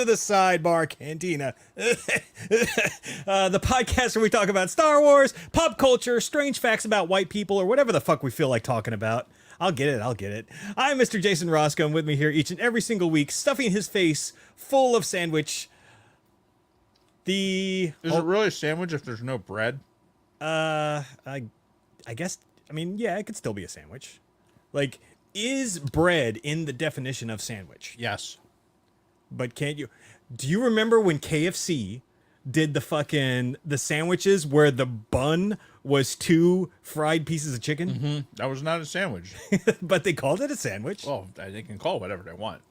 the Sidebar Cantina, the podcast where we talk about Star Wars, pop culture, strange facts about white people, or whatever the fuck we feel like talking about. I'll get it. I'm Mr. Jason Roscoe, and with me here each and every single week, stuffing his face full of sandwich. Is it really a sandwich if there's no bread? I guess, I mean, yeah, it could still be a sandwich. Like, is bread in the definition of sandwich? Yes. But do you remember when KFC did the sandwiches where the bun was 2 fried pieces of chicken? Mm-hmm. That was not a sandwich. But they called it a sandwich. Well, they can call it whatever they want.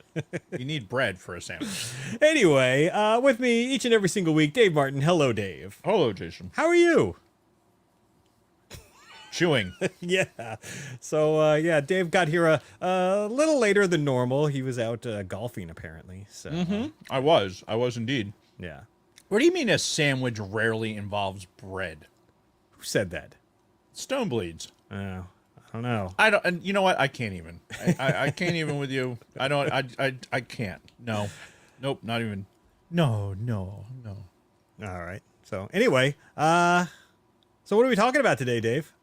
You need bread for a sandwich. Anyway, with me each and every single week, Dave Martin. Hello, Dave. Hello, Jason. How are you? Chewing. Yeah. So, Dave got here a little later than normal. He was out golfing, apparently. So, I was indeed. Yeah. What do you mean a sandwich rarely involves bread? Who said that? Stone bleeds. I don't know. I don't. And you know what? I can't even. I can't even with you. I don't. I can't. No. Nope. Not even. No. All right. So anyway, so what are we talking about today, Dave?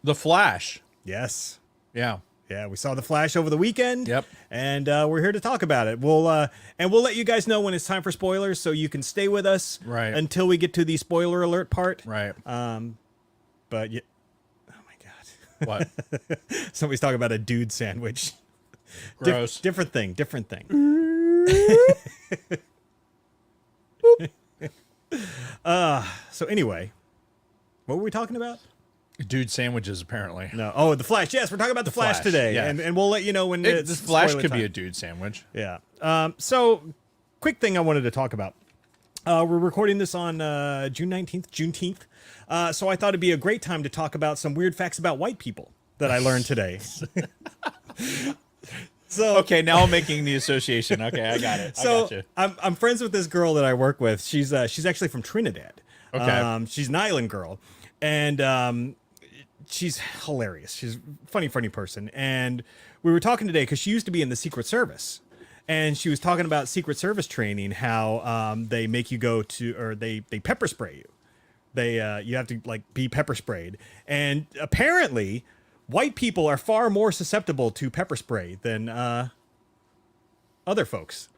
The Flash. Yes. Yeah. Yeah, we saw The Flash over the weekend. Yep. And we're here to talk about it. We'll let you guys know when it's time for spoilers, so you can stay with us until we get to the spoiler alert part. Right. But yeah. Oh my What? God. Somebody's talking about a dude sandwich. Gross. Different thing. So anyway, what were we talking about? Dude sandwiches, apparently. No. Oh, The Flash. Yes, we're talking about The Flash today. Yeah. And we'll let you know when The Flash spoiler could time. be a dude sandwich. Yeah. So, quick thing I wanted to talk about. We're recording this on Juneteenth. So I thought it'd be a great time to talk about some weird facts about white people that I learned today. So okay, now I'm making the association. Okay, I got it. So I got you. I'm friends with this girl that I work with. She's actually from Trinidad. Okay. She's an island girl, and she's hilarious. She's a funny person. And we were talking today because she used to be in the Secret Service. And she was talking about Secret Service training, how they make you go to, or they pepper spray you. You have to like be pepper sprayed. And apparently white people are far more susceptible to pepper spray than other folks.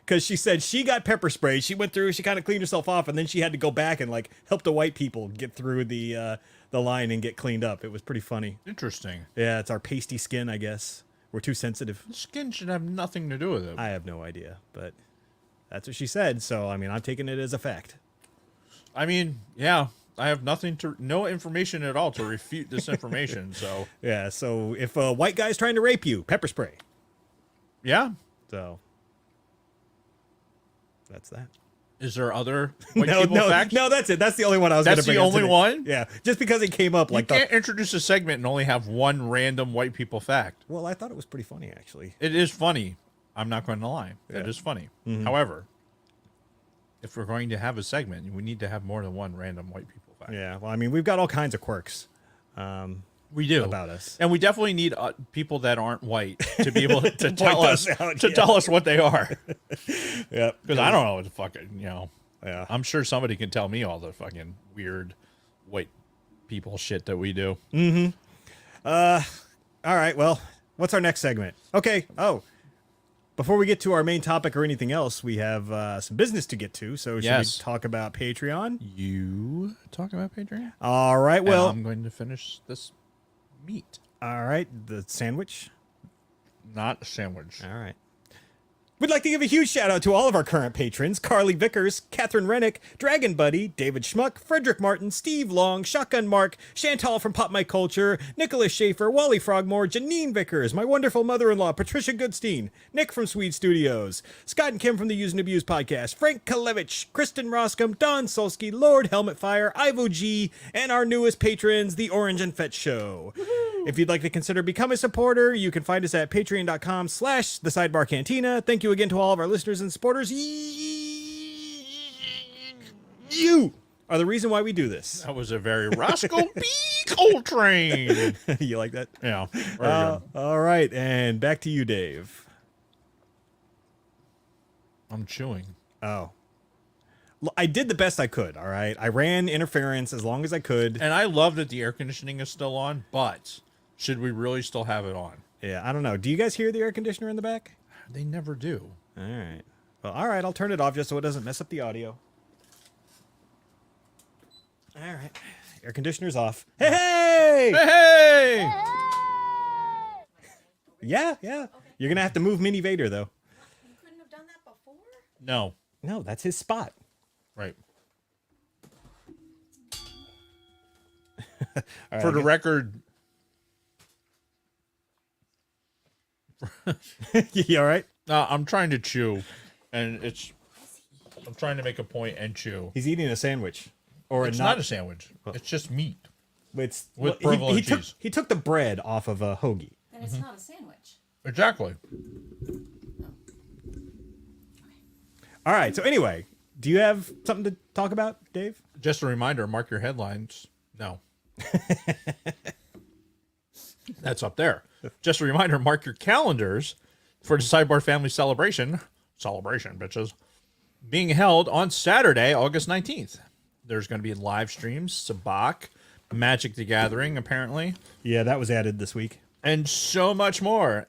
Because she said she got pepper sprayed. She went through, she kind of cleaned herself off, and then she had to go back and like help the white people get through the line and get cleaned up. It was pretty funny. Interesting. Yeah, it's our pasty skin, I guess. We're too sensitive. Skin should have nothing to do with it. I have no idea, but that's what she said. So, I mean, I'm taking it as a fact. I mean, yeah, I have no information at all to refute this information. So yeah, so if a white guy's trying to rape you, pepper spray. Yeah. So that's that. Is there other white people facts? No, that's it. That's the only one I was going to bring up. That's the only one? Yeah, just because it came up. Like you can't introduce a segment and only have one random white people fact. Well, I thought it was pretty funny, actually. It is funny. I'm not going to lie. Yeah. It is funny. Mm-hmm. However, if we're going to have a segment, we need to have more than one random white people fact. Yeah, well, I mean, we've got all kinds of quirks. We do about us, and we definitely need people that aren't white to be able to tell us tell us what they are. Yeah, because I don't know what the fucking Yeah, I'm sure somebody can tell me all the fucking weird white people shit that we do. Mm-hmm. All right. Well, what's our next segment? Okay. Oh, before we get to our main topic or anything else, we have some business to get to. So should we talk about Patreon? You talk about Patreon? All right. Well, and I'm going to finish this meat. All right. The sandwich? Not a sandwich. All right. We'd like to give a huge shout out to all of our current patrons: Carly Vickers, Catherine Rennick, Dragon Buddy, David Schmuck, Frederick Martin, Steve Long, Shotgun Mark, Chantal from Pop My Culture, Nicholas Schaefer, Wally Frogmore, Janine Vickers, my wonderful mother-in-law, Patricia Goodstein, Nick from Swede Studios, Scott and Kim from the Use and Abuse podcast, Frank Kalevich, Kristen Roscom, Don Solsky, Lord Helmet Fire, Ivo G, and our newest patrons, The Orange and Fetch Show. Woo-hoo. If you'd like to consider becoming a supporter, you can find us at patreon.com/the Sidebar Cantina. Thank you again to all of our listeners and supporters. You are the reason why we do this. That was a very Roscoe P. Coltrane. You like that? Yeah. Very good. All right, and back to you, Dave. I'm chewing. Oh. I did the best I could, all right? I ran interference as long as I could. And I love that the air conditioning is still on, but should we really still have it on? Yeah, I don't know. Do you guys hear the air conditioner in the back? They never do. All right. Well, all right, I'll turn it off just so it doesn't mess up the audio. All right. Air conditioner's off. Hey! Hey! Yeah. You're going to have to move Mini Vader, though. You couldn't have done that before? No. No, that's his spot. Right. All right, For the record, you all right? I'm trying to chew, and I'm trying to make a point and chew. He's eating a sandwich. Or It's not a sandwich. It's just meat. It's, with well, provolone he took, cheese. he took the bread off of a hoagie. Then it's not a sandwich. Exactly. All right, so anyway, do you have something to talk about, Dave? Just a reminder, mark your headlines. No. That's up there. Just a reminder, mark your calendars for the Sidebar Family Celebration, bitches, being held on Saturday, August 19th. There's going to be live streams, Sabak, Magic the Gathering, apparently. Yeah, that was added this week. And so much more.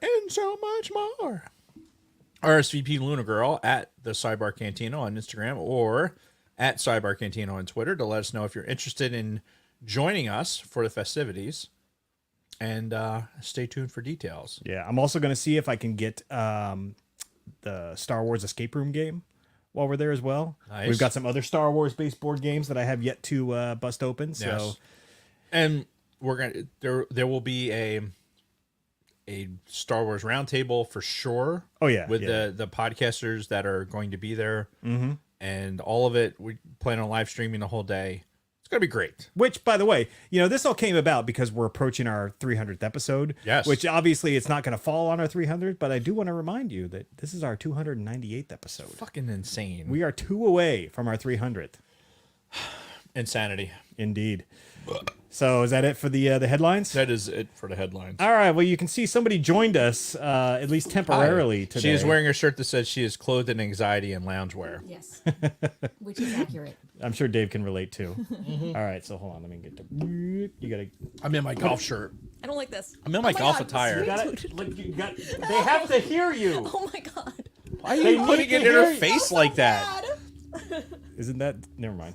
RSVP Luna Girl at the Sidebar Cantina on Instagram or at Sidebar Cantina on Twitter to let us know if you're interested in joining us for the festivities. And stay tuned for details. Yeah, I'm also going to see if I can get the Star Wars Escape Room game while we're there as well. Nice. We've got some other Star Wars based board games that I have yet to bust open. So, Yes. And we're gonna there will be a Star Wars roundtable for sure. Oh, yeah, with yeah. the podcasters that are going to be there, and all of it. We plan on live streaming the whole day. It's gonna be great. which, by the way, this all came about because we're approaching our 300th episode. Yes. Which obviously it's not going to fall on our 300th, but I do want to remind you that this is our 298th episode. Fucking insane. We are 2 away from our 300th. Insanity. Indeed. So is that it for the headlines? That is it for the headlines. All right. Well, you can see somebody joined us, at least temporarily today. She is wearing a shirt that says she is clothed in anxiety and loungewear. Yes. Which is accurate. I'm sure Dave can relate too. All right. So hold on. Let me get to. You gotta. I'm in my golf shirt. I don't like this. I'm in my golf God, attire. They have to hear you. Oh my god. Why are you putting it in her face like that? Isn't that? Never mind.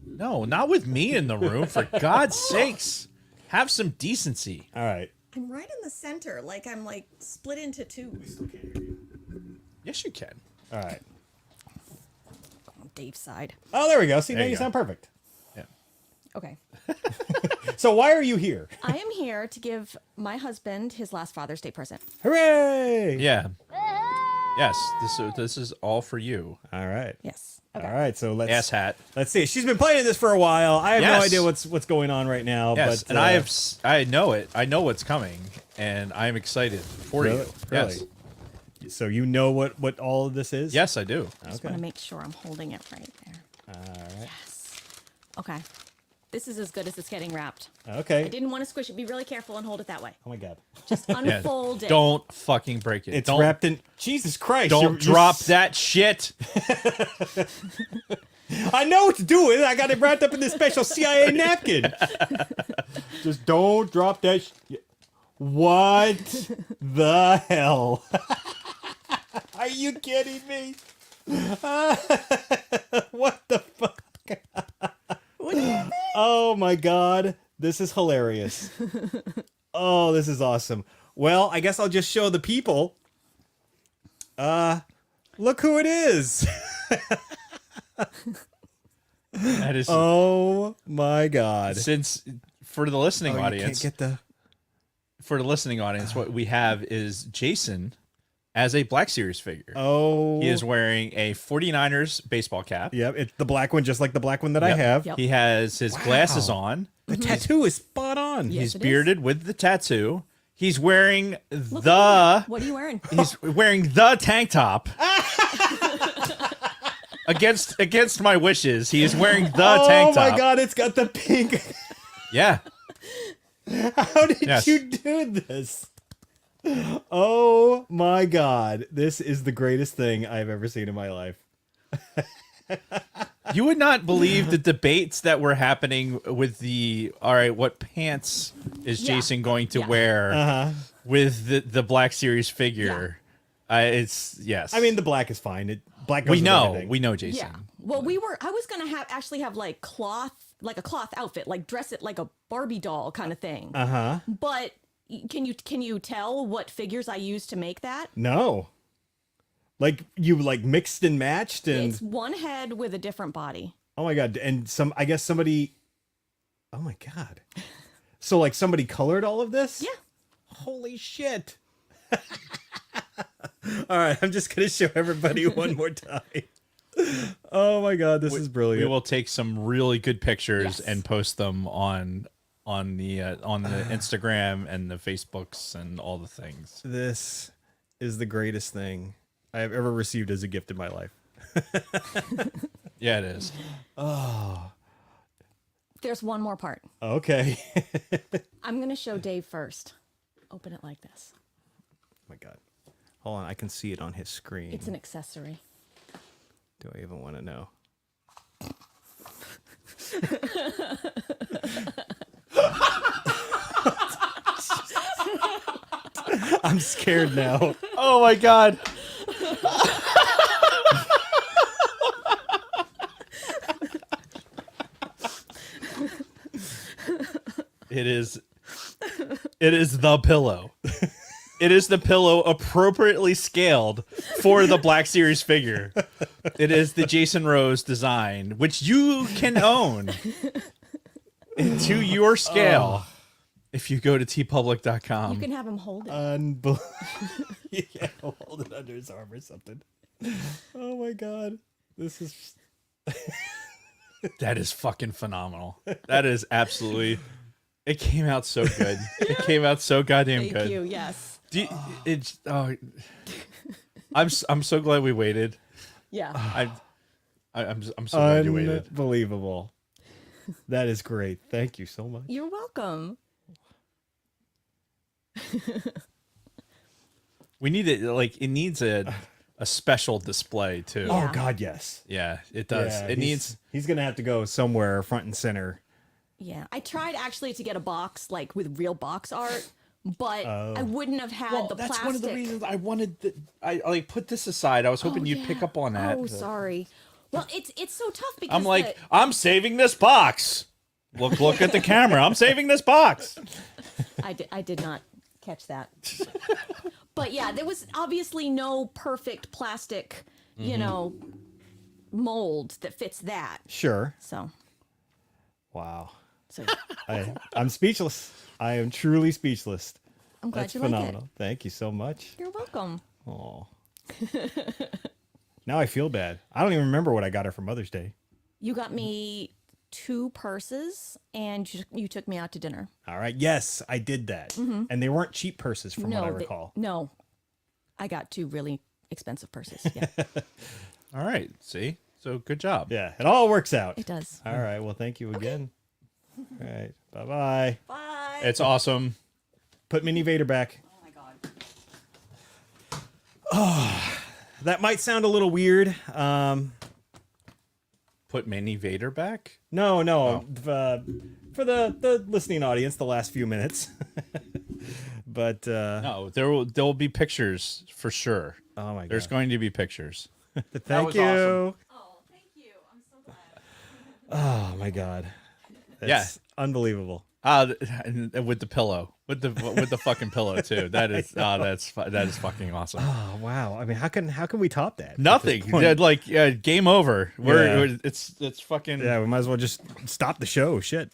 No, not with me in the room. For God's sakes, have some decency. All right. I'm right in the center. Like I'm like split into two. Yes, you can. All right. On Dave's side. Oh, there we go. See, There now you you go. sound perfect. Yeah. Okay. So why are you here? I am here to give my husband his last Father's Day present. Hooray! Yeah. Yes. This is all for you. All right. Yes. Okay. All right. So let's Ass hat. let's see. She's been playing this for a while. I have no Yes. idea what's going on right now. Yes, but and I know it. I know what's coming, and I am excited for Really? you. Yes. Really? So you know what all of this is? Yes, I do. I just want to make sure I'm holding it right there. All right. Yes. Okay. This is as good as it's getting wrapped. Okay. I didn't want to squish it. Be really careful and hold it that way. Oh my God. Just Yeah. unfold it. Don't fucking break it. It's don't, wrapped in. Jesus Christ! Don't drop that shit. I know what to do with it. I got it wrapped up in this special CIA napkin. Just don't drop that. What the hell? Are you kidding me? What the fuck? What do you think? Oh my God. This is hilarious. Oh, this is awesome. Well, I guess I'll just show the people. Look who it is. That is Oh my God. since for the listening Oh, you audience. can't get the. For the listening audience, what we have is Jason as a Black Series figure. Oh. He is wearing a 49ers baseball cap. Yep, it's the black one, just like the black one that I Yep. have. Yep. He has his glasses on. The tattoo is spot on. Yes, He's it is. bearded with the tattoo. He's wearing Look the at me. What are you wearing? he's wearing the tank top. Against my wishes, he is wearing the tank Oh top. my God, it's got the pink. Yeah. How did Yes. you do this? Oh my God. This is the greatest thing I've ever seen in my life. You would not believe the debates that were happening with the, all right, what pants is Yeah. Jason going to Yeah. wear with the Black Series figure? It's, yes. I mean, the black is fine. Black goes we with know, everything. we know Jason. Yeah. Well, I was gonna actually have like a cloth outfit, like dress it like a Barbie doll kind of thing. But can you tell what figures I used to make that? No. Like you like mixed and matched and It's one head with a different body. oh my God. And I guess somebody, oh my God. So like somebody colored all of this? Yeah. Holy shit. All right. I'm just going to show everybody one more time. Oh my God. This is brilliant. We will take some really good pictures Yes. and post them on the Instagram and the Facebooks and all the things. This is the greatest thing I have ever received as a gift in my life. Yeah, it is. There's one more part. Okay. I'm going to show Dave first. Open it like this. Oh my God. Hold on. I can see it on his screen. It's an accessory. Do I even want to know? I'm scared now. Oh my God. It is the pillow. It is the pillow appropriately scaled for the Black Series figure. It is the Jason Rose design, which you can own to your scale if you go to tpublic.com. You can have him hold it. Unbelievable. Yeah, hold it under his arm or something. Oh my God. This is. That is fucking phenomenal. That is absolutely. It came out so good. It came out so goddamn Thank good. you. Yes. I'm so glad we waited. Yeah. I'm so glad you waited. Unbelievable. That is great. Thank you so much. You're welcome. We need it. Like it needs a special display too. Yeah. Oh God, yes. Yeah, it does. Yeah, It needs. He's gonna have to go somewhere front and center. Yeah. I tried actually to get a box like with real box art, but I wouldn't have had the that's plastic. one of the reasons I wanted. I like put this aside. I was hoping you'd pick up on that. Oh, sorry. Well, it's so tough because I'm like, I'm saving this box. Look at the camera. I'm saving this box. I did not catch that. But yeah, there was obviously no perfect plastic, mold that fits that. Sure. So, Wow. so I'm speechless. I am truly speechless. I'm glad That's you phenomenal. like it. Thank you so much. You're welcome. Oh. Now I feel bad. I don't even remember what I got her for Mother's Day. You got me 2 purses and you took me out to dinner. All right. Yes, I did that. And they weren't cheap purses from what I they- recall. no, I got 2 really expensive purses. Yeah, All right. See. So good job. Yeah, it all works out. it does. All right. Well, thank you again. All right. Bye-bye. Bye. It's awesome. Put Mini Vader back. Oh my god. That might sound a little weird. Put Mini Vader back. No. For the listening audience, the last few minutes. But No, there will be pictures for sure. oh my god. There's going to be pictures. Thank was you. awesome. Oh, thank you. I'm so glad. Oh my god. That's unbelievable. And with the pillow, with the fucking pillow too. That is that is fucking awesome. Oh wow. I mean, how can we top that? Nothing. At this point? Yeah, like game over. Yeah. It's fucking. Yeah, we might as well just stop the show. Shit.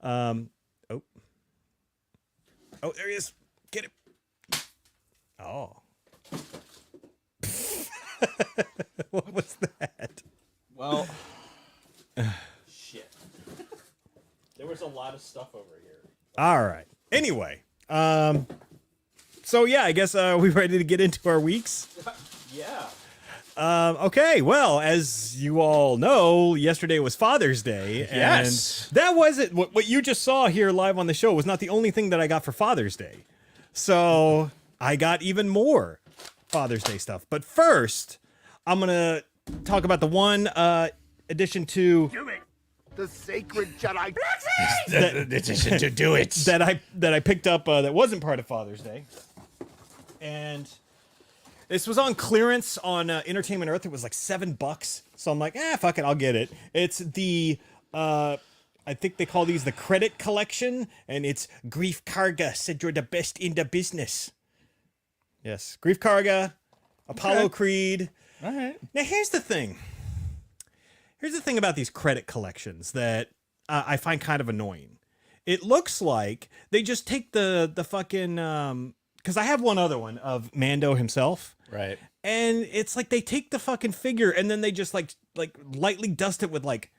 Oh, there he is. Get it. Oh. What was that? Well. Shit. There was a lot of stuff over here. All right. Anyway, so yeah, I guess we ready to get into our weeks. Yeah. Okay, well, as you all know, yesterday was Father's Day. Yes. And that wasn't what you just saw here live on the show was not the only thing that I got for Father's Day. So I got even more Father's Day stuff. But first, I'm going to talk about the one addition to Do it. The sacred Jedi. To do it. that I picked up that wasn't part of Father's Day. And this was on clearance on Entertainment Earth. It was like $7. So I'm like, fuck it, I'll get it. It's the I think they call these the credit collection, and it's Grief Karga said you're the best in the business. Yes, Grief Karga, Apollo Creed. All right. Now here's the thing. Here's the thing about these credit collections that I find kind of annoying. It looks like they just take the fucking because I have one other one of Mando himself. Right. And it's like they take the fucking figure and then they just like lightly dust it with like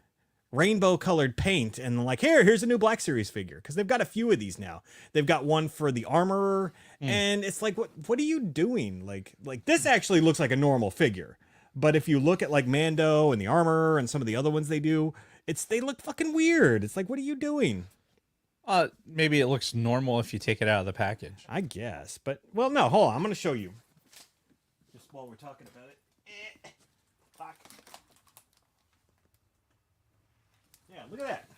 rainbow colored paint and like here's a new Black Series figure because they've got a few of these now. They've got one for the Armorer and it's like what are you doing? Like this actually looks like a normal figure. But if you look at like Mando and the Armorer and some of the other ones they do, they look fucking weird. It's like what are you doing? Maybe it looks normal if you take it out of the package. I guess. But well no, hold on. I'm gonna show you. Just while we're talking about it. Fuck. Yeah, look at that.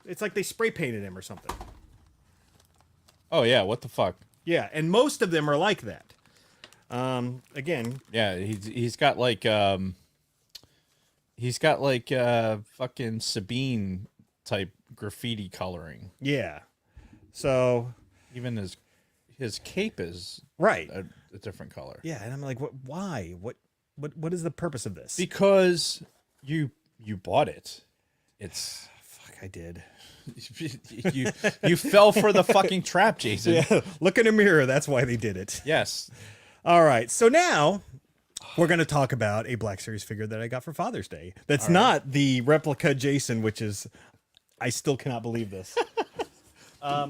It's like they spray painted him or something. Oh yeah, what the fuck? Yeah, and most of them are like that. Again, Yeah, he's got like fucking Sabine type graffiti coloring. yeah. So Even his cape is right. a different color. Yeah, and I'm like, why? What is the purpose of this? Because you bought it. It's Fuck, I did. you fell for the fucking trap, Jason. Yeah, look in a mirror. That's why they did it. Yes. All right, so now we're going to talk about a Black Series figure that I got for Father's Day. That's not the replica Jason, which is, I still cannot believe this.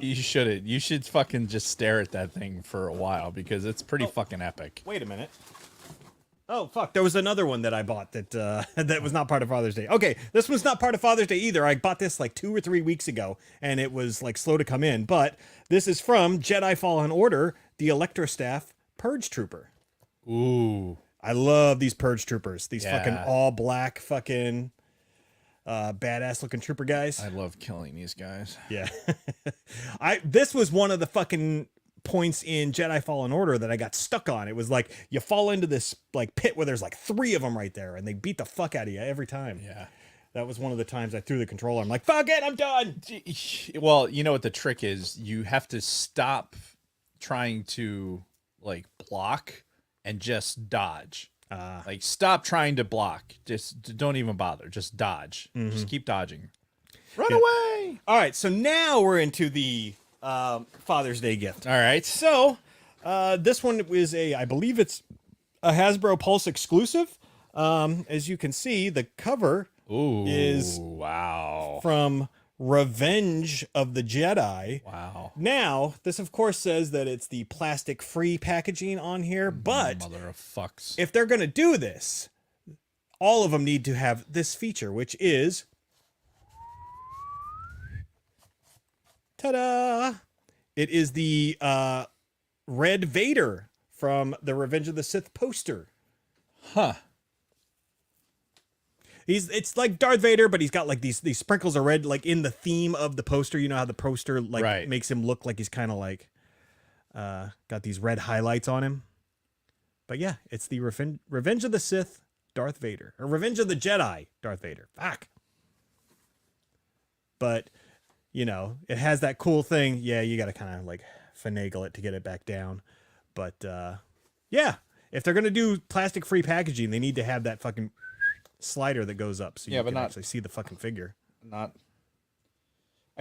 You shouldn't. You should fucking just stare at that thing for a while because it's pretty fucking epic. Wait a minute. Oh, fuck. There was another one that I bought that that was not part of Father's Day. Okay, this one's not part of Father's Day either. I bought this like 2 or 3 weeks ago, and it was like slow to come in. But this is from Jedi Fallen Order, the Electrostaff Purge Trooper. Ooh. I love these Purge Troopers. These Yeah. fucking all black fucking badass looking trooper guys. I love killing these guys. Yeah. This was one of the fucking points in Jedi Fallen Order that I got stuck on. It was like you fall into this like pit where there's like 3 of them right there and they beat the fuck out of you every time. Yeah. That was one of the times I threw the controller. I'm like, fuck it, I'm done. Well, you know what the trick is? You have to stop trying to like block and just dodge. Like stop trying to block. Just don't even bother. Just dodge. Just keep dodging. Run away. All right, so now we're into the Father's Day gift. All right. So, this one is I believe it's a Hasbro Pulse exclusive. As you can see, the cover is wow. from Revenge of the Jedi. Wow. Now, this of course says that it's the plastic-free packaging on here, but Mother of fucks. if they're going to do this, all of them need to have this feature, which is ta-da! It is the Red Vader from the Revenge of the Sith poster. Huh. It's like Darth Vader, but he's got like these sprinkles of red, like in the theme of the poster. You know how the poster like Right. makes him look like he's kind of like got these red highlights on him. But yeah, it's the Revenge of the Sith Darth Vader, or Revenge of the Jedi Darth Vader. Fuck. But you know, it has that cool thing. Yeah, you got to kind of like finagle it to get it back down. But yeah, if they're gonna do plastic-free packaging, they need to have that fucking slider that goes up so you can actually see the fucking figure. I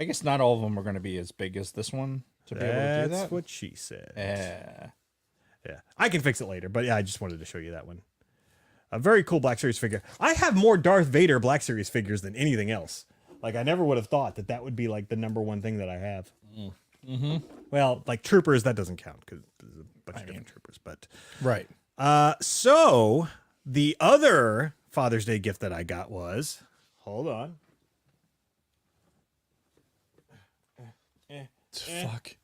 guess not all of them are going to be as big as this one to be able to do that. That's what she said. Yeah. Yeah. I can fix it later, but yeah, I just wanted to show you that one. A very cool Black Series figure. I have more Darth Vader Black Series figures than anything else. Like, I never would have thought that would be like the number one thing that I have. Mm-hmm. Well, like troopers, that doesn't count because there's a bunch of different troopers, but Right. so The other Father's Day gift that I got was, hold on. Fuck.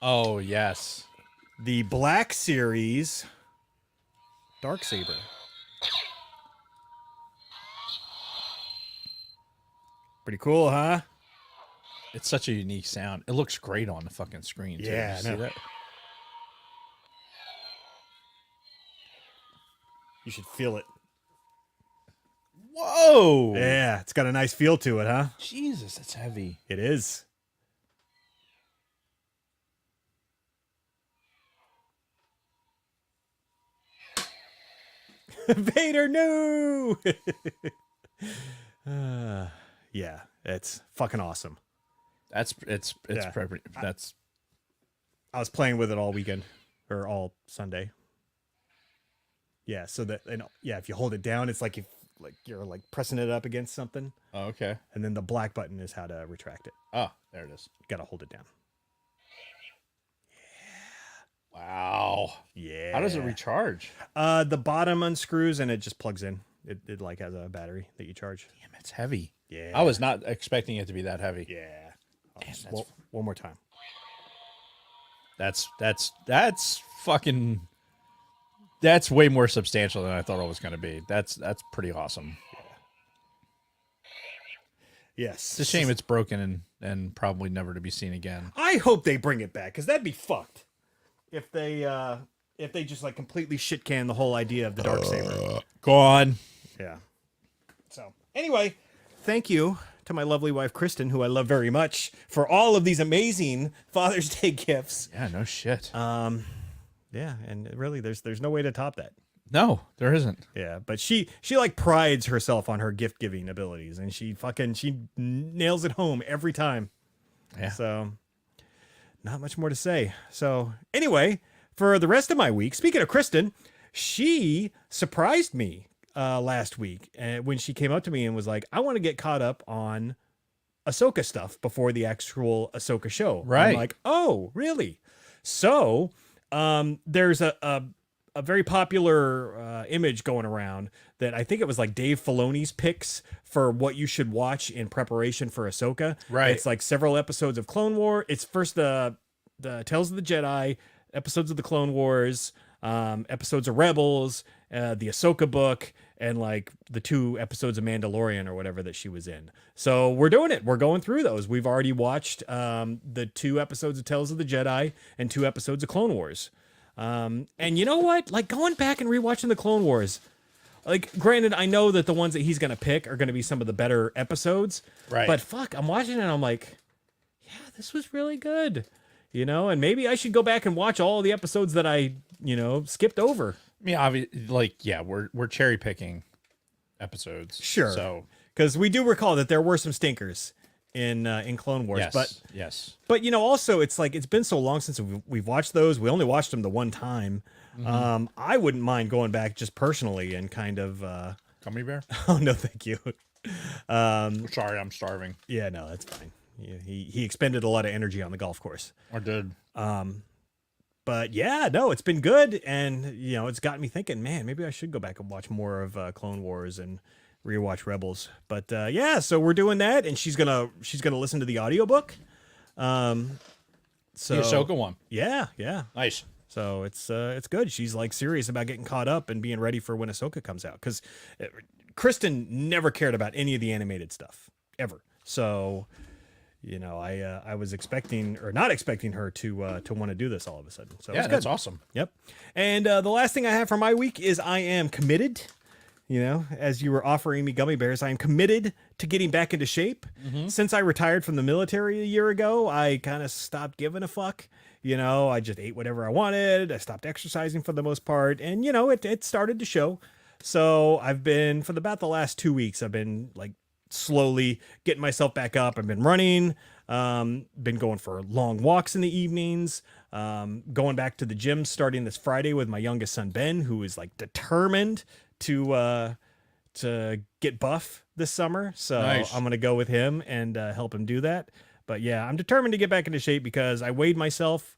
Oh, yes. The Black Series Darksaber. Pretty cool, huh? It's such a unique sound. It looks great on the fucking screen, too. Yeah, You see I know. that? You should feel it. Whoa! Yeah, it's got a nice feel to it, huh? Jesus, that's heavy. It is. Vader, no! Yeah, it's fucking awesome. It's Yeah. that's I was playing with it all weekend or all Sunday. Yeah, so that if you hold it down, it's like you're pressing it up against something, oh, okay. and then the black button is how to retract it. Oh, there it is. You gotta hold it down. Wow. Yeah. How does it recharge? The bottom unscrews and it just plugs in. It like has a battery that you charge. Damn, it's heavy. Yeah. I was not expecting it to be that heavy. Yeah. Damn, One more time. That's fucking. That's way more substantial than I thought it was going to be. That's pretty awesome. Yes. It's a shame it's broken and probably never to be seen again. I hope they bring it back because that'd be fucked. If they just like completely shit can the whole idea of the Darksaber. Gone. Yeah. So anyway, thank you to my lovely wife Kristen, who I love very much, for all of these amazing Father's Day gifts. Yeah, no shit. Yeah, and really, there's no way to top that. No, there isn't. Yeah, but she like prides herself on her gift giving abilities, and she nails it home every time. Yeah. So, not much more to say. So anyway, for the rest of my week, speaking of Kristen, she surprised me last week when she came up to me and was like, "I want to get caught up on Ahsoka stuff before the actual Ahsoka show." Right. I'm like, "Oh, really?" So, there's a very popular image going around that I think it was like Dave Filoni's picks for what you should watch in preparation for Ahsoka. Right. It's like several episodes of Clone War. It's first the Tales of the Jedi, episodes of the Clone Wars, episodes of Rebels, the Ahsoka book, and like the 2 episodes of Mandalorian or whatever that she was in. So we're doing it. We're going through those. We've already watched the 2 episodes of Tales of the Jedi and 2 episodes of Clone Wars. And you know what? Like going back and rewatching the Clone Wars, like granted, I know that the ones that he's going to pick are going to be some of the better episodes, Right. But fuck, I'm watching it and I'm like, yeah, this was really good, you know, and maybe I should go back and watch all the episodes that I, skipped over. I mean, obviously, we're cherry picking episodes. Sure. So Because we do recall that there were some stinkers in Clone Wars, yes, but also it's like it's been so long since we've watched those. We only watched them the one time. I wouldn't mind going back just personally and kind of. Gummy bear. Oh no, thank you. Sorry, I'm starving. Yeah, no, that's fine. Yeah, he expended a lot of energy on the golf course. I did. But yeah, no, it's been good, and it's got me thinking, man, maybe I should go back and watch more of Clone Wars and rewatch Rebels. But yeah, so we're doing that, and she's gonna listen to the audiobook. So The Ahsoka one. Yeah. Nice. So it's good. She's like serious about getting caught up and being ready for when Ahsoka comes out, because Kristen never cared about any of the animated stuff ever. So I was expecting or not expecting her to want to do this all of a sudden. So Yeah, it's good. that's awesome. Yep. And the last thing I have for my week is I am committed. As you were offering me gummy bears, I am committed to getting back into shape. Since I retired from the military a year ago, I kind of stopped giving a fuck. I just ate whatever I wanted. I stopped exercising for the most part. And, it started to show. So I've been, for about the last 2 weeks, I've been like slowly getting myself back up. I've been running, been going for long walks in the evenings, going back to the gym starting this Friday with my youngest son, Ben, who is like determined to get buff this summer. So Nice. I'm going to go with him and help him do that. But yeah, I'm determined to get back into shape because I weighed myself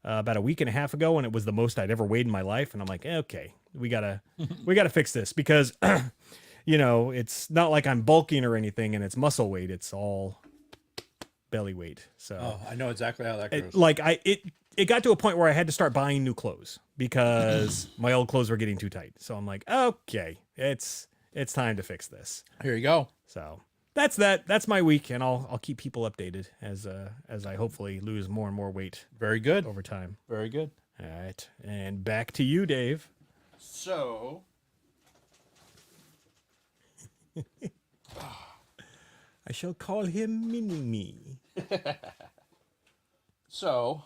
about a week and a half ago, and it was the most I'd ever weighed in my life. And I'm like, okay, we gotta fix this because, it's not like I'm bulking or anything, and it's muscle weight. It's all belly weight. So Oh, I know exactly how that goes. It got to a point where I had to start buying new clothes because my old clothes were getting too tight. So I'm like, okay, it's time to fix this. Here you go. So that's that. That's my week, and I'll keep people updated as I hopefully lose more and more weight Very good. over time. Very good. All right, and back to you, Dave. So, I shall call him Mini Me. So,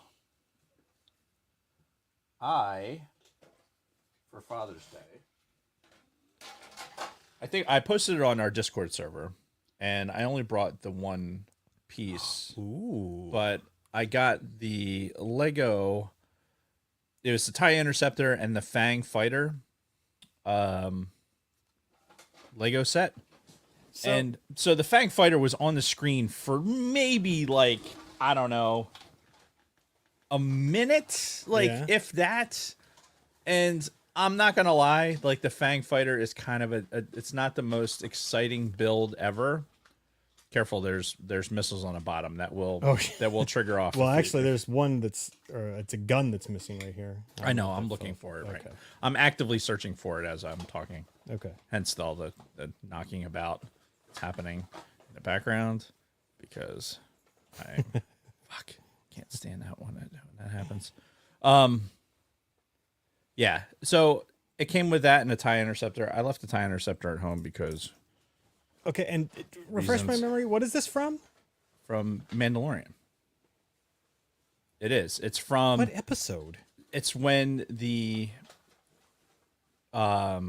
for Father's Day, I think I posted it on our Discord server, and I only brought the one piece. Ooh. But I got the Lego. It was the TIE Interceptor and the Fang Fighter Lego set. So the Fang Fighter was on the screen for maybe I don't know, a minute, if that. And I'm not gonna lie, the Fang Fighter is kind of it's not the most exciting build ever. Careful, there's missiles on the bottom that will trigger off. Well, actually, there's one it's a gun that's missing right here. I know. I'm looking for it. Right. I'm actively searching for it as I'm talking. Okay. Hence all the knocking about that's happening in the background because I can't stand that when that happens. Yeah. So it came with that and a TIE Interceptor. I left the TIE Interceptor at home because. Okay, and refresh my memory. What is this from? From Mandalorian. It is. It's from. What episode? It's when the. Yeah,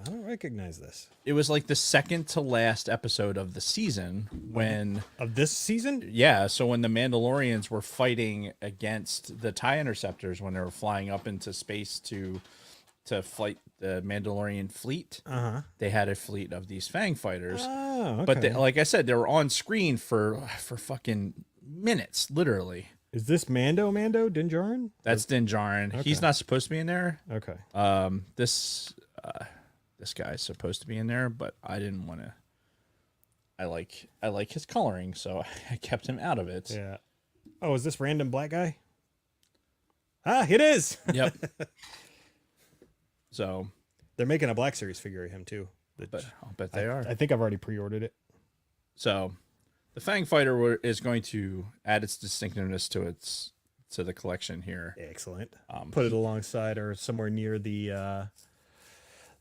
I don't recognize this. It was the second to last episode of the season when. Of this season? Yeah, so when the Mandalorians were fighting against the TIE Interceptors when they were flying up into space to fight the Mandalorian fleet, they had a fleet of these Fang fighters. Oh, okay. But like I said, they were on screen for fucking minutes, literally. Is this Mando Din Djarin? That's Din Djarin. Okay. He's not supposed to be in there. Okay. This guy's supposed to be in there, but I didn't want to. I like his coloring, so I kept him out of it. Yeah. Oh, is this random black guy? Ah, it is. Yep. So they're making a Black Series figure of him too. But I'll bet they are. I think I've already pre-ordered it. So the Fang Fighter is going to add its distinctiveness to the collection here. Excellent. Put it alongside or somewhere near the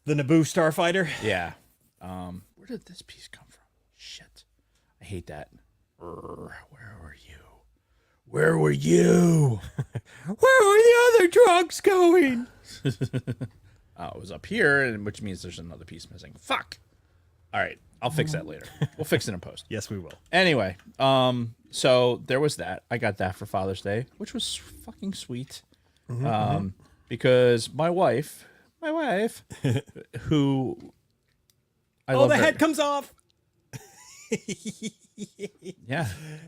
Naboo Starfighter. Yeah. Where did this piece come from? Shit. I hate that. Where were you? Where were you? Where were the other trucks going? It was up here, which means there's another piece missing. Fuck. All right. I'll fix that later. We'll fix it in post. Yes, we will. Anyway, so there was that. I got that for Father's Day, which was fucking sweet. Because my wife, who I love the her. head comes off. Yeah.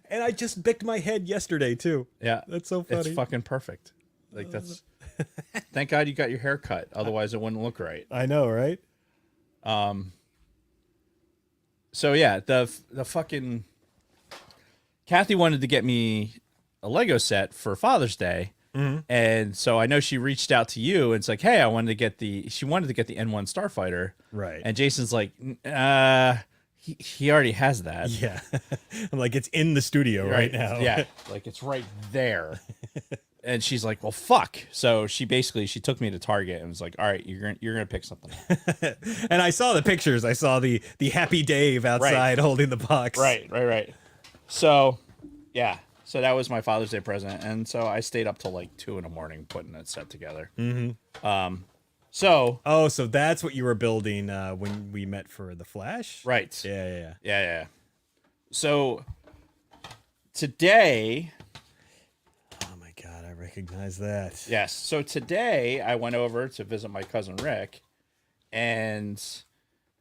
And I just bicked my head yesterday too. Yeah. That's so funny. It's fucking perfect. That's thank God you got your hair cut. Otherwise it wouldn't look right. I know, right? So yeah, the fucking Kathy wanted to get me a Lego set for Father's Day. And so I know she reached out to you and it's like, hey, she wanted to get the N1 Starfighter. Right. And Jason's like, he already has that. Yeah. I'm like, it's in the studio right now. Yeah. It's right there. And she's like, well, fuck. So she took me to Target and was like, all right, you're gonna pick something up. And I saw the pictures. I saw the happy Dave outside holding the box. Right. So, yeah. So that was my Father's Day present, and so I stayed up till 2 a.m. putting that set together. So. Oh, so that's what you were building when we met for the Flash? Right. Yeah. So today. Oh my God, I recognize that. Yes. So today I went over to visit my cousin Rick, and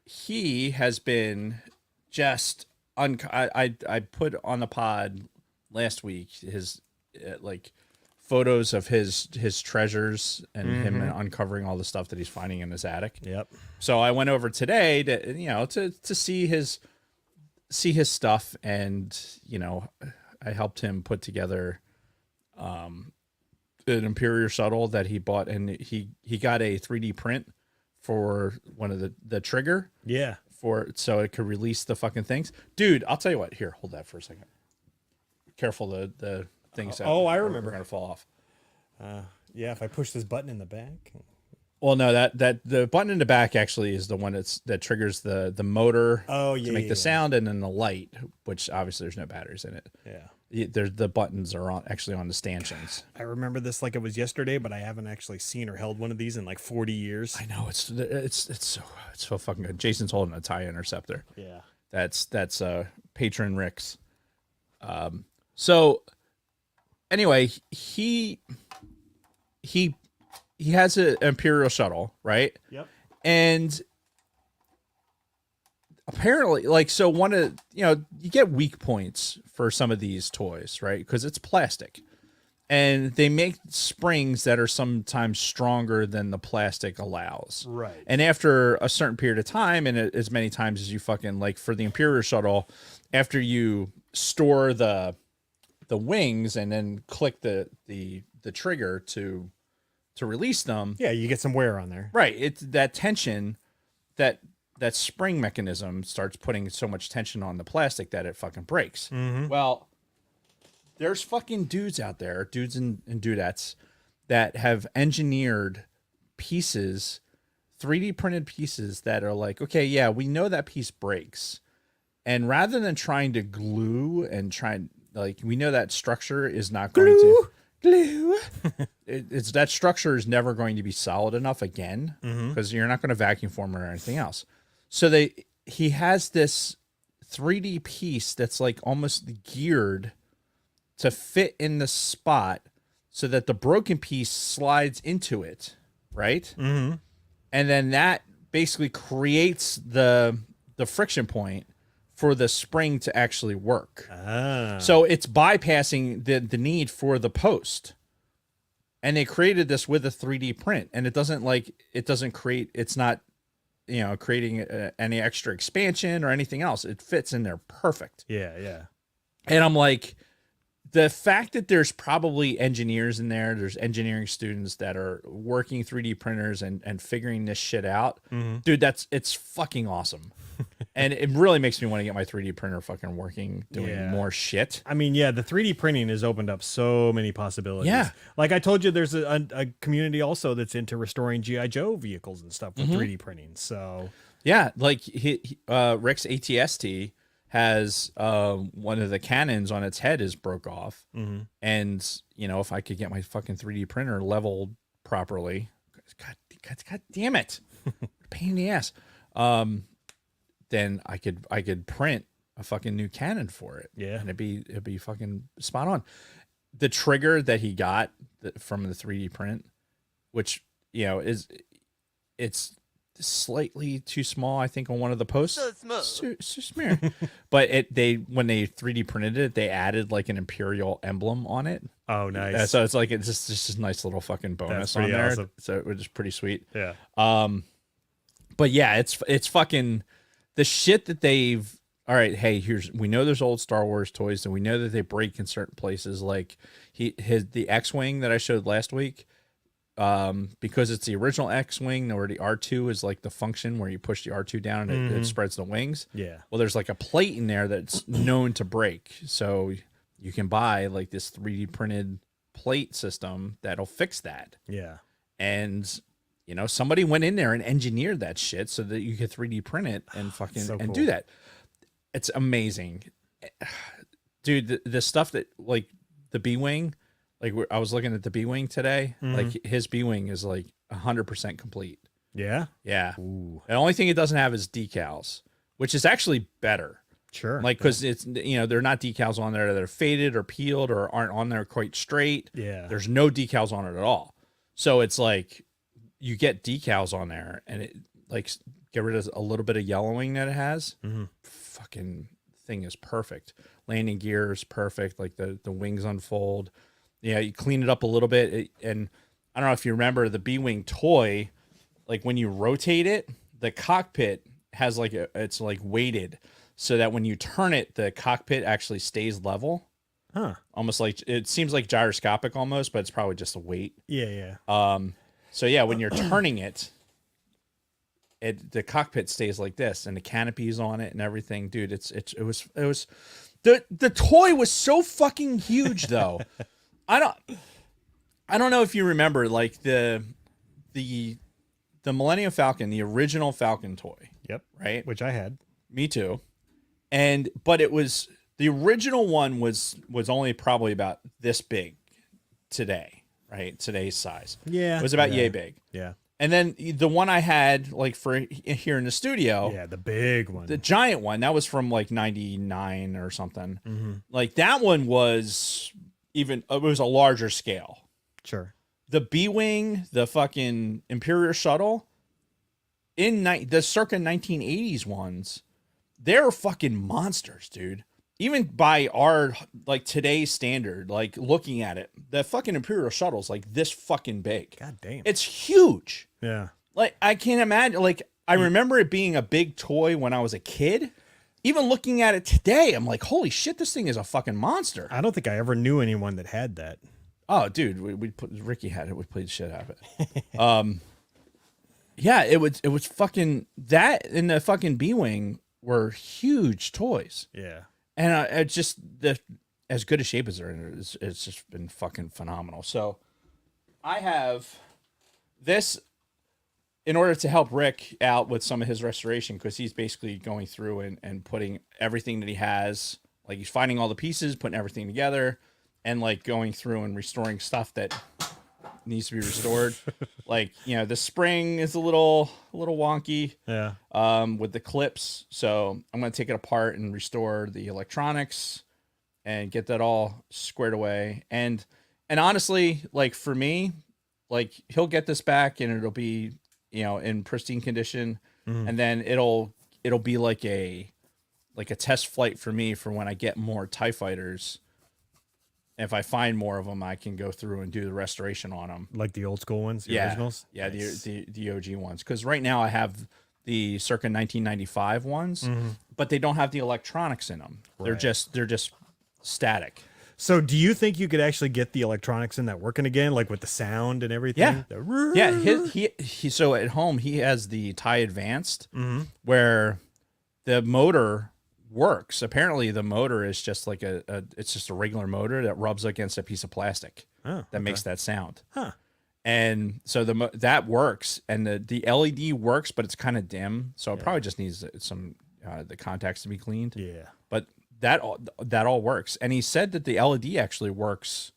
he has been just I put on the pod last week his photos of his treasures and him uncovering all the stuff that he's finding in his attic. Yep. So I went over today to see his stuff, and I helped him put together an Imperial shuttle that he bought, and he got a 3D print for one of the trigger. Yeah. So it could release the fucking things. Dude, I'll tell you what. Here, hold that for a second. Careful, the things. I remember. Are gonna fall off. Yeah, if I push this button in the back. Well, no, that the button in the back actually is the one that triggers the motor. To make the sound, and then the light, which obviously there's no batteries in it. Yeah. The buttons are actually on the stanchions. I remember this like it was yesterday, but I haven't actually seen or held one of these in like 40 years. I know it's so fucking good. Jason's holding a TIE Interceptor. Yeah. That's Patron Rick's. So anyway, he has an Imperial shuttle, right? Yep. And apparently, like, so one of, you get weak points for some of these toys, right? Because it's plastic. And they make springs that are sometimes stronger than the plastic allows. Right. And after a certain period of time, and as many times as you fucking, like for the Imperial shuttle, after you store the wings and then click the trigger to release them. Yeah, you get some wear on there. Right. It's that tension, that spring mechanism starts putting so much tension on the plastic that it fucking breaks. Mm-hmm. Well, there's fucking dudes out there, dudes and dudettes, that have engineered pieces, 3D printed pieces that are like, okay, yeah, we know that piece breaks. And rather than trying to glue and we know that structure is not going to glue. It's that structure is never going to be solid enough again, because you're not going to vacuum form it or anything else. So he has this 3D piece that's like almost geared to fit in the spot so that the broken piece slides into it, right? Mm-hmm. And then that basically creates the friction point for the spring to actually work. So it's bypassing the need for the post. And they created this with a 3D print, and it's not creating any extra expansion or anything else. It fits in there perfect. Yeah, yeah. And I'm like, the fact that there's probably engineers in there's engineering students that are working 3D printers and figuring this shit out, dude, it's fucking awesome. And it really makes me want to get my 3D printer fucking working, doing more shit. I mean, yeah, the 3D printing has opened up so many possibilities. Yeah. Like I told you, there's a community also that's into restoring G.I. Joe vehicles and stuff with 3D printing. So yeah, like Rick's ATST has one of the cannons on its head is broke off. And, if I could get my fucking 3D printer leveled properly, God damn it. Pain in the ass. Then I could print a fucking new cannon for it. Yeah. And it'd be fucking spot on. The trigger that he got from the 3D print, which, it's slightly too small, I think, on one of the posts. So small. But when they 3D printed it, they added like an Imperial emblem on it. Oh, nice. So it's like it's just a nice little fucking bonus on there. Awesome. So it was pretty sweet. Yeah. But yeah, it's fucking the shit that they've. All right, hey, we know there's old Star Wars toys, and we know that they break in certain places. Like the X-wing that I showed last week, because it's the original X-wing, where the R2 is like the function where you push the R2 down and it spreads the wings. Yeah. Well, there's like a plate in there that's known to break, so you can buy like this 3D printed plate system that'll fix that. Yeah. And somebody went in there and engineered that shit so that you could 3D print it and fucking So and cool. do that. It's amazing, dude. The stuff that like the B-wing, like I was looking at the B-wing today. Like his B-wing is like 100% complete. Yeah. Yeah. Ooh. The only thing it doesn't have is decals, which is actually better. Sure. Like, because it's they're not decals on there that are faded or peeled or aren't on there quite straight. Yeah. There's no decals on it at all. So it's like you get decals on there and it like get rid of a little bit of yellowing that it has. Fucking thing is perfect. Landing gear is perfect. Like the wings unfold. Yeah, you clean it up a little bit, and I don't know if you remember the B-wing toy. Like when you rotate it, the cockpit has like it's like weighted, so that when you turn it, the cockpit actually stays level. Huh. Almost like it seems like gyroscopic almost, but it's probably just a weight. Yeah, yeah. So yeah, when you're turning it, the cockpit stays like this, and the canopy's on it and everything, dude. It was the toy was so fucking huge though. I don't know if you remember like the Millennium Falcon, the original Falcon toy. Yep. Right. Which I had. Me too. But it was the original one was only probably about this big today, right? Today's size. Yeah. It was about yeah. yay big. Yeah. And then the one I had like for here in the studio, Yeah, the big one. the giant one, that was from like 99 or something. Mm-hmm. Like that one was it was a larger scale. Sure. The B-Wing, the fucking Imperial shuttle, the circa 1980s ones, they're fucking monsters, dude. Even by our like today's standard, like looking at it, the fucking Imperial shuttle's like this fucking big. God damn. It's huge. Yeah. Like I can't imagine. Like I remember it being a big toy when I was a kid. Even looking at it today, I'm like, holy shit, this thing is a fucking monster. I don't think I ever knew anyone that had that. Oh, dude, Ricky had it. We played the shit out of it. Yeah, it was fucking that and the fucking B-Wing were huge toys. Yeah. And it's just as good a shape as they're in. It's just been fucking phenomenal. So I have this in order to help Rick out with some of his restoration, because he's basically going through and putting everything that he has, like he's finding all the pieces, putting everything together, and like going through and restoring stuff that needs to be restored. Like, you know, the spring is a little wonky. Yeah. With the clips. So I'm going to take it apart and restore the electronics and get that all squared away. And honestly, like for me, like he'll get this back and it'll be, you know, in pristine condition. Mm-hmm. And then it'll be like a test flight for me for when I get more TIE fighters. If I find more of them, I can go through and do the restoration on them. Like the old school ones, the originals? Yeah, Nice. the OG ones. Because right now I have the circa 1995 ones, but they don't have the electronics in them. Right. They're just static. So do you think you could actually get the electronics in that working again, like with the sound and everything? Yeah. He so at home he has the TIE Advanced, where the motor works. Apparently the motor is just like it's just a regular motor that rubs against a piece of plastic that makes that sound. Huh. And so that works, and the LED works, but it's kind of dim, so it probably just needs some the contacts to be cleaned. Yeah. But that all works, and he said that the LED actually works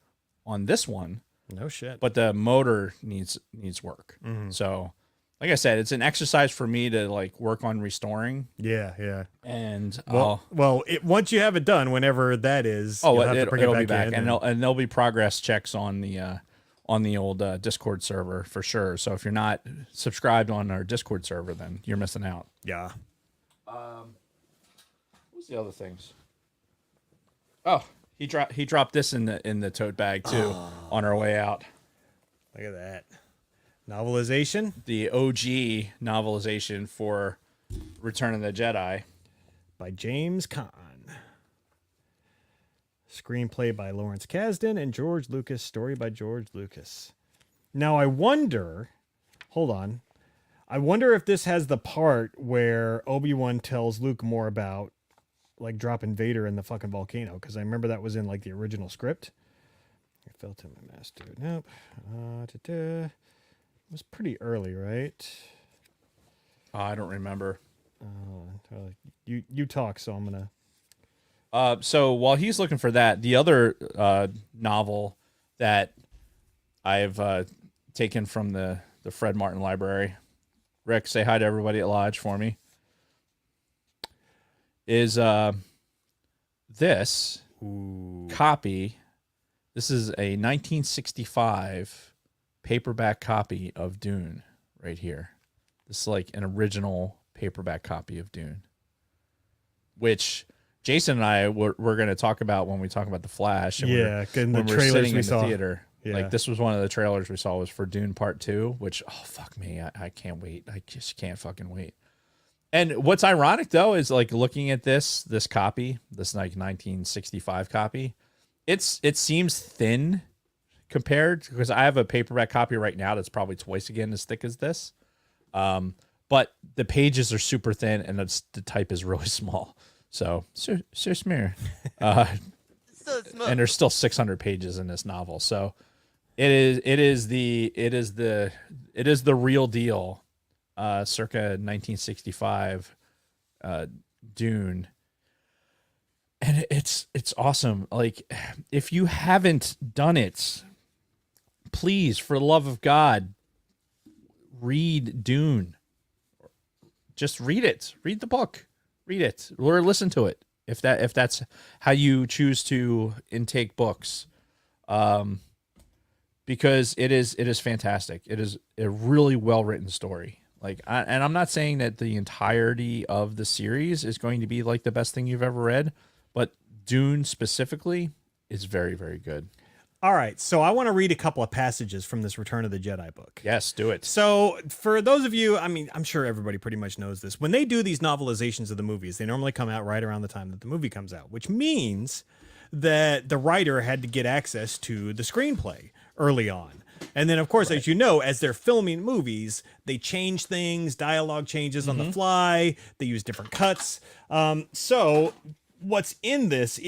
on this one, No shit. but the motor needs work. So, like I said, it's an exercise for me to like work on restoring. Yeah, yeah. And once you have it done, whenever that is, you'll have to bring it'll it be back back, in and there'll be progress checks on the old Discord server for sure. So if you're not subscribed on our Discord server, then you're missing out. yeah. What's the other things? Oh, he dropped this in the tote bag too on our way out. Look at that. Novelization The OG novelization for Return of the Jedi. by James Caan. Screenplay by Lawrence Kasdan and George Lucas. Story by George Lucas. Now I wonder, hold on. I wonder if this has the part where Obi-Wan tells Luke more about like dropping Vader in the fucking volcano, because I remember that was in like the original script. I felt him, master. Nope. It was pretty early, right? I don't remember. You talk, so I'm gonna. So while he's looking for that, the other novel that I've taken from the Fred Martin library, Rick, say hi to everybody at Lodge for me, is this copy. This is a 1965 paperback copy of Dune right here. This is like an original paperback copy of Dune, which Jason and I we're going to talk about when we talk about the Flash. And Yeah, and the when we're trailers sitting we in saw. the theater. Yeah. Like this was one of the trailers we saw was for Dune Part 2, which fuck me, I can't wait. I just can't fucking wait. And what's ironic though is like looking at this copy, this like 1965 copy, it seems thin compared because I have a paperback copy right now that's probably twice again as thick as this. But the pages are super thin and the type is really small. So smear. And there's still 600 pages in this novel. So it is the real deal. Circa 1965 Dune. And it's awesome. Like if you haven't done it, please, for the love of God, read Dune. Just read it. Read the book. Read it or listen to it if that's how you choose to intake books. Because it is fantastic. It is a really well written story. Like, and I'm not saying that the entirety of the series is going to be like the best thing you've ever read, but Dune specifically is very, very good. All right, so I want to read a couple of passages from this Return of the Jedi book. Yes, do it. So for those of you, I mean, I'm sure everybody pretty much knows this. When they do these novelizations of the movies, they normally come out right around the time that the movie comes out, which means that the writer had to get access to the screenplay early on. And then, of course, as you know, as they're filming movies, they change things, dialogue changes on the fly, they use different cuts. So what's in this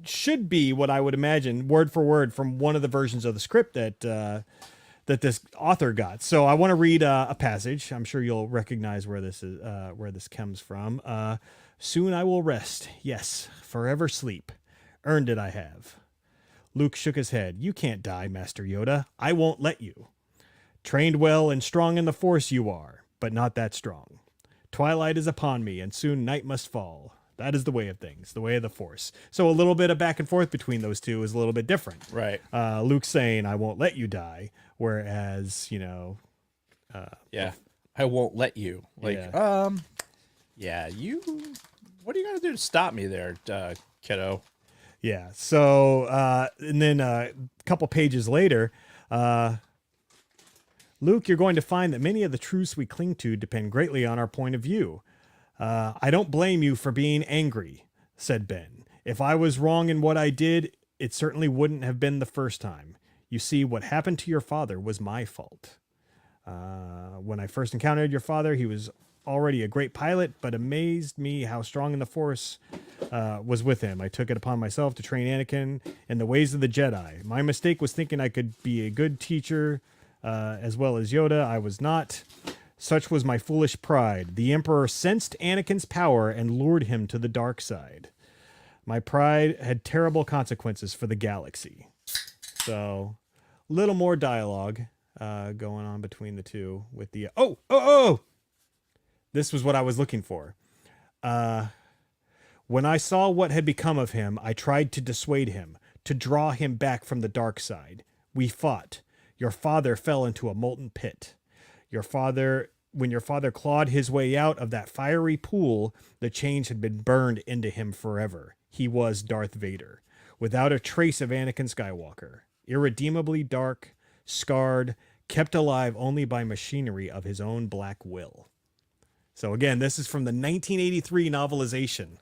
should be what I would imagine, word for word, from one of the versions of the script that this author got. So I want to read a passage. I'm sure you'll recognize where this comes from. Soon I will rest. Yes, forever sleep. Earned it I have. Luke shook his head. You can't die, Master Yoda. I won't let you. Trained well and strong in the Force you are, but not that strong. Twilight is upon me, and soon night must fall. That is the way of things, the way of the Force. So a little bit of back and forth between those two is a little bit different. Right. Luke's saying, I won't let you die, whereas, Yeah. I won't let you. Like, you, what are you going to do to stop me there, kiddo? Yeah. So, and then a couple pages later, Luke, you're going to find that many of the truths we cling to depend greatly on our point of view. I don't blame you for being angry, said Ben. If I was wrong in what I did, it certainly wouldn't have been the first time. You see, what happened to your father was my fault. When I first encountered your father, he was already a great pilot, but amazed me how strong in the Force was with him. I took it upon myself to train Anakin in the ways of the Jedi. My mistake was thinking I could be a good teacher as well as Yoda. I was not. Such was my foolish pride. The Emperor sensed Anakin's power and lured him to the dark side. My pride had terrible consequences for the galaxy. So, a little more dialogue going on between the two with the... Oh! This was what I was looking for. When I saw what had become of him, I tried to dissuade him, to draw him back from the dark side. We fought. Your father fell into a molten pit. When your father clawed his way out of that fiery pool, the chains had been burned into him forever. He was Darth Vader, without a trace of Anakin Skywalker, irredeemably dark, scarred, kept alive only by machinery of his own black will. So again, this is from the 1983 novelization.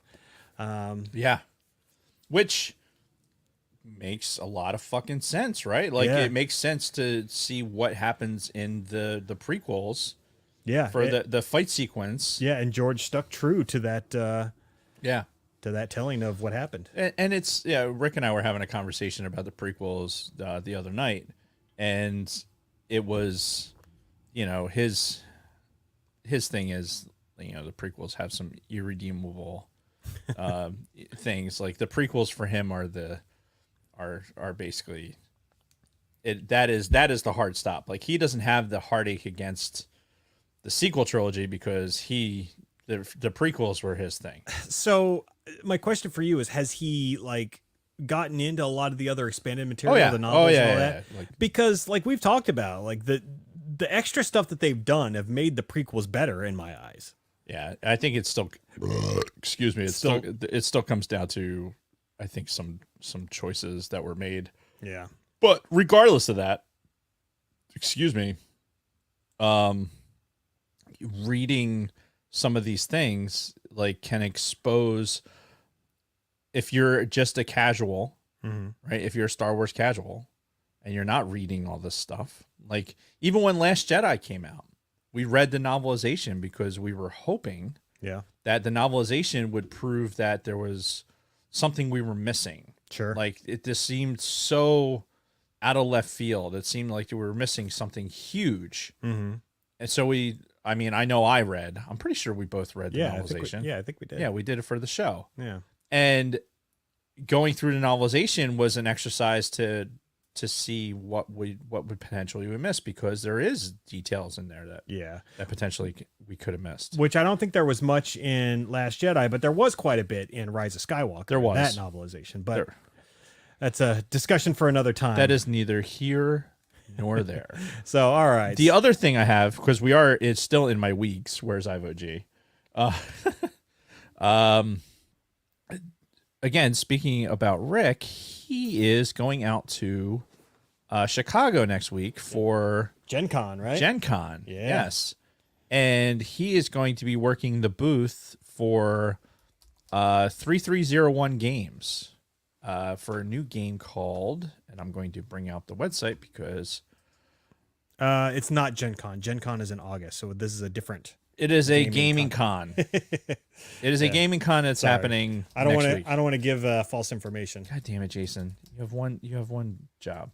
Yeah. Which makes a lot of fucking sense, right? Like, it makes sense to see what happens in the prequels. Yeah. For the fight sequence. Yeah, and George stuck true to that. To that telling of what happened. And it's, Rick and I were having a conversation about the prequels the other night, and it was, his thing is, the prequels have some irredeemable things. Like the prequels for him are basically that is the hard stop. Like he doesn't have the heartache against the sequel trilogy because the prequels were his thing. So my question for you is, has he gotten into a lot of the other expanded material, the novels and all that? Because we've talked about, the extra stuff that they've done have made the prequels better in my eyes. Yeah, I think it's still excuse me, it still comes down to, I think, some choices that were made. Yeah. But regardless of that, excuse me, reading some of these things like can expose, if you're just a casual, right? If you're a Star Wars casual and you're not reading all this stuff, like even when Last Jedi came out, we read the novelization because we were hoping that the novelization would prove that there was something we were missing. Sure. Like it just seemed so out of left field. It seemed like we were missing something huge. And so I know I'm pretty sure we both read the novelization. I think we did. Yeah, we did it for the show. Yeah. And going through the novelization was an exercise to see what would potentially we miss, because there is details in there that potentially we could have missed. Which I don't think there was much in Last Jedi, but there was quite a bit in Rise of Skywalker. There was that novelization, but that's a discussion for another time. That is neither here nor there. So, all right. The other thing I have, because it's still in my weeks. Where's Ivo G? Again, speaking about Rick, he is going out to Chicago next week for Gen Con, right? Gen Con. Yeah. Yes. And he is going to be working the booth for 3301 Games for a new game called, and I'm going to bring out the website because it's not Gen Con. Gen Con is in August, so this is a different. It is a gaming con. It is a gaming con that's happening. I don't want to give false information. God damn it, Jason! You have one job.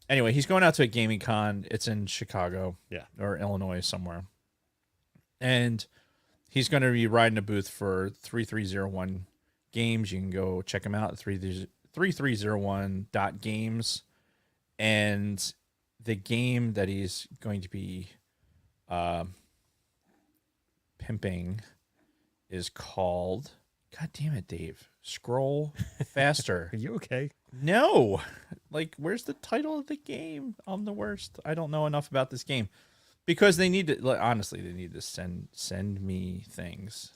Anyway, he's going out to a gaming con. It's in Chicago, or Illinois somewhere, and he's going to be riding a booth for 3301 Games. You can go check him out at 3301.games, and the game that he's going to be pimping is called, God damn it, Dave, scroll faster. Are you okay? No, like, where's the title of the game? I'm the worst. I don't know enough about this game, because they need to, like, honestly, they need to send me things,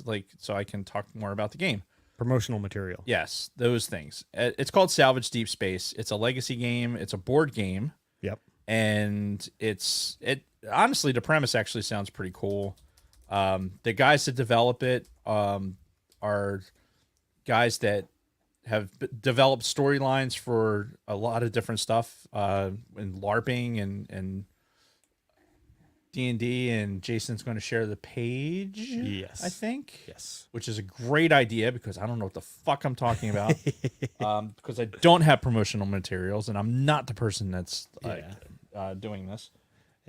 like, so I can talk more about the game. Promotional material. Yes, those things. It's called Salvage Deep Space. It's a legacy game. It's a board game. Yep. And honestly, the premise actually sounds pretty cool. The guys that develop it are guys that have developed storylines for a lot of different stuff in LARPing and D&D, and Jason's going to share the page. Yes. I think. Yes. Which is a great idea, because I don't know what the fuck I'm talking about. Because I don't have promotional materials, and I'm not the person that's doing this.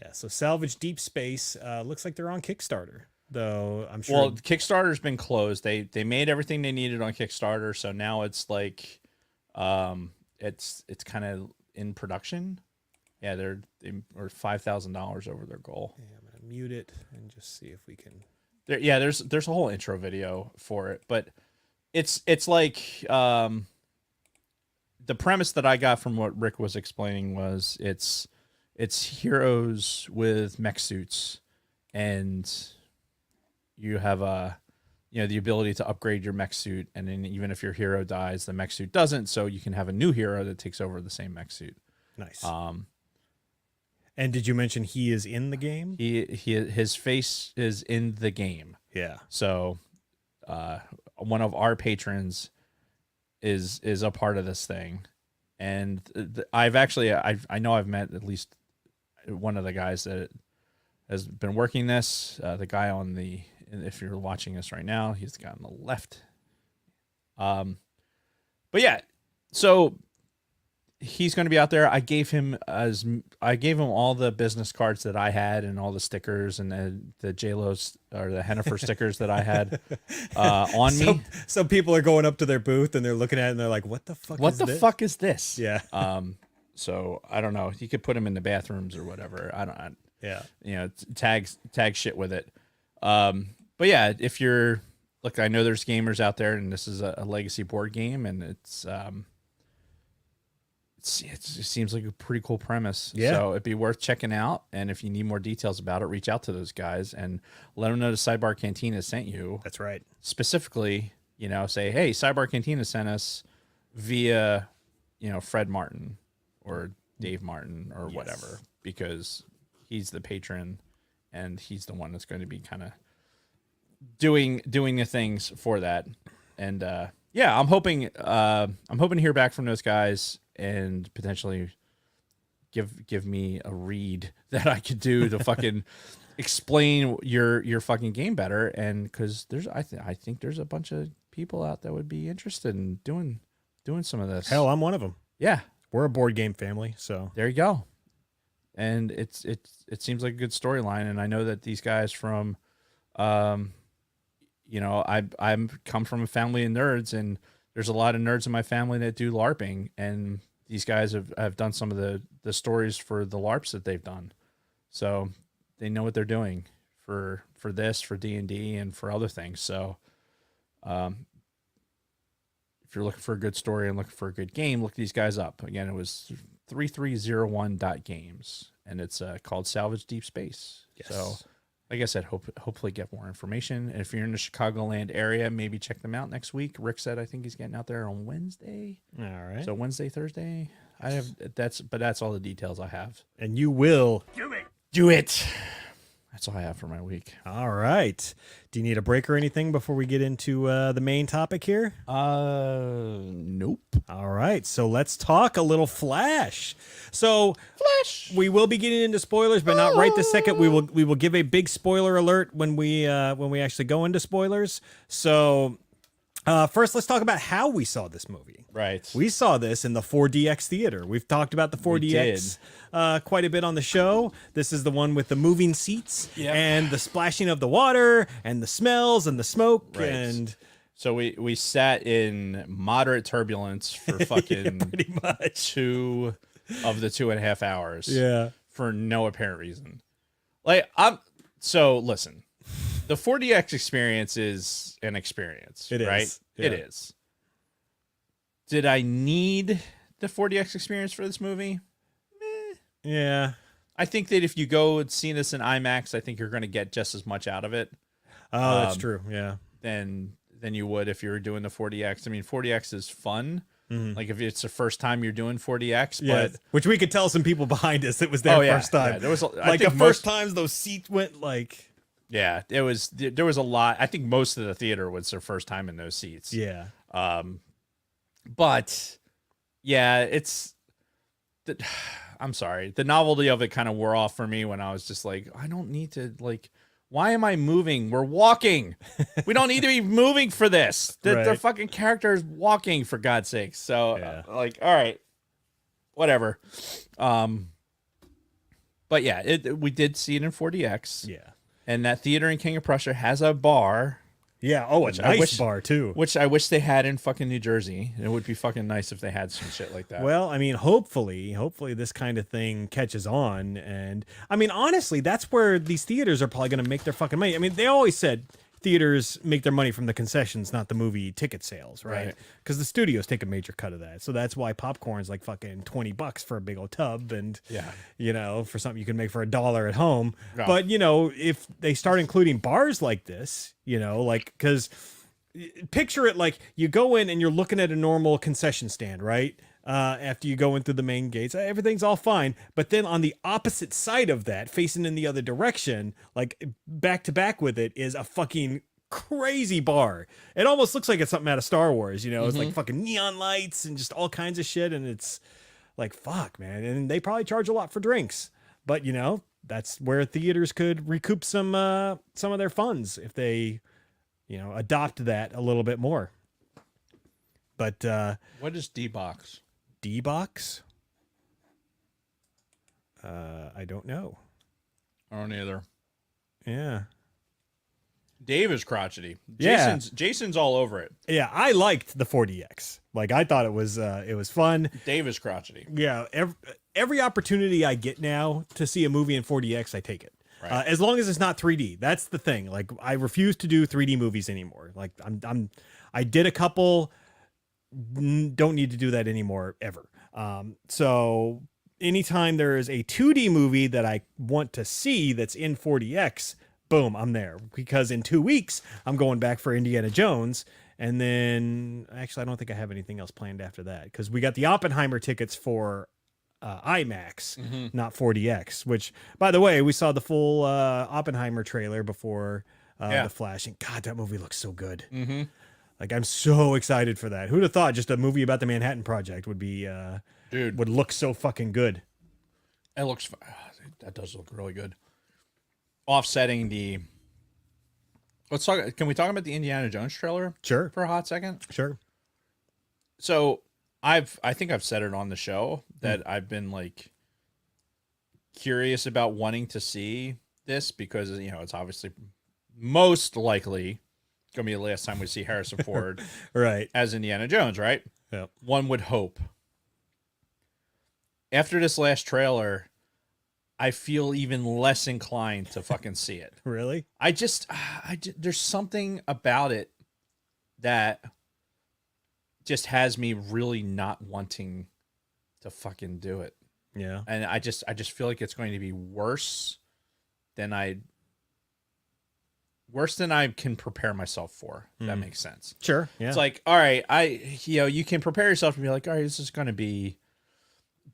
Yeah, so Salvage Deep Space looks like they're on Kickstarter, though I'm sure. Well, Kickstarter's been closed. They made everything they needed on Kickstarter, so now it's like it's kind of in production. Yeah, they are $5,000 over their goal. Yeah, I'm gonna mute it and just see if we can. There's a whole intro video for it, but it's like the premise that I got from what Rick was explaining was it's heroes with mech suits, and you have the ability to upgrade your mech suit, and then even if your hero dies, the mech suit doesn't, so you can have a new hero that takes over the same mech suit. Nice. And did you mention he is in the game? His face is in the game. Yeah. So one of our patrons is a part of this thing, and I know I've met at least one of the guys that has been working this. The guy if you're watching this right now, he's the guy on the left. But yeah, so he's going to be out there. I gave him all the business cards that I had, and all the stickers, and the JLo's or the Hennifer stickers that I had on me. So people are going up to their booth and they're looking at it and they're like, "What the fuck? Fuck is this?" Yeah. So I don't know. You could put them in the bathrooms or whatever. Yeah. Tag shit with it. But yeah, if you're look, I know there's gamers out there, and this is a legacy board game, and it's it seems like a pretty cool premise. Yeah. So it'd be worth checking out. And if you need more details about it, reach out to those guys and let them know the Sidebar Cantina sent you. That's right. Specifically, say, hey, Sidebar Cantina sent us via, Fred Martin or Dave Martin or whatever, because he's the patron and he's the one that's going to be kind of doing the things for that. And I'm hoping to hear back from those guys and potentially give me a read that I could do to fucking explain your fucking game better. And because I think there's a bunch of people out that would be interested in doing some of this. Hell, I'm one of them. Yeah, We're a board game family, so there you go. And it seems like a good storyline. And I know that these guys from, I'm come from a family of nerds, and there's a lot of nerds in my family that do LARPing, and these guys have done some of the stories for the LARPs that they've done. So they know what they're doing for this, for D&D, and for other things. So if you're looking for a good story and looking for a good game, look these guys up. Again, it was 3301.games, and it's called Salvage Deep Space. Yes. So like I said, hopefully get more information. And if you're in the Chicagoland area, maybe check them out next week. Rick said I think he's getting out there on Wednesday. all right. So Wednesday, Thursday. That's all the details I have. And you will Do it. That's all I have for my week. All right. Do you need a break or anything before we get into the main topic here? Nope. All right. So let's talk a little Flash. So Flash. we will be getting into spoilers, but not right this second. We will give a big spoiler alert when we actually go into spoilers. So first, let's talk about how we saw this movie. Right. We saw this in the 4DX theater. We've talked about the 4DX quite a bit on the show. This is the one with the moving seats and the splashing of the water and the smells and the smoke. Right. And So we sat in moderate turbulence for fucking pretty much 2 of the 2.5 hours. Yeah. For no apparent reason. Listen, the 4DX experience is an experience. It is. Right? Yeah. It is. Did I need the 4DX experience for this movie? Yeah. I think that if you go and see this in IMAX, I think you're going to get just as much out of it Oh, that's true. Yeah. than you would if you were doing the 4DX. I mean, 4DX is fun. Like if it's the first time you're doing 4DX, Yeah. but Which we could tell some people behind us. It was their first time. Yeah, there was like the first times those seats went like. Yeah, there was a lot. I think most of the theater was their first time in those seats. Yeah. But yeah, I'm sorry. The novelty of it kind of wore off for me when I was just like, I don't need to why am I moving? We're walking. We don't need to be moving for this. The Right. fucking character is walking, for God's sake. So Yeah. all right, whatever. But yeah, we did see it in 4DX. Yeah. And that theater in King of Prussia has a bar, Yeah. Oh, a I nice wish- bar too. which I wish they had in fucking New Jersey. It would be fucking nice if they had some shit like that. Well, I mean, hopefully this kind of thing catches on. And I mean, honestly, that's where these theaters are probably going to make their fucking money. I mean, they always said theaters make their money from the concessions, not the movie ticket sales, right? Right. Because the studios take a major cut of that. So that's why popcorn's like fucking $20 for a big old tub. And, Yeah. for something you can make for $1 at home. Yeah. But, if they start including bars like this, because picture it like you go in and you're looking at a normal concession stand, right? After you go in through the main gates, everything's all fine. But then on the opposite side of that, facing in the other direction, like back to back with it, is a fucking crazy bar. It almost looks like it's something out of Star Wars, It's like fucking neon lights and just all kinds of shit. And it's like, fuck, man. And they probably charge a lot for drinks. But, that's where theaters could recoup some of their funds if they, adopt that a little bit more. But What is D-Box? D-Box? I don't know. I don't either. Yeah. Dave is crotchety. Yeah. Jason's all over it. Yeah, I liked the 4DX. Like, I thought it was fun. Dave is crotchety. Yeah, every opportunity I get now to see a movie in 4DX, I take it. Right. As long as it's not 3D. That's the thing. Like, I refuse to do 3D movies anymore. Like, I did a couple. Don't need to do that anymore ever. So anytime there is a 2D movie that I want to see that's in 40X, boom, I'm there. Because in 2 weeks, I'm going back for Indiana Jones. And then, actually, I don't think I have anything else planned after that. Because we got the Oppenheimer tickets for IMAX, not 40X. Which, by the way, we saw the full Oppenheimer trailer before The Flash. And God, that movie looks so good. Like, I'm so excited for that. Who'd have thought just a movie about the Manhattan Project would be... Dude, would look so fucking good. it looks that does look really good. Offsetting the let's talk. Can we talk about the Indiana Jones trailer? Sure. For a hot second. Sure. So I think I've said it on the show that I've been like curious about wanting to see this because it's obviously most likely gonna be the last time we see Harrison Ford Right. as Indiana Jones, right? Yeah. One would hope. After this last trailer, I feel even less inclined to fucking see it. Really? There's something about it that just has me really not wanting to fucking do it. Yeah. And I just feel like it's going to be worse than I can prepare myself for. If that makes sense. Sure. Yeah. It's like, all right, you can prepare yourself to be like, all right, this is going to be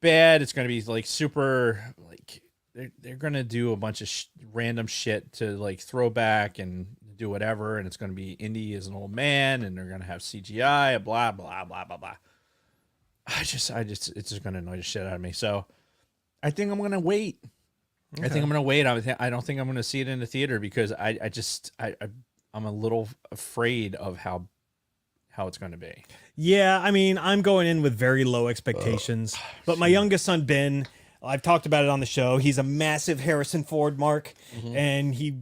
bad. It's going to be like super, like they're going to do a bunch of random shit to like throw back and do whatever. And it's going to be Indy as an old man and they're going to have CGI, blah, blah, blah, blah, blah. It's just going to annoy the shit out of me. So I think I'm going to wait. Okay. I think I'm going to wait. I don't think I'm going to see it in the theater because I'm a little afraid of how it's going to be. Yeah, I mean, I'm going in with very low expectations. But my youngest son, Ben, I've talked about it on the show. He's a massive Harrison Ford mark, and he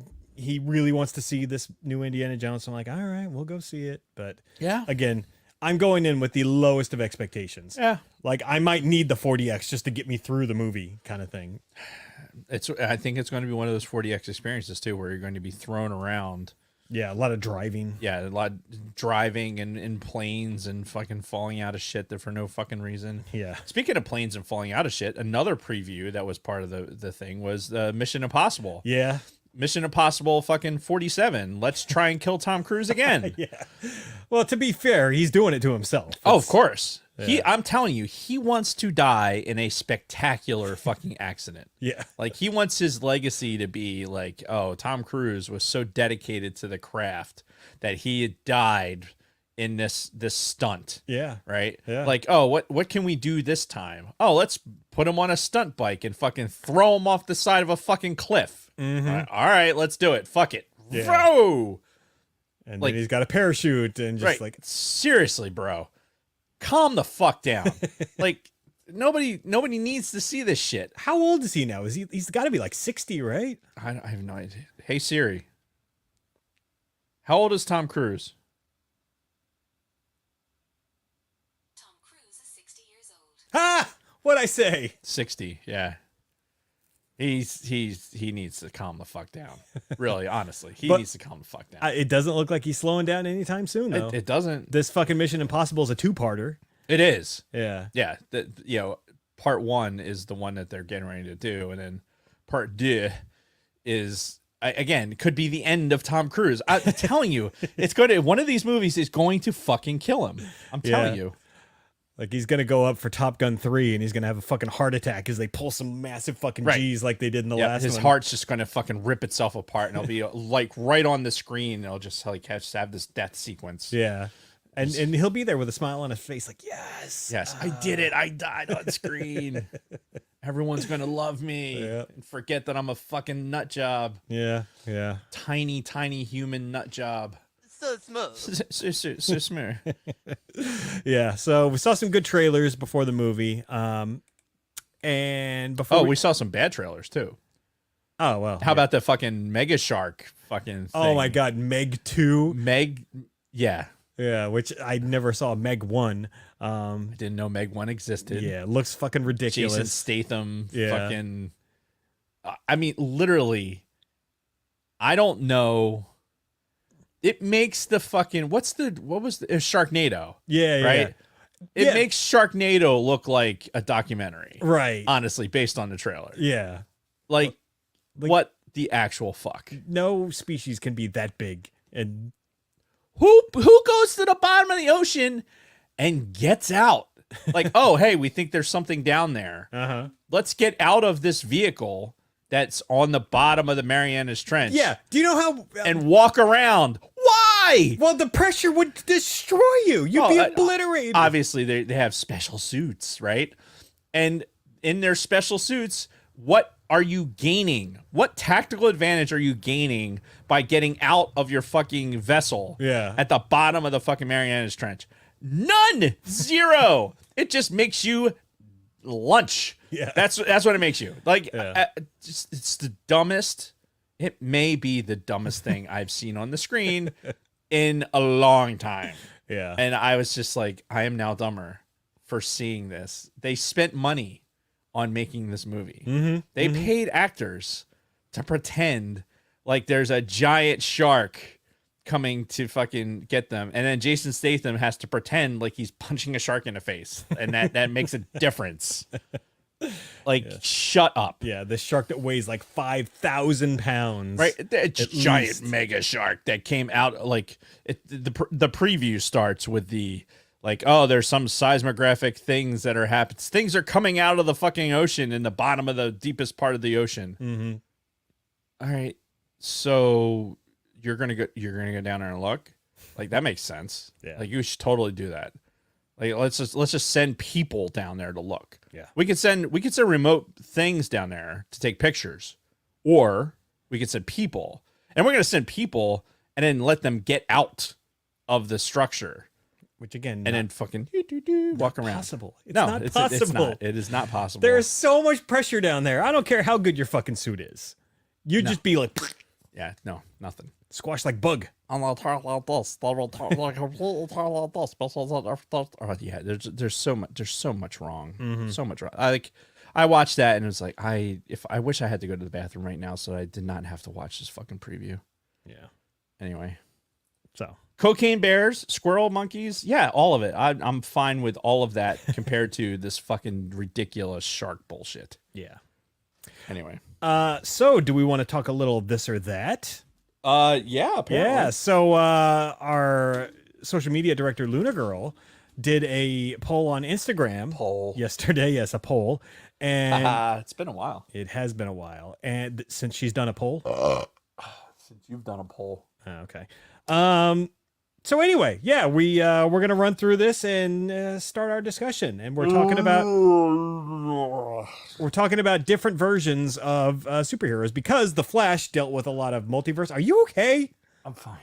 really wants to see this new Indiana Jones. So I'm like, all right, we'll go see it. But yeah, again, I'm going in with the lowest of expectations. Yeah. Like, I might need the 40X just to get me through the movie kind of thing. I think it's going to be one of those 40X experiences, too, where you're going to be thrown around. Yeah, a lot of driving. Yeah, a lot of driving and in planes and fucking falling out of shit there for no fucking reason. Yeah. Speaking of planes and falling out of shit, another preview that was part of the thing was Mission Impossible. Yeah. Mission Impossible fucking 47. Let's try and kill Tom Cruise again. Yeah. Well, to be fair, he's doing it to himself. Oh, of course. Yeah. I'm telling you, he wants to die in a spectacular fucking accident. Yeah. Like, he wants his legacy to be like, oh, Tom Cruise was so dedicated to the craft that he had died in this stunt. Yeah. Right? Yeah. Like, oh, what can we do this time? Oh, let's put him on a stunt bike and fucking throw him off the side of a fucking cliff. All right, let's do it. Fuck it. Yeah. Bro! And Like, then he's got a parachute and just right. like... Seriously, bro. Calm the fuck down. Like, nobody needs to see this shit. How old is he now? He's got to be like 60, right? I have no idea. Hey, Siri. How old is Tom Cruise? Tom Cruise is 60 years old. Ha! What'd I say? 60, yeah. He needs to calm the fuck down. Really, honestly. He needs to calm the fuck down. It doesn't look like he's slowing down anytime soon, though. It doesn't. This fucking Mission Impossible is a two-parter. It is. Yeah. Yeah. Part 1 is the one that they're getting ready to do. And then part 2 is, again, could be the end of Tom Cruise. I'm telling you, one of these movies is going to fucking kill him. I'm telling you. Like, he's going to go up for Top Gun 3 and he's going to have a fucking heart attack as they pull some massive fucking G's like they did in the last his one. heart's just going to fucking rip itself apart and it'll be like right on the screen. And it'll just like have this death sequence. Yeah. And he'll be there with a smile on his face like, yes, I did it. I died on screen. Everyone's going to love me and forget that I'm a fucking nut job. Yeah. Yeah. Tiny, tiny human nut job. So smooth. So smooth. Yeah. So we saw some good trailers before the movie. And before we saw some bad trailers too. Oh, well. How about the fucking Mega Shark fucking thing? Oh my God. Meg 2. Yeah. Yeah. Which I never saw Meg 1. I didn't know Meg 1 existed. Yeah. Looks fucking ridiculous. Jason Statham. Yeah. Fucking. I mean, literally, I don't know. It makes the fucking, what was the Sharknado? Yeah. Right? Yeah. It Yeah. makes Sharknado look like a documentary. Right. Honestly, based on the trailer. Yeah. Like what the actual fuck? No species can be that big. And Who goes to the bottom of the ocean and gets out? Like, oh, hey, we think there's something down there. uh-huh. Let's get out of this vehicle that's on the bottom of the Marianas Trench. Yeah. Do you know how And walk around. Why? well the pressure would destroy you. You'd be obliterated. Obviously, they have special suits, right? And in their special suits, what are you gaining? What tactical advantage are you gaining by getting out of your fucking vessel Yeah. at the bottom of the fucking Marianas Trench? None. Zero. It just makes you lunch. Yeah. That's what it makes you. Like, it's the dumbest. It may be the dumbest thing I've seen on the screen in a long time. Yeah. And I was just like, I am now dumber for seeing this. They spent money on making this movie. Mm-hmm. They paid actors to pretend like there's a giant shark coming to fucking get them. And then Jason Statham has to pretend like he's punching a shark in the face. And that makes a difference. Like, shut up. Yeah, the shark that weighs like 5,000 pounds. Right, a giant least. mega shark that came out like the preview starts with the like, oh, there's some seismographic things that are happening. Things are coming out of the fucking ocean in the bottom of the deepest part of the ocean. Mm-hmm. All right, so you're gonna go down there and look. Like, that makes sense. Yeah. Like, you should totally do that. Like, let's just send people down there to look. Yeah. We could send remote things down there to take pictures, or we could send people, and we're gonna send people and then let them get out of the structure, Which again, and then fucking walk around. possible. It's No, not it's possible. not. It is not possible. There's so much pressure down there. I don't care how good your fucking suit is. You'd just be like no, nothing. squashed like bug. Oh yeah, there's so much wrong. So much wrong. I watched that and it was like, I wish I had to go to the bathroom right now so I did not have to watch this fucking preview. Yeah. Anyway, So cocaine bears, squirrel monkeys, yeah, all of it. I'm fine with all of that compared to this fucking ridiculous shark bullshit. yeah. Anyway, So do we want to talk a little this or that? yeah, apparently. Yeah. So our social media director Luna Girl did a poll on Instagram yesterday. Yes, a poll, and It's been a while it has been a while. And since she's done a poll, since you've done a poll. okay. So anyway, yeah, we're gonna run through this and start our discussion, and we're talking about different versions of superheroes because the Flash dealt with a lot of multiverse. Are you okay? I'm fine.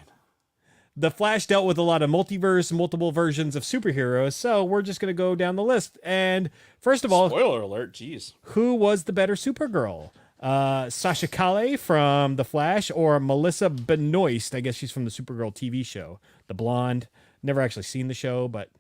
The Flash dealt with a lot of multiple versions of superheroes, so we're just gonna go down the list. And first of all, Spoiler alert, jeez. who was the better Supergirl? Sasha Calle from The Flash or Melissa Benoist? I guess she's from the Supergirl TV show. The blonde. Never actually seen the show, but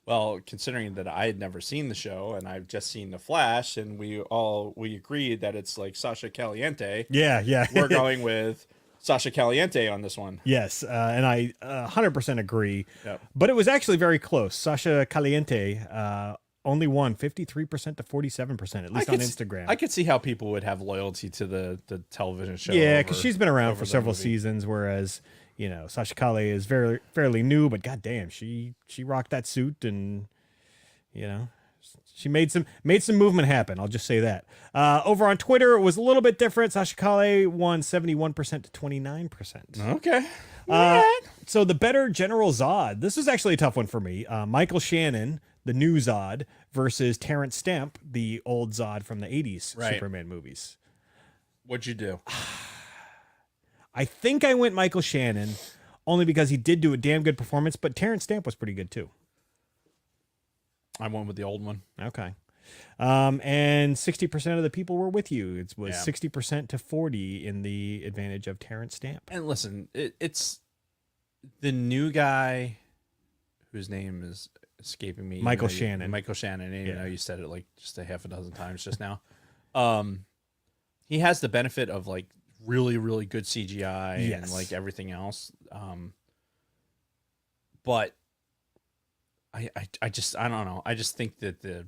Well, considering that I had never seen the show and I've just seen The Flash, and we agreed that it's like Sasha Caliente, yeah. we're going with Sasha Caliente on this one. Yes, and I 100% agree. Yep. But it was actually very close. Sasha Caliente only won 53% to 47%, at least on Instagram. I could see how people would have loyalty to the television show. Yeah, because she's been around over for the several movie. seasons, whereas Sasha Calle is fairly new. But goddamn, she rocked that suit, and she made some movement happen. I'll just say that. Over on Twitter, it was a little bit different. Sasha Calle won 71% to 29%. Okay. So the better General Zod. This is actually a tough one for me. Michael Shannon, the new Zod, versus Terrence Stamp, the old Zod from the 80s Right. Superman movies. What'd you do? I think I went Michael Shannon only because he did do a damn good performance, but Terrence Stamp was pretty good too. I went with the old one. Okay. And 60% of the people were with you. It was Yeah. 60% to 40 in the advantage of Terrence Stamp. And listen, it's the new guy whose name is escaping me. Michael Shannon. Michael Shannon. I Yeah. know you said it like just a half a dozen times just now. He has the benefit of like really, really good CGI and Yes. like everything else. But I don't know. I just think that the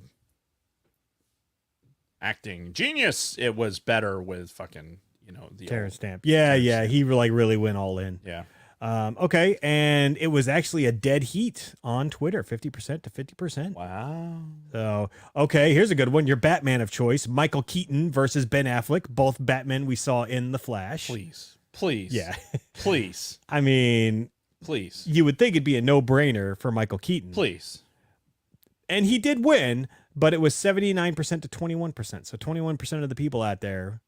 acting genius, it was better with fucking, the Terrence old, Stamp. Yeah, Terrence yeah. Stamp. He really went all in. Yeah. Okay, and it was actually a dead heat on Twitter, 50% to 50%. Wow. So, okay, here's a good one. Your Batman of choice, Michael Keaton versus Ben Affleck, both Batmen we saw in The Flash. Please. Yeah. Please. I mean, Please. you would think it'd be a no-brainer for Michael Keaton. Please. And he did win, but it was 79% to 21%. So 21% of the people out there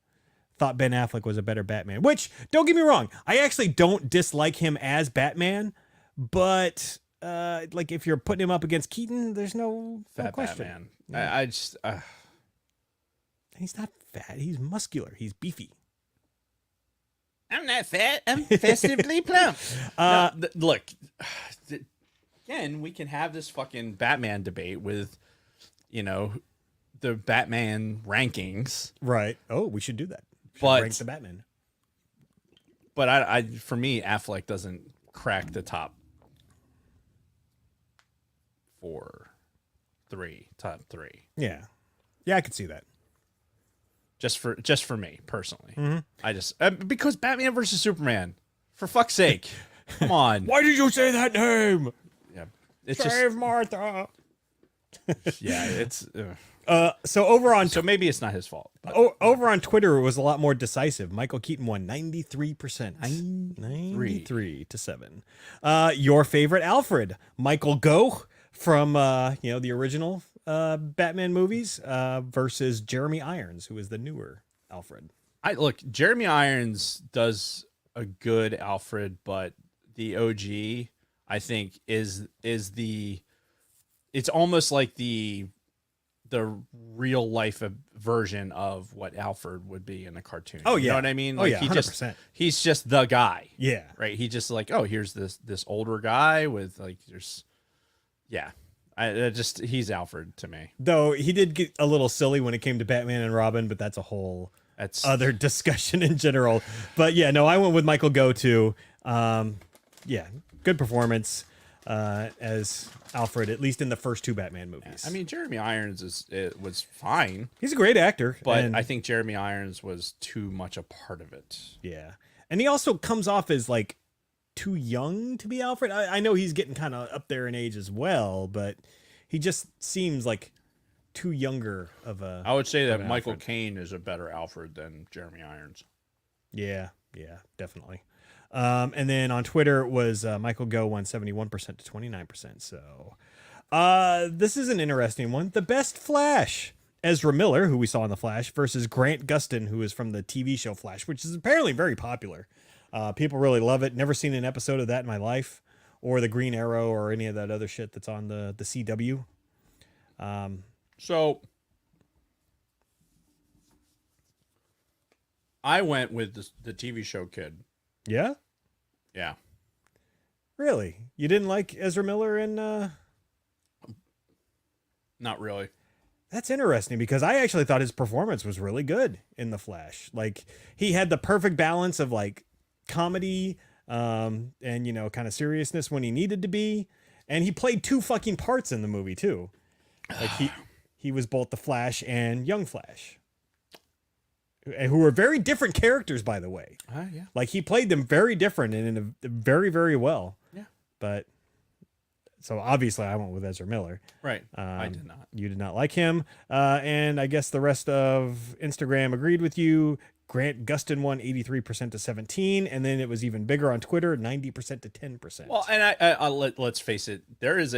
thought Ben Affleck was a better Batman, which, don't get me wrong, I actually don't dislike him as Batman, but like if you're putting him up against Keaton, there's no Fat question. Batman. I just He's not fat. He's muscular. He's beefy. I'm not fat. I'm festively plump. Look, again, we can have this fucking Batman debate with, the Batman rankings. Right. Oh, we should do that. But rank the Batman. But I for me, Affleck doesn't crack the top top three. Yeah. Yeah, I could see that. Just for me personally. I just because Batman versus Superman, for fuck's sake, come on. Why did you say that name? Yeah, it's Save Martha. yeah, it's. So over on So maybe it's not his fault. over on Twitter, it was a lot more decisive. Michael Keaton won 93%. 93 to 7. Your favorite Alfred, Michael Gough from the original Batman movies versus Jeremy Irons, who is the newer Alfred. Jeremy Irons does a good Alfred, but the OG, I think, is it's almost like the real life version of what Alfred would be in a cartoon. Oh, You know yeah. what I mean? Oh, yeah, he 100%. he's just the guy. Yeah. Right. He just like, oh, here's this older guy with he's Alfred to me. Though he did get a little silly when it came to Batman and Robin, but that's a whole other discussion in general. But yeah, no, I went with Michael Gough too. Yeah, good performance as Alfred, at least in the first two Batman movies. I mean, Jeremy Irons was fine, he's a great actor, but I think Jeremy Irons was too much a part of it. yeah, and he also comes off as like too young to be Alfred. I know he's getting kind of up there in age as well, but he just seems like too younger of a. I would say that an Michael Alfred. Caine is a better Alfred than Jeremy Irons. Yeah, definitely. And then on Twitter it was Michael Gough won 71% to 29%. So this is an interesting one. The best Flash, Ezra Miller, who we saw in The Flash, versus Grant Gustin, who is from the TV show Flash, which is apparently very popular. People really love it. Never seen an episode of that in my life, or the Green Arrow, or any of that other shit that's on the CW. So I went with the TV show kid. Yeah? Yeah. Really? You didn't like Ezra Miller in... Not really. That's interesting because I actually thought his performance was really good in The Flash. Like, he had the perfect balance of like comedy and kind of seriousness when he needed to be, and he played two fucking parts in the movie too. Like he was both the Flash and Young Flash, who were very different characters, by the way. Yeah. Like, he played them very different and in a very, very well. Yeah. But so obviously I went with Ezra Miller. Right. I did not. You did not like him. And I guess the rest of Instagram agreed with you. Grant Gustin won 83% to 17%. And then it was even bigger on Twitter, 90% to 10%. Well, and let's face it, there is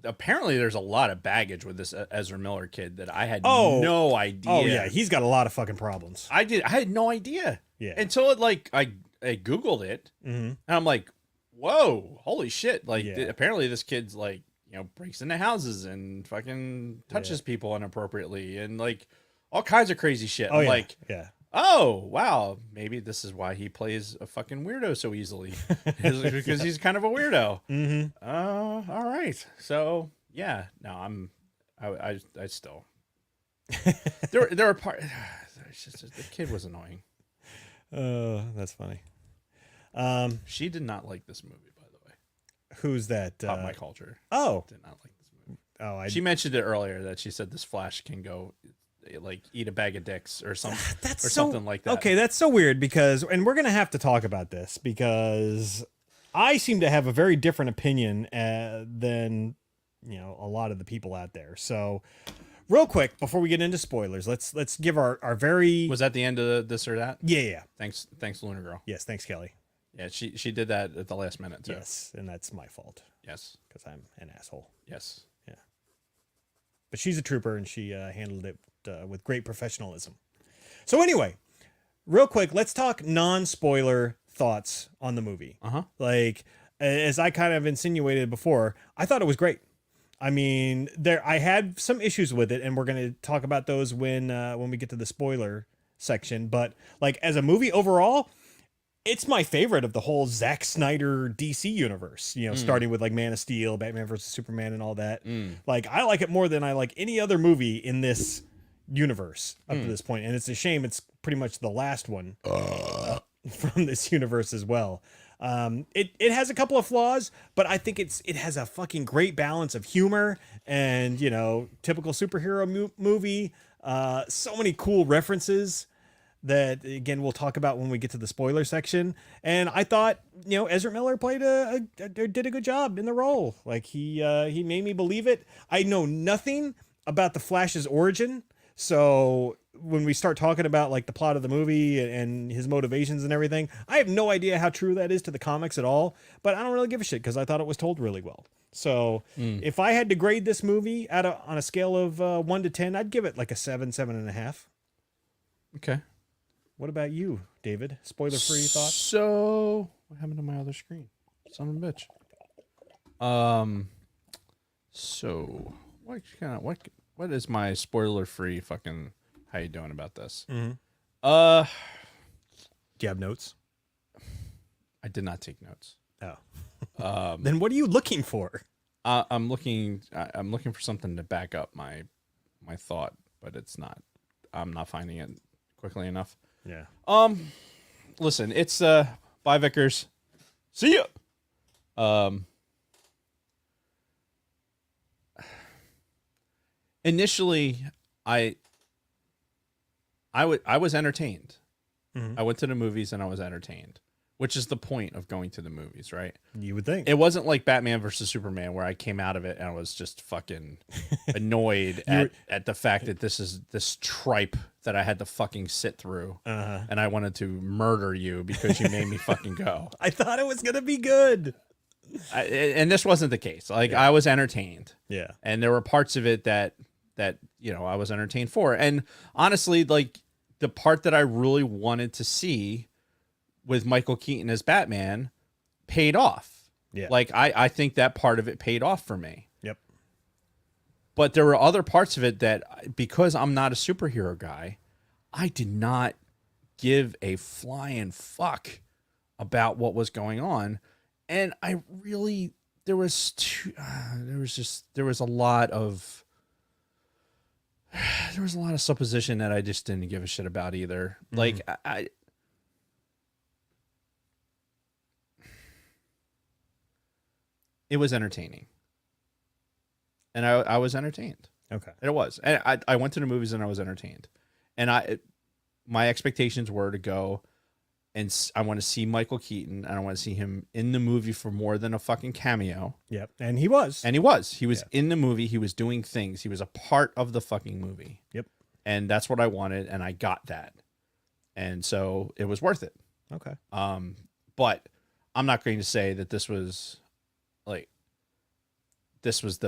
apparently there's a lot of baggage with this Ezra Miller kid that I had no idea. Oh, yeah. He's got a lot of fucking problems. I had no idea. Yeah. Until I Googled it, and I'm like, whoa, holy shit. Like, Yeah. apparently this kid's like, breaks into houses and fucking touches people inappropriately and like all kinds of crazy shit. Oh, I'm yeah. like, Yeah. oh, wow, maybe this is why he plays a fucking weirdo so easily. Because he's kind of a weirdo. Mm-hmm. All right. So, yeah, no, I still, there are parts, the kid was annoying. That's funny. She did not like this movie, by the way. Who's that? Pop My Culture Oh, did not like this She mentioned it earlier that she said this Flash can go like eat a bag of dicks or something or something like that. Okay, that's so weird because, and we're gonna have to talk about this because I seem to have a very different opinion than a lot of the people out there. So, real quick before we get into spoilers, let's give our very Was that the end of this or that? yeah. Thanks, Lunar Girl. Yes, thanks, Kelly. Yeah, she did that at the last minute too. Yes, and that's my fault Yes. because I'm an asshole. Yes. Yeah, but she's a trooper and she handled it with great professionalism. So anyway, real quick, let's talk non-spoiler thoughts on the movie. Like, as I kind of insinuated before, I thought it was great. I mean, I had some issues with it, and we're going to talk about those when we get to the spoiler section. But like, as a movie overall, it's my favorite of the whole Zack Snyder DC universe, starting with like Man of Steel, Batman versus Superman, and all that. Like, I like it more than I like any other movie in this universe up to this point. And it's a shame it's pretty much the last one from this universe as well. It has a couple of flaws, but I think it has a fucking great balance of humor and, typical superhero movie. So many cool references that, again, we'll talk about when we get to the spoiler section. And I thought, Ezra Miller did a good job in the role. Like, he made me believe it. I know nothing about the Flash's origin. So when we start talking about like the plot of the movie and his motivations and everything, I have no idea how true that is to the comics at all, but I don't really give a shit because I thought it was told really well. So if I had to grade this movie on a scale of 1 to 10, I'd give it like a 7.5. Okay. What about you, David? Spoiler-free thoughts? So, what happened to my other screen? Son of a bitch. So what is my spoiler-free fucking? How you doing about this? Do you have notes? I did not take notes. Oh. Then what are you looking for? I'm looking for something to back up my thought, but it's not. I'm not finding it quickly enough. Yeah. Listen, it's bye Vickers. See ya. Initially, I was entertained. I went to the movies and I was entertained, which is the point of going to the movies, right? You would think. It wasn't like Batman versus Superman where I came out of it and I was just fucking annoyed at the fact that this is this tripe that I had to fucking sit through, and I wanted to murder you because you made me fucking go. I thought it was gonna be good. And this wasn't the case. Like, I was entertained. Yeah. And there were parts of it that I was entertained for. And honestly, like, the part that I really wanted to see with Michael Keaton as Batman paid off. Yeah. Like, I think that part of it paid off for me. Yep. But there were other parts of it that, because I'm not a superhero guy, I did not give a flying fuck about what was going on. And I really, there was a lot of supposition that I just didn't give a shit about either. Like, it was entertaining, and I was entertained. Okay. And it was. And I went to the movies and I was entertained, and my expectations were to go, and I want to see Michael Keaton, and I want to see him in the movie for more than a fucking cameo. Yep. And he was. And he was in the movie. He was doing things. He was a part of the fucking movie. Yep. And that's what I wanted, and I got that. And so it was worth it. Okay. But I'm not going to say that this was the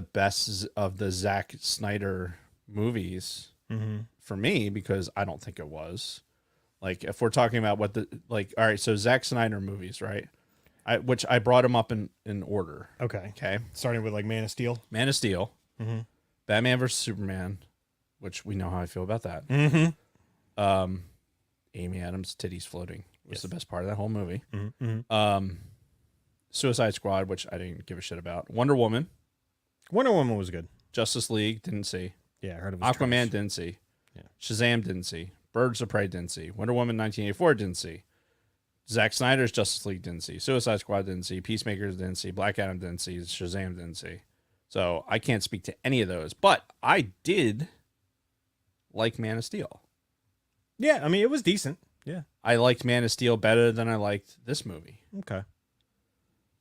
best of the Zack Snyder movies for me, because I don't think it was. Like, if we're talking about all right, so Zack Snyder movies, right? Which I brought them up in order. Okay. Okay. Starting with like Man of Steel. Man of Steel, Batman versus Superman, which we know how I feel about that. Amy Adams' titties floating was the best part of that whole movie. Suicide Squad, which I didn't give a shit about. Wonder Woman was good. Justice League, didn't see. Yeah, I heard it was Aquaman, trash. didn't see. Yeah. Shazam, didn't see. Birds of Prey, didn't see. Wonder Woman 1984, didn't see. Zack Snyder's Justice League, didn't see. Suicide Squad, didn't see. Peacemakers, didn't see. Black Adam, didn't see. Shazam, didn't see. So I can't speak to any of those, but I did like Man of Steel. Yeah, I mean, it was decent. Yeah. I liked Man of Steel better than I liked this movie. Okay.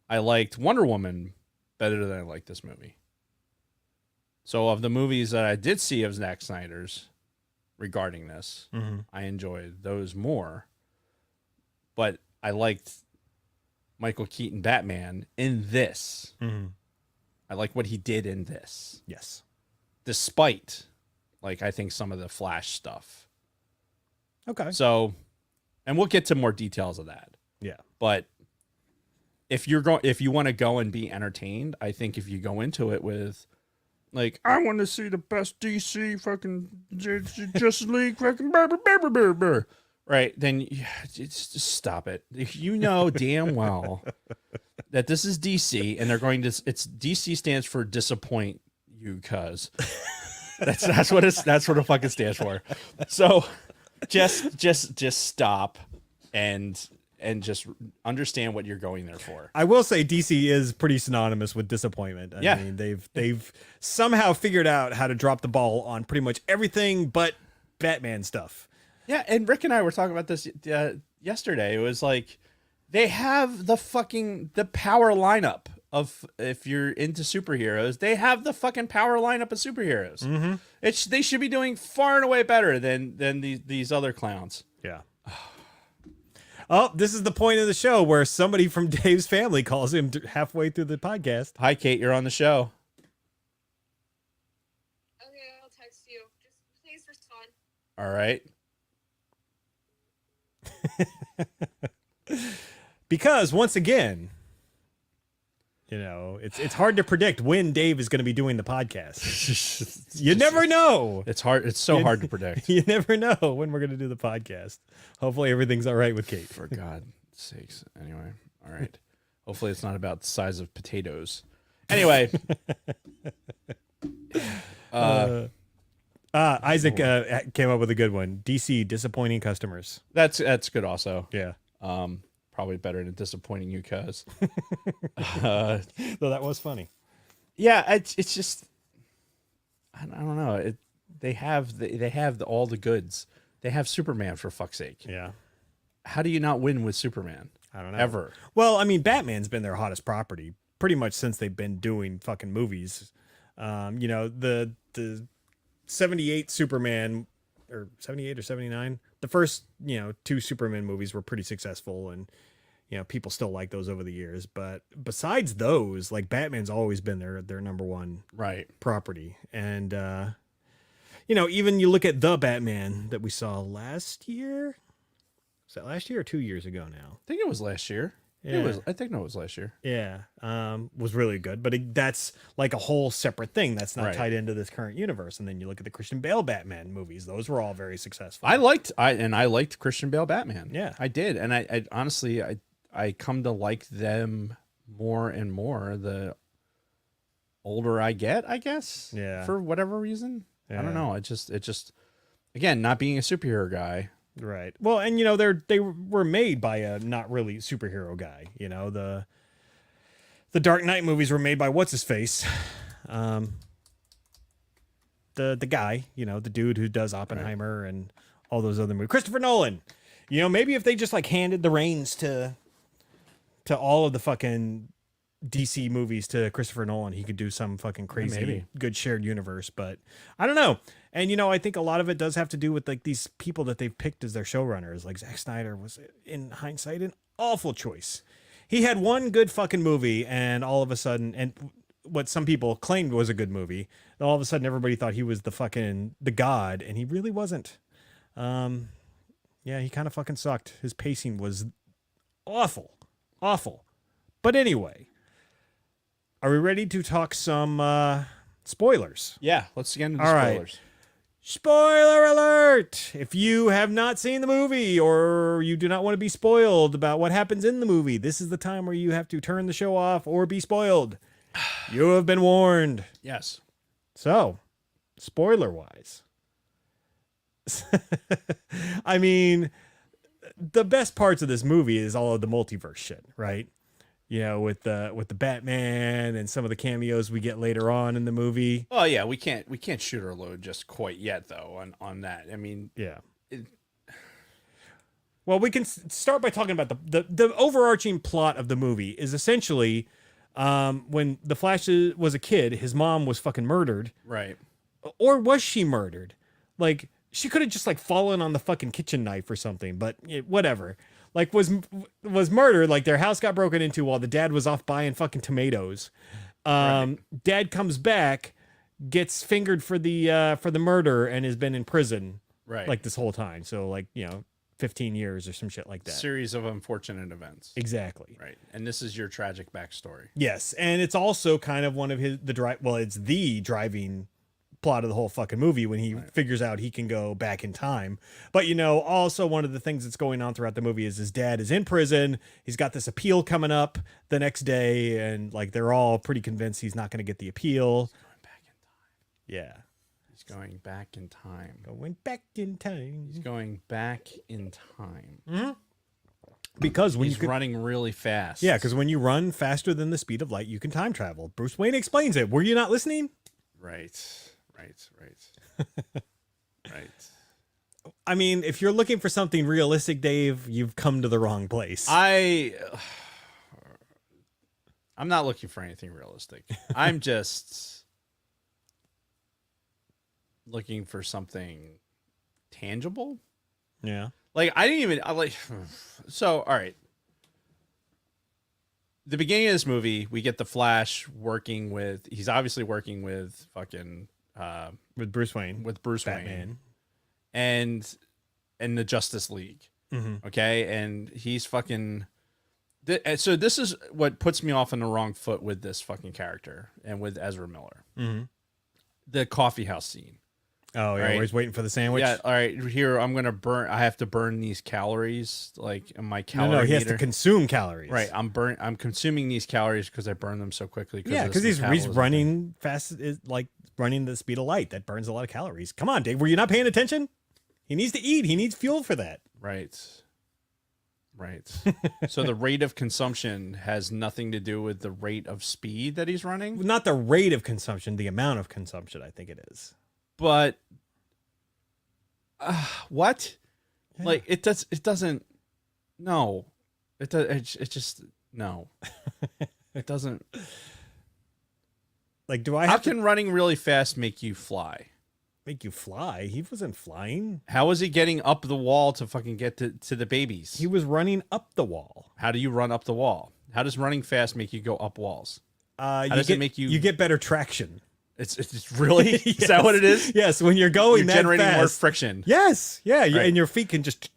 I liked Wonder Woman better than I liked this movie. So of the movies that I did see of Zack Snyder's regarding this, I enjoyed those more. But I liked Michael Keaton Batman in this. I like what he did in this. Yes. Despite, like, I think some of the Flash stuff. Okay. So, and we'll get to more details of that. Yeah. But if you want to go and be entertained, I think if you go into it with, like, I want to see the best DC fucking Justice League fucking right, then just stop it. You know damn well that this is DC, and they're going to. It's DC stands for disappoint you, cuz that's what it fucking stands for. So just stop and just understand what you're going there for. I will say DC is pretty synonymous with disappointment. I mean, they've somehow figured out how to drop the ball on pretty much everything but Batman stuff. Yeah, and Rick and I were talking about this yesterday. It was like they have the power lineup of, if you're into superheroes, they have the fucking power lineup of superheroes. They should be doing far and away better than these other clowns. Yeah. Oh, this is the point of the show where somebody from Dave's family calls him halfway through the podcast. Hi, Kate. You're on the show. Okay, I'll text you. Just please respond. All right. Because once again, you know, it's hard to predict when Dave is going to be doing the podcast. You never know. It's hard. It's so hard to predict. You never know when we're going to do the podcast. Hopefully everything's all right with Kate. For God's sakes. Anyway. All right. Hopefully it's not about the size of potatoes. Anyway. Isaac came up with a good one. DC, disappointing customers. That's good also. Yeah. Probably better than disappointing you, cuz. Though that was funny. Yeah, it's just I don't know. They have all the goods. They have Superman, for fuck's sake. Yeah. How do you not win with Superman? I don't know. Ever. Well, I mean, Batman's been their hottest property pretty much since they've been doing fucking movies. You know, the 78 Superman, or 78 or 79, the first, you know, 2 Superman movies were pretty successful, and you know, people still like those over the years. But besides those, like, Batman's always been their number one property. And you know, even you look at the Batman that we saw last year. Was that last year or 2 years ago now? I think it was last year. Yeah. I think it was last year. Yeah. Was really good. But that's like a whole separate thing that's not tied into this current universe. And then you look at the Christian Bale Batman movies. Those were all very successful. I liked Christian Bale Batman. Yeah. I did. And I honestly, I come to like them more and more the older I get, I guess. Yeah. For whatever reason. Yeah. I don't know. It just again, not being a superhero guy. Right. Well, and you know, they were made by a not really superhero guy. You know, the Dark Knight movies were made by what's his face, the guy, you know, the dude who does Oppenheimer and all those other movies, Christopher Nolan. You know, maybe if they just like handed the reins to all of the fucking DC movies to Christopher Nolan, he could do some fucking crazy good shared universe. But I don't know. And, you know, I think a lot of it does have to do with like these people that they've picked as their showrunners. Like Zack Snyder was, in hindsight, an awful choice. He had one good fucking movie, and all of a sudden, and what some people claimed was a good movie, all of a sudden everybody thought he was the god, and he really wasn't. Yeah, he kind of fucking sucked. His pacing was awful. But anyway, are we ready to talk some spoilers? Yeah, let's get into All right. spoilers. Spoiler alert! If you have not seen the movie, or you do not want to be spoiled about what happens in the movie, this is the time where you have to turn the show off or be spoiled. You have been warned. Yes. So, spoiler-wise, I mean, the best parts of this movie is all of the multiverse shit, right? you know, with the Batman and some of the cameos we get later on in the movie. Oh yeah, we can't shoot our load just quite yet though on that. I mean, Yeah. it- Well, we can start by talking about the overarching plot of the movie is essentially when the Flash was a kid, his mom was fucking murdered. right. Or was she murdered? Like, she could have just like fallen on the fucking kitchen knife or something, but whatever. Like, was murdered. Like, their house got broken into while the dad was off buying fucking tomatoes. Dad comes back, gets fingered for the murder, and has been in prison Right. like this whole time. So, like, 15 years or some shit like that. Series of unfortunate events. Exactly. Right. And this is your tragic backstory. Yes, and it's also kind of one of it's the driving plot of the whole fucking movie when he figures out he can go back in time. But also one of the things that's going on throughout the movie is his dad is in prison. He's got this appeal coming up the next day, and like they're all pretty convinced he's not going to get the appeal. Going back in time. Yeah, He's going back in time. going back in time He's going back in time. because when He's you could, running really fast. yeah, because when you run faster than the speed of light, you can time travel. Bruce Wayne explains it. Were you not listening? Right. Right. I mean, if you're looking for something realistic, Dave, you've come to the wrong place. I'm not looking for anything realistic. I'm just looking for something tangible. Yeah. Like so all right. The beginning of this movie, we get the Flash he's obviously working with fucking With Bruce Wayne. with Bruce Batman. Wayne and the Justice League. Mm-hmm. Okay, and he's fucking so this is what puts me off on the wrong foot with this fucking character and with Ezra Miller. Mm-hmm. The coffee house scene. Oh, yeah, Right. where he's waiting for the sandwich. Yeah, all right. Here, I have to burn these calories, like in my calorie No, he has to meter. consume calories. Right, I'm consuming these calories because I burn them so quickly. Yeah, because this he's metabolism running fast, like running the speed of light. That burns a lot of calories. Come on, Dave. Were you not paying attention? He needs to eat. He needs fuel for that. thing. Right. So the rate of consumption has nothing to do with the rate of speed that he's running, Not the rate of consumption, the amount of consumption, I think it is. but what? Yeah. Like it doesn't. No, it does. It just no. It doesn't. Like, do I How have to can running really fast make you fly? make you fly? He wasn't flying. How is he getting up the wall to fucking get to the babies? He was running up the wall. How do you run up the wall? How does running fast make you go up walls? You does get, it make you- You get better traction. It's really is that what it is? Yes, when you're going You're that generating fast. more friction. Yes, yeah, Right. and your feet can just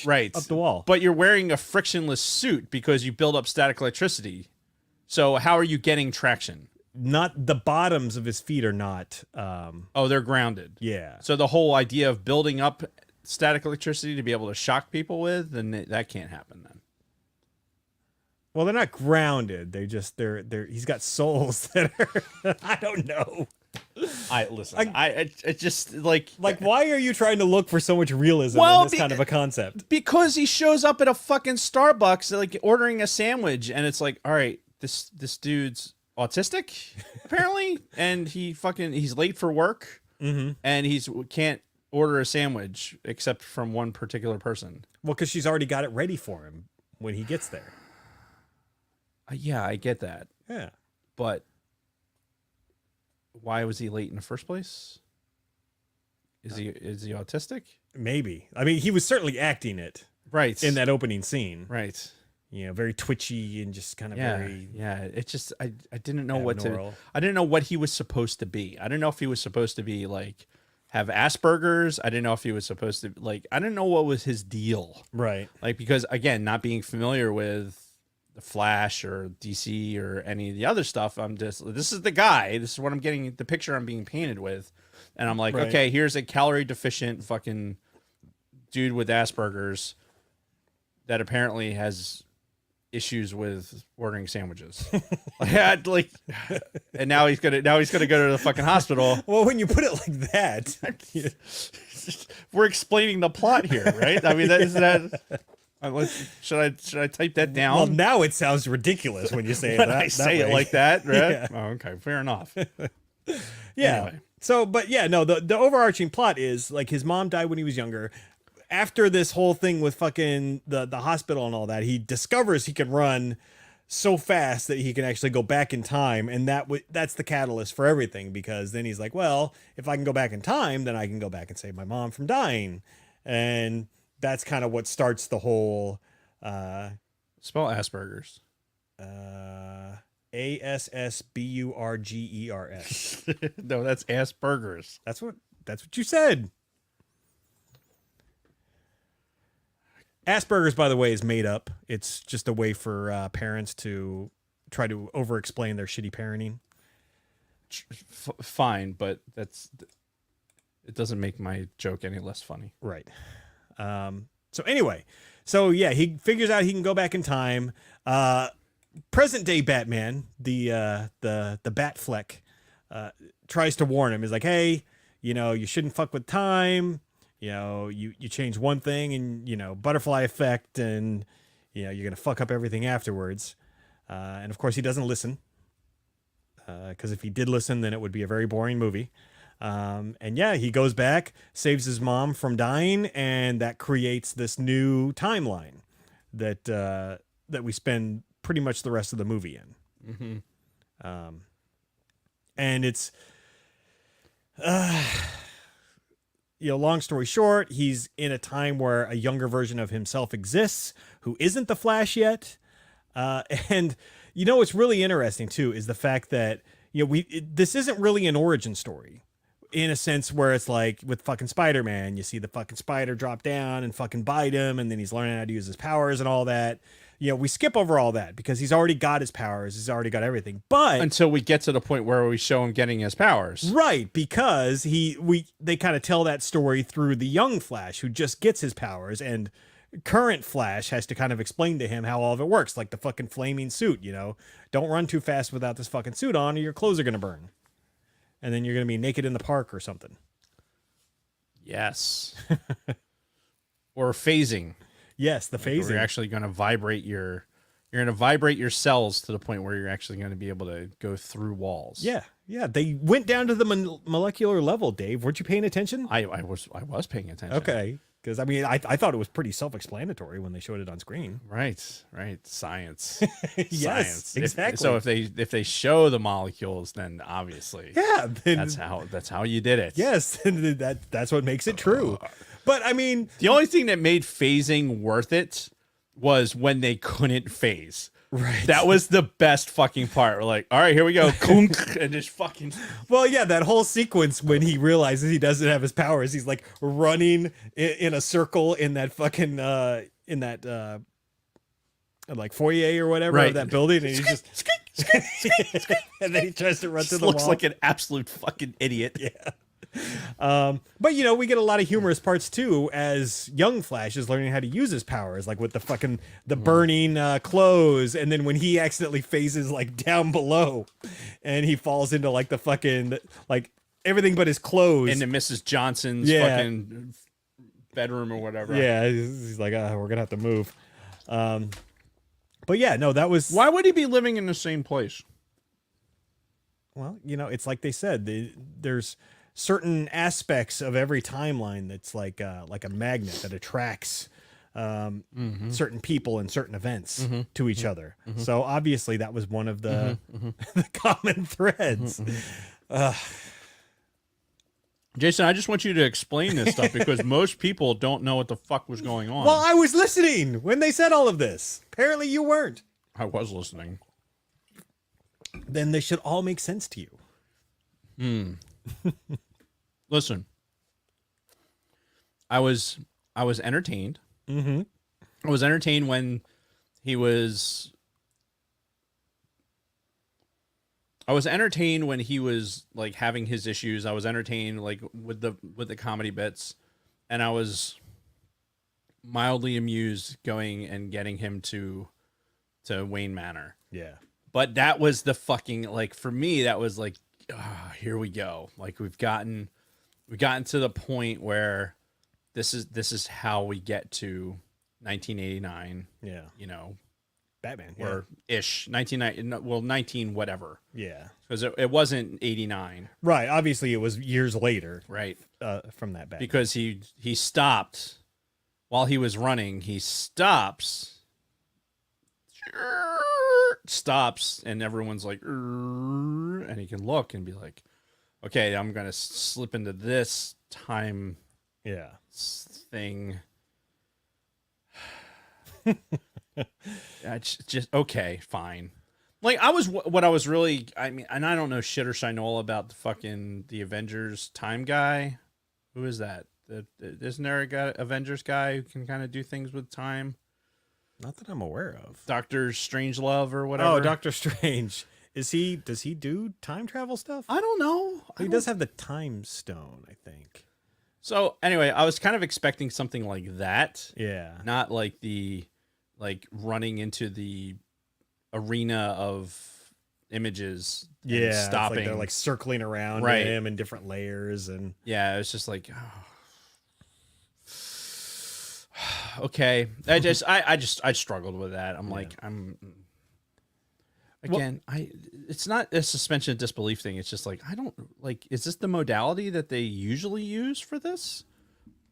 Right. up the wall. But you're wearing a frictionless suit because you build up static electricity. So how are you getting traction? Not the bottoms of his feet are not. Oh, they're grounded. Yeah. So the whole idea of building up static electricity to be able to shock people with, then that can't happen then. Well, they're not grounded. They just they're he's got soles that are I don't know. I just like Like, why are you trying to look for so much realism Well, in this kind of a concept? because he shows up at a fucking Starbucks like ordering a sandwich and it's like, all right, this dude's autistic apparently and he's late for work and he's can't order a sandwich except from one particular person. Well, because she's already got it ready for him when he gets there. Yeah, I get that. Yeah. But why was he late in the first place? Is he autistic? Maybe. I mean, he was certainly acting it Right. in that opening scene. Right. Very twitchy and just kind of Yeah. very. Yeah. It just I didn't know what to abnormal. I didn't know what he was supposed to be. I didn't know if he was supposed to be like have Asperger's. I didn't know if he was supposed to like I didn't know what was his deal. Right. Like because again, not being familiar with the Flash or DC or any of the other stuff, I'm just this is the guy. This is what I'm getting the picture I'm being painted with. And I'm like, Right. okay, here's a calorie deficient fucking dude with Asperger's that apparently has issues with ordering sandwiches. like and now he's gonna go to the fucking hospital. Well, when you put it like that, We're explaining the plot here, right? I mean that is that Should I type that down? Well, now it sounds ridiculous when you say it when that, I that say it way. like that, right? Yeah. Oh, okay, fair enough. Yeah. Anyway. So, but yeah, no, the overarching plot is like his mom died when he was younger. After this whole thing with fucking the hospital and all that, he discovers he can run so fast that he can actually go back in time, and that's the catalyst for everything, because then he's like, well, if I can go back in time, then I can go back and save my mom from dying. And that's kind of what starts the whole Spell Asperger's. ASSBURGERS. No, that's Asperger's. That's what you said. Asperger's, by the way, is made up. It's just a way for parents to try to over-explain their shitty parenting. Fine, but it doesn't make my joke any less funny. Right. So anyway, yeah, he figures out he can go back in time. Present day Batman, the Batfleck, tries to warn him. He's like, hey, you shouldn't fuck with time. You change one thing and, butterfly effect, and, you're going to fuck up everything afterwards. And of course he doesn't listen. Because if he did listen, then it would be a very boring movie. And yeah, he goes back, saves his mom from dying, and that creates this new timeline that we spend pretty much the rest of the movie in. Mm-hmm. And it's, long story short, he's in a time where a younger version of himself exists who isn't the Flash yet. And what's really interesting too is the fact that this isn't really an origin story, in a sense where it's like with fucking Spider-Man, you see the fucking spider drop down and fucking bite him, and then he's learning how to use his powers and all that. We skip over all that because he's already got his powers, he's already got everything. But until we get to the point where we show him getting his powers, right? Because they kind of tell that story through the young Flash who just gets his powers, and current Flash has to kind of explain to him how all of it works, like the fucking flaming suit. Don't run too fast without this fucking suit on, or your clothes are gonna burn, and then you're gonna be naked in the park or something. Yes. Or phasing. Yes, the phasing. You're actually going to vibrate you're going to vibrate your cells to the point where you're actually going to be able to go through walls. Yeah. They went down to the molecular level, Dave. Weren't you paying attention? I was paying attention. Okay. Because I thought it was pretty self-explanatory when they showed it on screen. Right. Science. Yes, Science. exactly. If they show the molecules, then obviously, yeah, that's how you did it. Yes, that's what makes it true. But I mean, the only thing that made phasing worth it was when they couldn't phase. Right. That was the best fucking part. We're like, all right, here we go. And just fucking. Well, yeah, that whole sequence when he realizes he doesn't have his powers, he's like running in a circle in that fucking like foyer or whatever, right, of that building, and he's just and then he tries to run through the looks wall. like an absolute fucking idiot. Yeah. But we get a lot of humorous parts too as young Flash is learning how to use his powers, like with the burning clothes, and then when he accidentally phases like down below and he falls into like the fucking like everything but his clothes into Mrs. Johnson's fucking bedroom or whatever. Yeah, he's like, we're gonna have to move. But yeah, no, that was. Why would he be living in the same place? Well, it's like they said, there's certain aspects of every timeline that's like a magnet that attracts certain people and certain events to each other. So obviously that was one of the the common threads. Jason, I just want you to explain this stuff because most people don't know what the fuck was going on. Well, I was listening when they said all of this. Apparently you weren't. I was listening. Then they should all make sense to you. Listen, I was entertained. Mm-hmm. I was entertained when he was. I was entertained when he was like having his issues. I was entertained like with the comedy bits, and I was mildly amused going and getting him to Wayne Manor. Yeah. But that was the fucking, like, for me, that was like, here we go. Like we've gotten to the point where this is how we get to 1989. Yeah. You know, Batman. Yeah. or ish 1990. Well, 19 whatever. Yeah. Because it wasn't 89. Right. Obviously, it was years later. Right. From that Batman. Because he stopped while he was running. He stops, and everyone's like, and he can look and be like, okay, I'm gonna slip into this time Yeah. thing. Just okay, fine. Like I was really, I mean, and I don't know shit or shinola about the Avengers time guy. Who is that? Isn't there a guy, Avengers guy who can kind of do things with time? Not that I'm aware of. Doctor Strangelove or whatever. Oh, Doctor Strange. Does he do time travel stuff? I don't know. He does have the time stone, I think. So anyway, I was kind of expecting something like that. Yeah. Not like running into the arena of images. And Yeah. stopping. It's like they're like circling around Right. him in different layers and Yeah, it's just like, okay. I struggled with that. I'm like, it's not a suspension of disbelief thing. It's just like, I don't like, is this the modality that they usually use for this?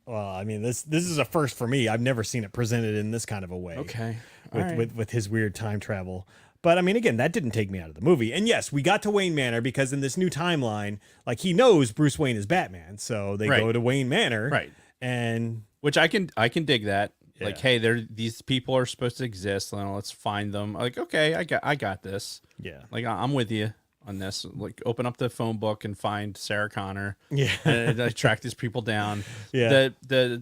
well, I mean, this is a first for me. I've never seen it presented in this kind of a way. Okay. With his weird time travel. But I mean, again, that didn't take me out of the movie. And yes, we got to Wayne Manor because in this new timeline, like he knows Bruce Wayne is Batman, so they Right. go to Wayne Manor, Right. And Which I can dig that. Yeah. Like, hey, these people are supposed to exist. Now let's find them. Like, okay, I got this. yeah, Like, I'm with you on this. Like, open up the phone book and find Sarah Connor. yeah, And track these people down. Yeah. The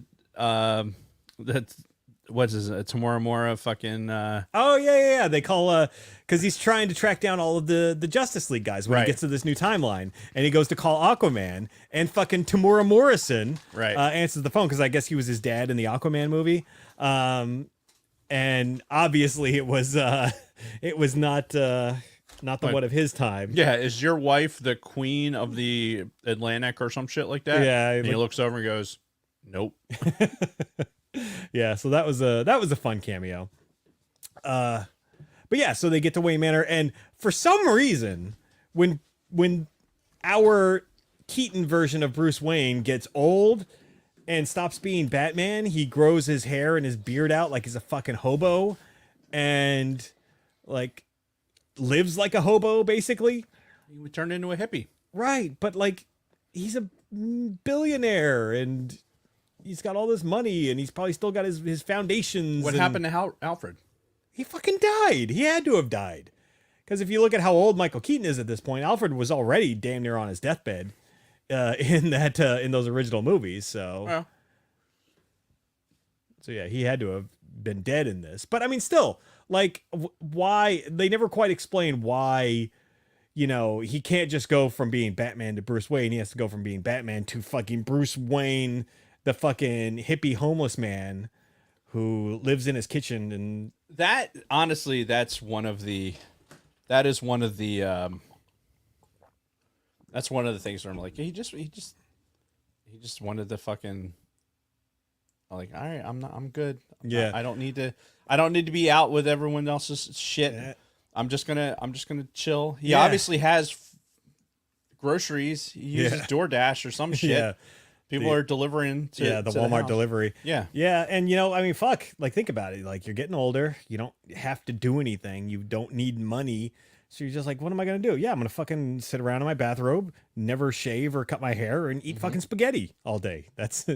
what's his Tamora Mora fucking oh yeah. They call because he's trying to track down all of the Justice League guys when Right. he gets to this new timeline, and he goes to call Aquaman, and fucking Tamora Morrison Right. Answers the phone because I guess he was his dad in the Aquaman movie, and obviously it was not the one of his time. yeah, is your wife the queen of the Atlantic or some shit like that? Yeah, And he like- looks over and goes, nope. Yeah, so that was a fun cameo. But yeah, so they get to Wayne Manor, and for some reason, when our Keaton version of Bruce Wayne gets old and stops being Batman, he grows his hair and his beard out like he's a fucking hobo, and like lives like a hobo basically. He would turn into a hippie. Right, but like he's a billionaire and he's got all this money and he's probably still got his foundations. What and happened to Alfred? He fucking died. He had to have died. Because if you look at how old Michael Keaton is at this point, Alfred was already damn near on his deathbed in those original movies. So, Well, so yeah, he had to have been dead in this. But I mean, still, like, why they never quite explain why. You know, he can't just go from being Batman to Bruce Wayne. He has to go from being Batman to fucking Bruce Wayne, the fucking hippie homeless man who lives in his kitchen. And that honestly, that's one of the things where I'm like, he just wanted to fucking, like, all right, I'm good. Yeah. I don't need to be out with everyone else's shit. Yeah. I'm just gonna chill. He Yeah. obviously has groceries. He uses Yeah. DoorDash or some shit. Yeah. People are delivering to the to Walmart house. delivery. Yeah. Yeah. And, you know, I mean, fuck, like, think about it. Like, you're getting older. You don't have to do anything. You don't need money. So you're just like, what am I going to do? Yeah, I'm going to fucking sit around in my bathrobe, never shave or cut my hair, and eat fucking spaghetti all day. That's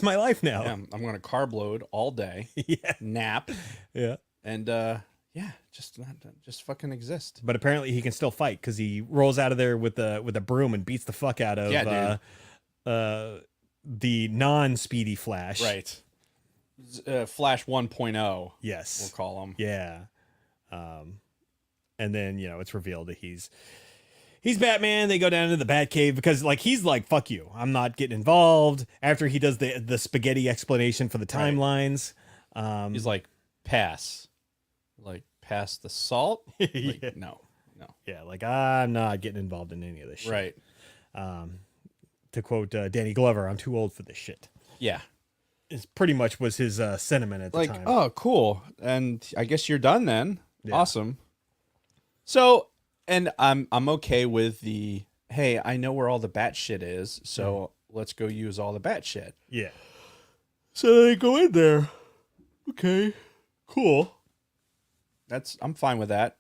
my life now. Yeah, I'm gonna carb load all day, Yeah. nap, Yeah. and just fucking exist. But apparently he can still fight because he rolls out of there with a broom and beats the fuck out of the non-speedy Flash. Right. Flash 1.0. Yes. We'll call him. Yeah. And then, you know, it's revealed that he's Batman. They go down to the Batcave because, like, he's like, fuck you, I'm not getting involved. After he does the spaghetti explanation for the timelines. He's like, pass. Like, pass the salt? Like, Yeah. No. Yeah, like, I'm not getting involved in any of this shit. Right. To quote Danny Glover, I'm too old for this shit. Yeah. is pretty much was his sentiment at the Like, time. oh, cool. And I guess you're done then. Yeah. Awesome. So, and I'm okay with the, hey, I know where all the bat shit is, so let's go use all the bat shit. Yeah. So they go in there. Okay, cool. I'm fine with that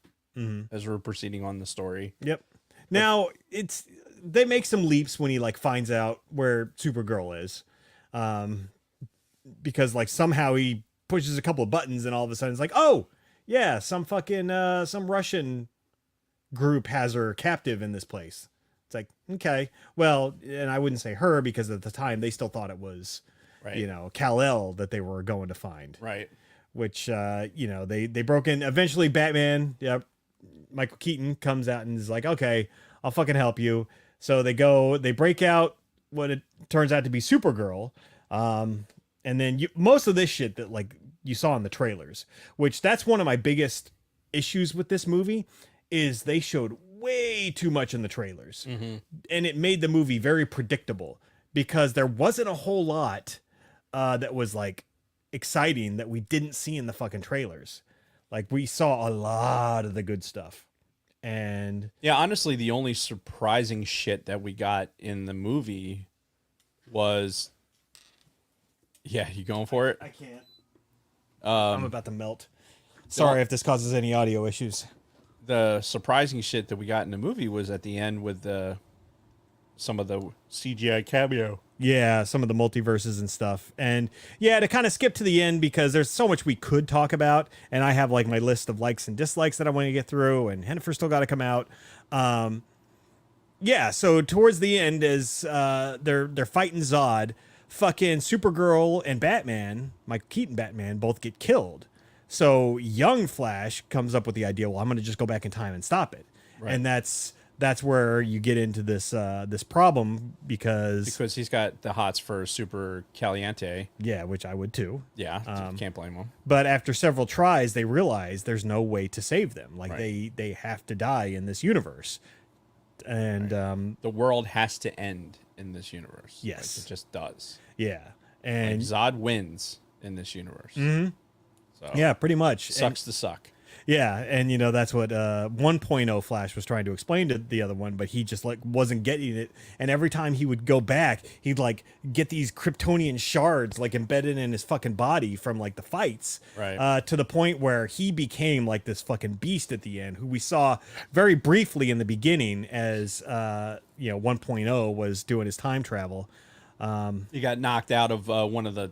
as we're proceeding on the story. Yep. Now they make some leaps when he like finds out where Supergirl is, because like somehow he pushes a couple of buttons and all of a sudden it's like, oh yeah, some fucking some Russian group has her captive in this place. It's like, okay, well, and I wouldn't say her because at the time they still thought it was, Right. you know, Kal-El that they were going to find. Right. Which you know, they broke in. Eventually Batman, Michael Keaton comes out and is like, okay, I'll fucking help you. So they break out what it turns out to be Supergirl, and then most of this shit that like you saw in the trailers, which that's one of my biggest issues with this movie, is they showed way too much in the trailers, and it made the movie very predictable because there wasn't a whole lot that was like exciting that we didn't see in the fucking trailers. Like we saw a lot of the good stuff. And Yeah, honestly, the only surprising shit that we got in the movie was, yeah, you going for it? I can't. I'm about to melt. Sorry if this causes any audio issues. The surprising shit that we got in the movie was at the end with some of the CGI cameo. Yeah, some of the multiverses and stuff. And yeah, to kind of skip to the end because there's so much we could talk about. And I have like my list of likes and dislikes that I want to get through. And Hennifer's still got to come out. Yeah, so towards the end as they're fighting Zod, fucking Supergirl and Batman, Michael Keaton Batman, both get killed. So young Flash comes up with the idea, well, I'm going to just go back in time and stop it. Right. And that's where you get into this this problem because he's got the hots for Super Caliente. Yeah, which I would too. Yeah, can't blame him. But after several tries, they realize there's no way to save them. Like they have to die in this universe, and the world has to end in this universe. Yes, like it just does. Yeah, and like Zod wins in this universe. So yeah, pretty much sucks to suck. Yeah, and you know that's what 1.0 Flash was trying to explain to the other one, but he just like wasn't getting it. And every time he would go back, he'd like get these Kryptonian shards like embedded in his fucking body from like the fights, right? To the point where he became like this fucking beast at the end, who we saw very briefly in the beginning as 1.0 was doing his time travel. He got knocked out of one of the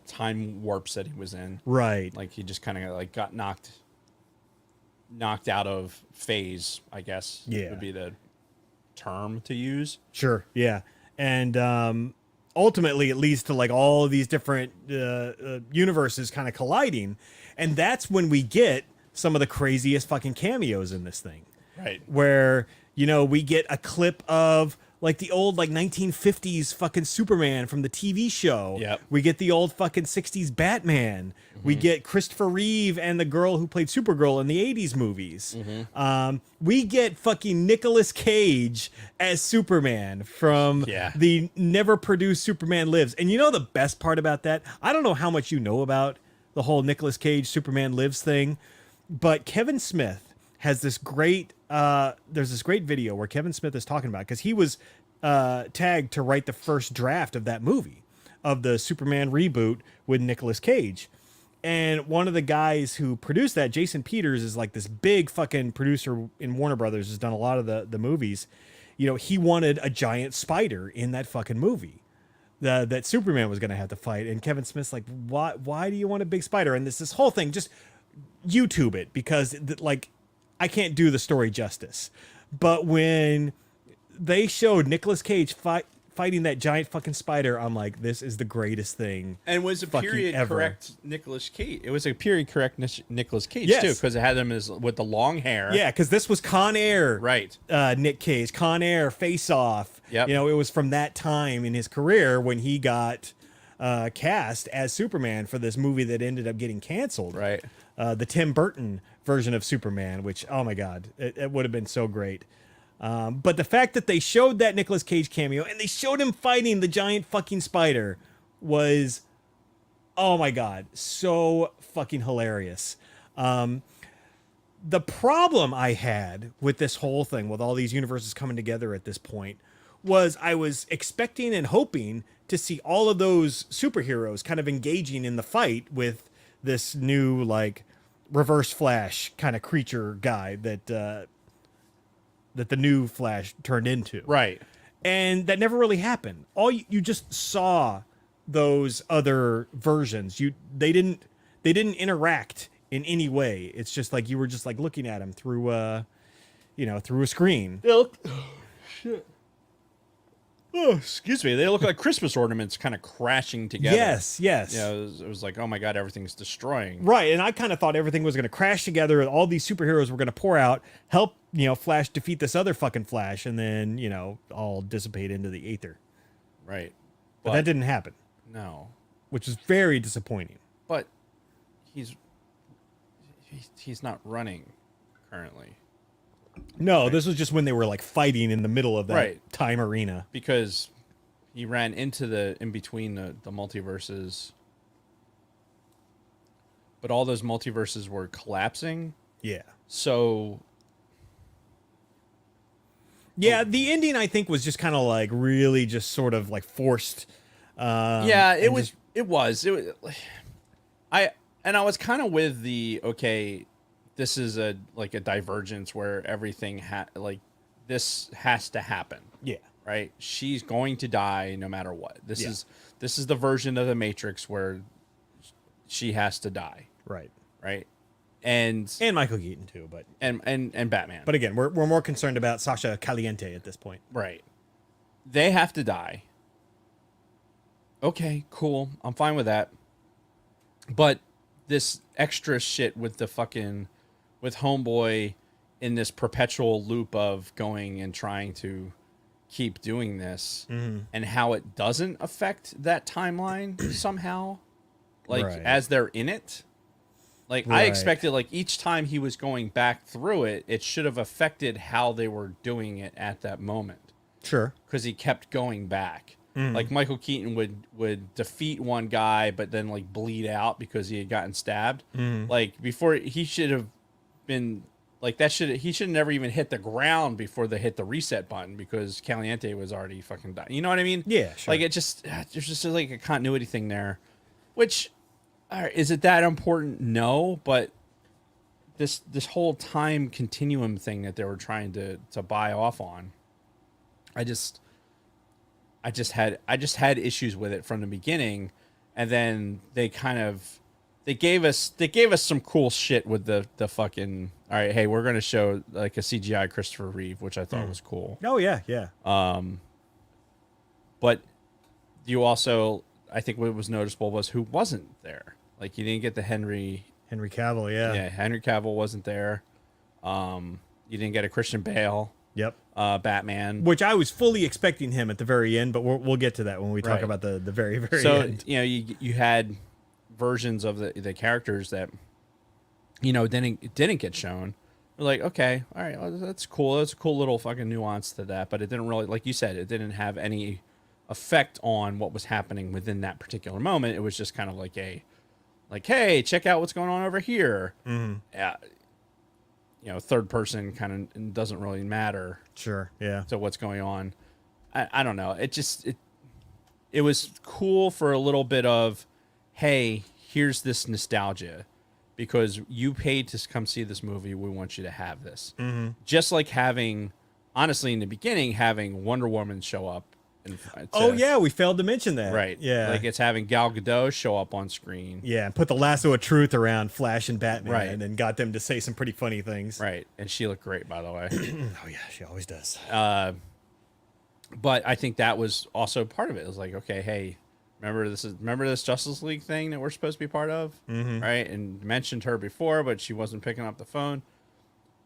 time warps that he was in, right? Like he just kind of like got knocked out of phase, I guess. Yeah, would be the term to use. Sure. Yeah. And ultimately it leads to like all of these different universes kind of colliding, and that's when we get some of the craziest fucking cameos in this thing, right? Where we get a clip of like the old like 1950s fucking Superman from the TV show. Yep. We get the old fucking 60s Batman. We get Christopher Reeve and the girl who played Supergirl in the 80s movies. We get fucking Nicolas Cage as Superman from the never produced Superman Lives. And you know the best part about that? I don't know how much you know about the whole Nicolas Cage Superman Lives thing, but Kevin Smith has this great there's this great video where Kevin Smith is talking about, because he was tagged to write the first draft of that movie, of the Superman reboot with Nicolas Cage. And one of the guys who produced that, Jason Peters, is like this big fucking producer in Warner Brothers, has done a lot of the movies. He wanted a giant spider in that fucking movie that Superman was going to have to fight. And Kevin Smith's like, why do you want a big spider? And this whole thing, just YouTube it, because like, I can't do the story justice. But when they showed Nicolas Cage fighting that giant fucking spider, I'm like, this is the greatest thing. And was a period correct Nicolas Cage. It was a period correct Nicolas Cage too, because it had him with the long hair. Yeah, because this was Con Air, right? Nick Cage, Con Air, Face Off. Yep. It was from that time in his career when he got cast as Superman for this movie that ended up getting canceled. Right. The Tim Burton version of Superman, which, oh my God, it would have been so great. But the fact that they showed that Nicolas Cage cameo and they showed him fighting the giant fucking spider was Oh my god, so fucking hilarious. The problem I had with this whole thing, with all these universes coming together at this point, was I was expecting and hoping to see all of those superheroes kind of engaging in the fight with this new, like, Reverse Flash kind of creature guy that the new Flash turned into. Right. And that never really happened. You just saw those other versions. They didn't interact in any way. It's just like you were just like looking at them through through a screen. Shit. Oh, excuse me. They look like Christmas ornaments kind of crashing together. Yes. Yeah, it was like, oh my god, everything's destroying. Right, and I kind of thought everything was going to crash together, and all these superheroes were going to pour out, help, Flash defeat this other fucking Flash, and then, all dissipate into the aether. Right. But that didn't happen, No. which is very disappointing. But he's not running currently. No, this was just when they were like fighting in the middle of that Right. time arena. Because he ran into in between the multiverses. But all those multiverses were collapsing. Yeah. So Yeah, the ending I think was just kind of like really just sort of like forced. yeah, it and was. just- It was. I was kind of with the okay. This is a divergence where everything this has to happen. Yeah. Right. She's going to die no matter what. This Yeah. is the version of the Matrix where she has to die. Right. Right. And Michael Keaton too, but Batman. But again, we're more concerned about Sasha Caliente at this point. Right. They have to die. Okay, cool. I'm fine with that. But this extra shit with with Homeboy in this perpetual loop of going and trying to keep doing this and how it doesn't affect that timeline somehow, like Right. as they're in it. Like I Right. expected, like each time he was going back through it, it should have affected how they were doing it at that moment. Sure. Because he kept going back. Like Michael Keaton would defeat one guy, but then like bleed out because he had gotten stabbed. Like before, he should have been like he should never even hit the ground before they hit the reset button because Caliente was already fucking dying. You know what I mean? Yeah, sure. Like there's just like a continuity thing there, which is it that important? No, but this whole time continuum thing that they were trying to buy off on, I just had issues with it from the beginning, and then they gave us some cool shit with the fucking, all right, hey, we're gonna show like a CGI Christopher Reeve, which I thought was cool. Oh yeah, yeah. But you also, I think what was noticeable was who wasn't there. Like you didn't get the Henry Cavill, yeah. Yeah, Henry Cavill wasn't there. You didn't get a Christian Bale. Yep. Batman. Which I was fully expecting him at the very end, but we'll get to that when we talk Right. about the very, very So end. you had versions of the characters that didn't get shown. We're like, okay, all right, well, that's cool. That's a cool little fucking nuance to that, but it didn't really, like you said, it didn't have any effect on what was happening within that particular moment. It was just kind of like hey, check out what's going on over here. Yeah. Third person kind of doesn't really matter Sure, yeah. to what's going on. I don't know. It was cool for a little bit of, hey, here's this nostalgia because you paid to come see this movie. We want you to have this. Just like honestly, in the beginning, having Wonder Woman show up. Oh yeah, we failed to mention that. Right. Yeah. Like it's having Gal Gadot show up on screen. Yeah, and put the lasso of truth around Flash and Batman, Right. and got them to say some pretty funny things. Right. And she looked great, by the way. Oh yeah, she always does. But I think that was also part of it. It was like, okay, hey, remember this Justice League thing that we're supposed to be part of, right? And mentioned her before, but she wasn't picking up the phone.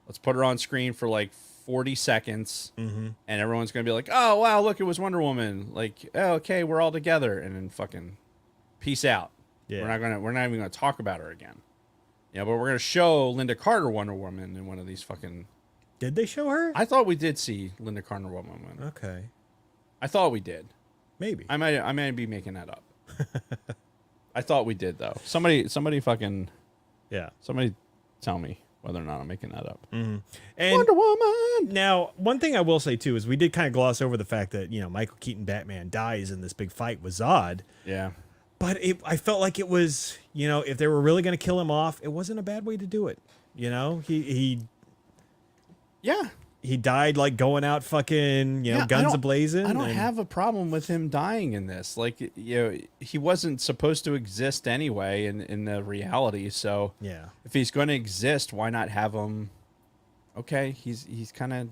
Let's put her on screen for like 40 seconds, and everyone's gonna be like, "Oh wow, look, it was Wonder Woman." Like, oh, okay, we're all together, and then fucking peace out. Yeah. We're not even gonna talk about her again. Yeah, but we're gonna show Linda Carter Wonder Woman in one of these fucking. Did they show her? I thought we did see Linda Carter Wonder Woman. Okay, I thought we did. maybe. I might be making that up. I thought we did though. Somebody fucking Yeah. somebody tell me whether or not I'm making that up. And Wonder Woman. now, one thing I will say too is we did kind of gloss over the fact that Michael Keaton Batman dies in this big fight with Zod, Yeah. but I felt like it was if they were really going to kill him off, it wasn't a bad way to do it. Yeah. He died like going out fucking Yeah, guns a-blazing. I don't have a problem with him dying in this. Like, he wasn't supposed to exist anyway in the reality. So Yeah. if he's going to exist, why not have him? Okay, he's kind of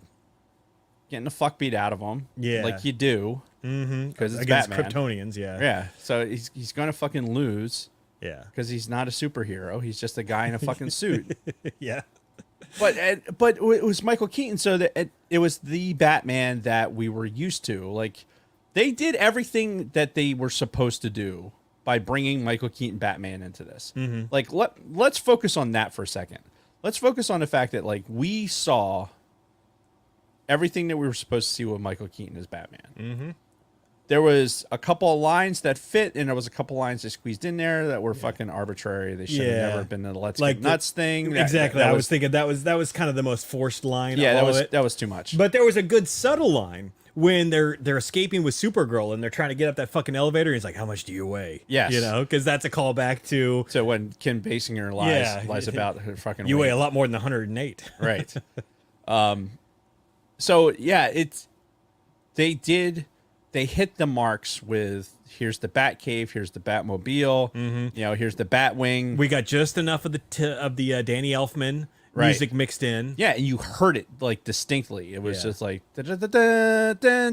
getting the fuck beat out of him. Yeah. like you do. Mm-hmm. Because it's against Batman. Kryptonians. Yeah. Yeah, so he's going to fucking lose Yeah. because he's not a superhero. He's just a guy in a fucking suit. Yeah. But it was Michael Keaton, so that it was the Batman that we were used to. Like, they did everything that they were supposed to do by bringing Michael Keaton Batman into this. Mm-hmm. Like, let's focus on that for a second. Let's focus on the fact that like we saw everything that we were supposed to see with Michael Keaton as Batman. Mm-hmm. There was a couple of lines that fit, and there was a couple of lines they squeezed in there that were fucking arbitrary. They should have never been in the "Let's Like Get Nuts" thing. Exactly. I was thinking that was kind of the most forced line. Yeah, of all of it. that was too much. But there was a good subtle line when they're escaping with Supergirl and they're trying to get up that fucking elevator. And he's like, "How much do you weigh?" Yes. Because that's a callback to So when Kim Basinger lies about her fucking you weight. weigh a lot more than 108. Right. So yeah, they hit the marks with here's the Batcave, here's the Batmobile, here's the Batwing. We got just enough of the Danny Elfman Right. music mixed in. Yeah, and you heard it like distinctly. It was Yeah. just like and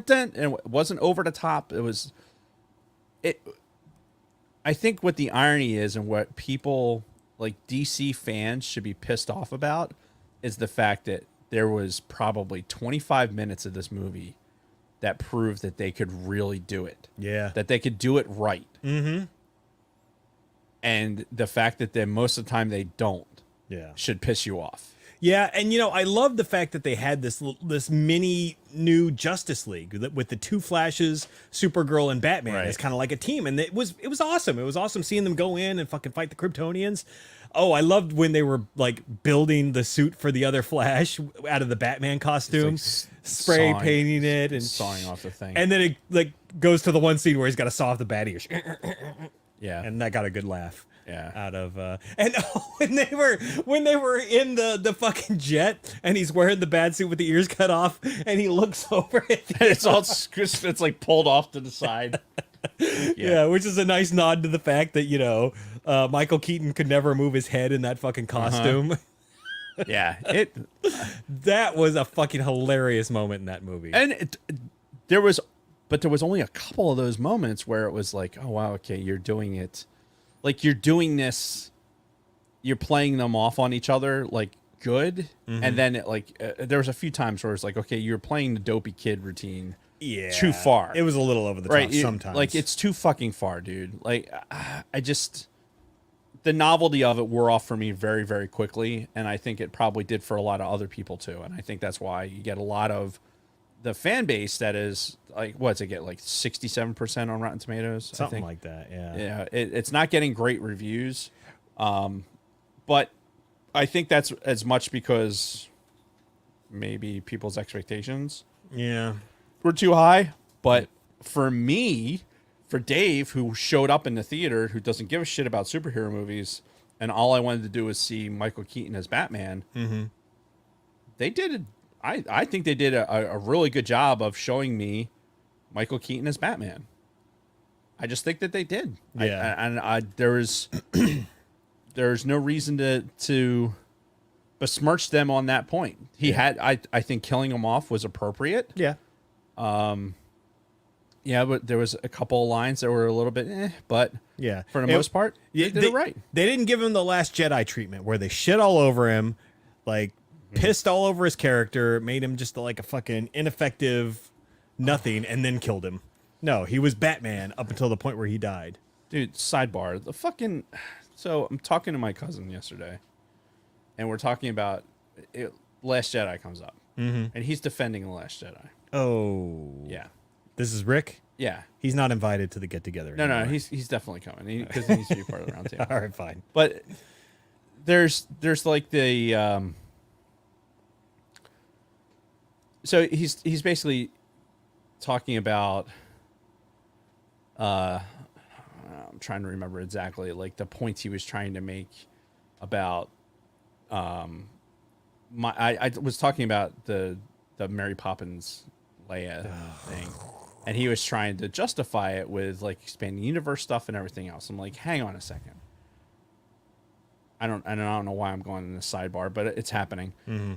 it wasn't over the top. I think what the irony is and what people like DC fans should be pissed off about is the fact that there was probably 25 minutes of this movie that proved that they could really do it. Yeah. That they could do it right. Mm-hmm. And the fact that then most of the time they don't Yeah. should piss you off. Yeah, and I love the fact that they had this mini new Justice League with the two Flashes, Supergirl, and Batman. Right. It's kind of like a team, and it was awesome. It was awesome seeing them go in and fucking fight the Kryptonians. Oh, I loved when they were like building the suit for the other Flash out of the Batman costume, spray painting it and sawing off the thing. and then it like goes to the one scene where he's got to saw off the bat ears, Yeah. and that got a good laugh. Yeah. Out of and when they were in the fucking jet and he's wearing the bat suit with the ears cut off and he looks over at the it's like pulled off to the side. yeah, which is a nice nod to the fact that Michael Keaton could never move his head in that fucking costume. Yeah. That was a fucking hilarious moment in that movie. And there was only a couple of those moments where it was like, oh wow, okay, you're doing it. Like you're doing this, you're playing them off on each other like good, and then there was a few times where it's like, okay, you're playing the dopey kid routine, too far. It was a little over the top sometimes. Like it's too fucking far, dude. Like the novelty of it wore off for me very, very quickly, and I think it probably did for a lot of other people too. And I think that's why you get a lot of the fan base that is like, what's it get, like 67% on Rotten Tomatoes? Something like that, yeah. Yeah, it's not getting great reviews, but I think that's as much because maybe people's expectations were too high. But for me, for Dave, who showed up in the theater, who doesn't give a shit about superhero movies, and all I wanted to do was see Michael Keaton as Batman, they did I think they did a really good job of showing me Michael Keaton as Batman. I just think that they did. Yeah. There's no reason to besmirch them on that point. I think killing him off was appropriate. Yeah. Yeah, but there was a couple of lines that were a little bit but yeah, for the most part, they did it right. They didn't give him the Last Jedi treatment where they shit all over him, like pissed all over his character, made him just like a fucking ineffective nothing, and then killed him. No, he was Batman up until the point where he died. Dude, sidebar. So I'm talking to my cousin yesterday, and we're talking about Last Jedi comes up, and he's defending The Last Jedi. Oh. Yeah. This is Rick? Yeah. He's not invited to the get together. No, he's definitely coming because he needs to be part of the round table. All right, fine. But there's like the so he's basically talking about I'm trying to remember exactly like the points he was trying to make about I was talking about the Mary Poppins Leia thing, and he was trying to justify it with like expanding universe stuff and everything else. I'm like, hang on a second. I don't know why I'm going in the sidebar, but it's happening. Mm-hmm.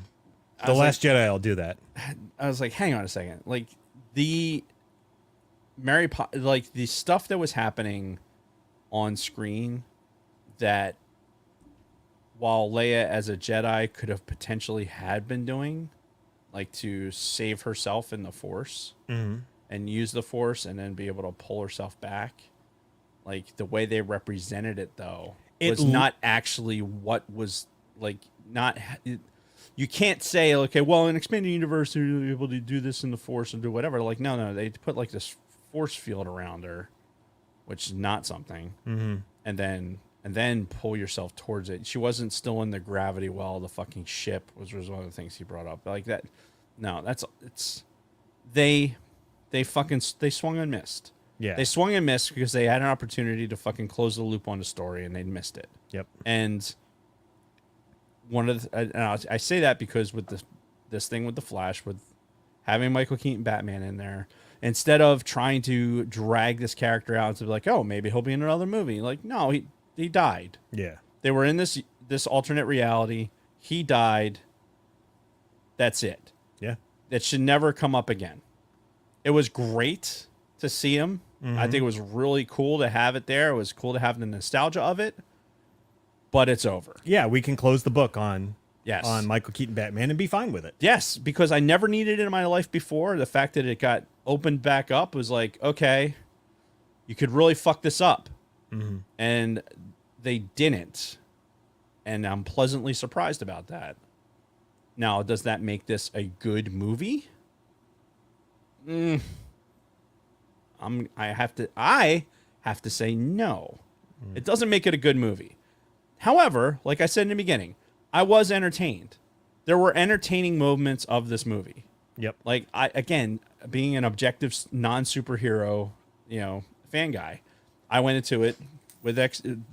The Last Jedi will do that. I was like, hang on a second. Like the like the stuff that was happening on screen that while Leia as a Jedi could have potentially had been doing, like to save herself in the Force and use the Force and then be able to pull herself back. Like the way they represented it though was not actually what was like not. You can't say, okay, well, in expanded universe, you're able to do this in the Force and do whatever. Like, no, they put like this force field around her, which is not something, and then pull yourself towards it. She wasn't still in the gravity well. The fucking ship was one of the things he brought up. Like that, no, they swung and missed. Yeah, they swung and missed because they had an opportunity to fucking close the loop on the story and they missed it. Yep, and. One of the, I say that because with this thing with the Flash, with having Michael Keaton Batman in there, instead of trying to drag this character out to be like, oh, maybe he'll be in another movie. Like, no, he died. Yeah, they were in this alternate reality. He died. That's it. Yeah, it should never come up again. It was great to see him. I think it was really cool to have it there. It was cool to have the nostalgia of it. But it's over. Yeah, we can close the book on on Michael Keaton Batman and be fine with it. Yes, because I never needed it in my life before. The fact that it got opened back up was like, okay, you could really fuck this up. And they didn't. And I'm pleasantly surprised about that. Now, does that make this a good movie? I have to say no. It doesn't make it a good movie. However, like I said in the beginning, I was entertained. There were entertaining moments of this movie. Yep. Like again, being an objective non-superhero, fan guy, I went into it with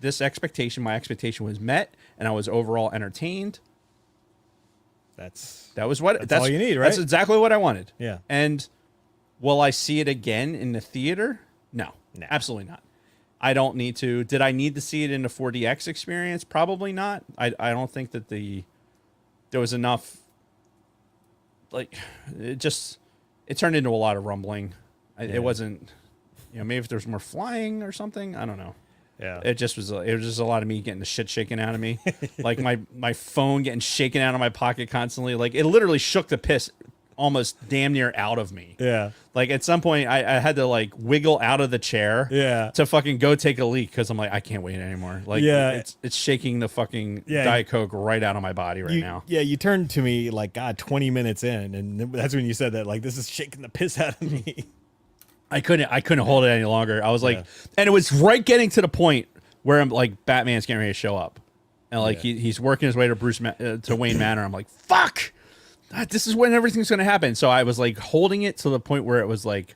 this expectation. My expectation was met, and I was overall entertained. That's that's all you need, right? That's exactly what I wanted. Yeah. And will I see it again in the theater? No, absolutely not. I don't need to. Did I need to see it in the 4DX experience? Probably not. I don't think that there was enough. Like, it turned into a lot of rumbling. It wasn't, maybe if there's more flying or something. I don't know. Yeah. It was just a lot of me getting the shit shaken out of me. Like my phone getting shaken out of my pocket constantly. Like it literally shook the piss almost damn near out of me. Yeah. Like at some point I had to like wiggle out of the chair to fucking go take a leak because I'm like, I can't wait anymore. Like it's shaking the fucking Diet Coke right out of my body now. Yeah, you turned to me like, God, 20 minutes in, and that's when you said that, like, this is shaking the piss out of me. I couldn't hold it any longer. I was like, and it was right getting to the point where I'm like, Batman's getting ready to show up. And like he's working his way to to Wayne Manor. I'm like, fuck! This is when everything's going to happen. So I was like holding it to the point where it was like